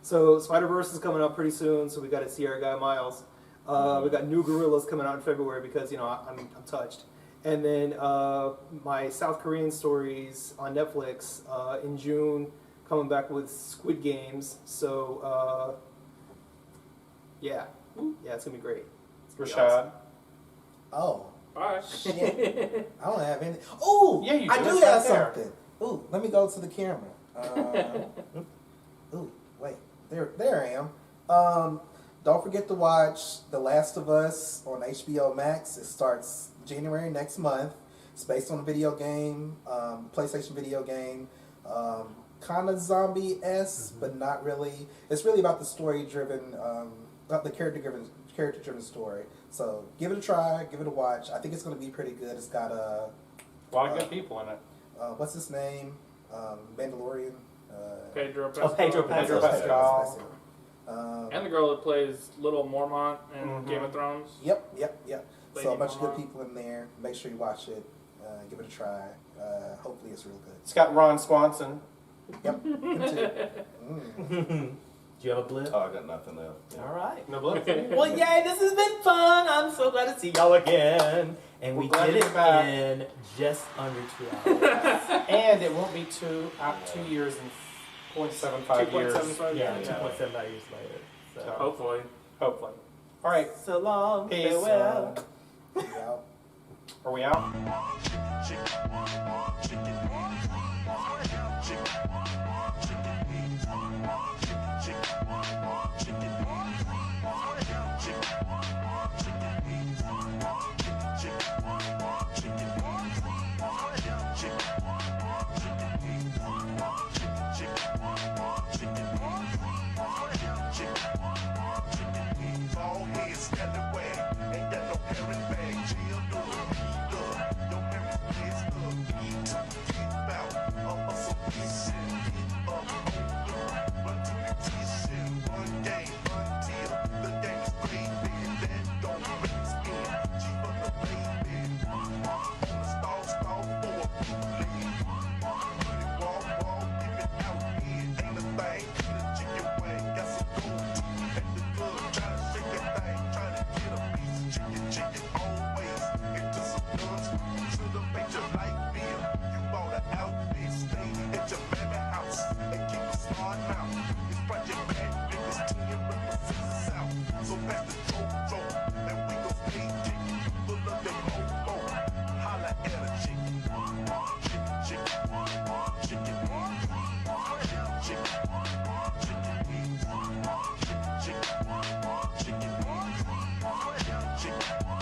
S1: So Spider-Verse is coming up pretty soon, so we got to see our guy Miles. We got New Gorillas coming out in February because I'm touched. And then my South Korean stories on Netflix in June, coming back with Squid Games. So yeah, it's gonna be great. It's gonna be awesome.
S3: Rashad.
S6: Oh,
S5: bye.
S6: shit. I don't have any. Oh,
S3: Yeah, you
S6: I
S3: do.
S6: do
S3: It's right
S6: have
S3: there.
S6: something. Ooh, let me go to the camera. Ooh, wait. There I am. Don't forget to watch The Last of Us on HBO Max. It starts January next month. It's based on a video game, PlayStation video game. Kind of zombie-esque, but not really. It's really about the story-driven, the character-driven story. So give it a try, give it a watch. I think it's going to be pretty good. It's got
S3: A lot of good people in it.
S6: what's his name? Mandalorian.
S5: Pedro
S2: Oh, Pedro
S3: Pedro
S2: Pascal.
S3: Pascal.
S5: And the girl that plays Little Mormont in
S3: Mhm.
S5: Game of Thrones.
S6: Yep. So a
S5: Lady
S6: bunch of good
S5: Mama.
S6: people in there. Make sure you watch it. Give it a try. Hopefully it's real good.
S3: It's got Ron Swanson.
S6: Yep. Him too. Mm.
S2: Do you have a blip?
S4: Oh, I got nothing else. Yeah.
S2: All right.
S3: No blip.
S2: Well, yay, this has been fun. I'm so glad to see y'all again. And
S3: We're
S2: we
S3: glad
S2: did
S3: to
S2: it
S3: be back.
S2: in just under 2 hours.
S3: And it won't be 2 years and 0.75 years.
S5: 2.75
S2: Yeah,
S5: years.
S2: 2.75 years later. So,
S5: Hopefully.
S3: Hopefully. All right.
S2: so long.
S3: Peace.
S2: Farewell.
S6: Yeah.
S3: Are we out?
S7: Ball head,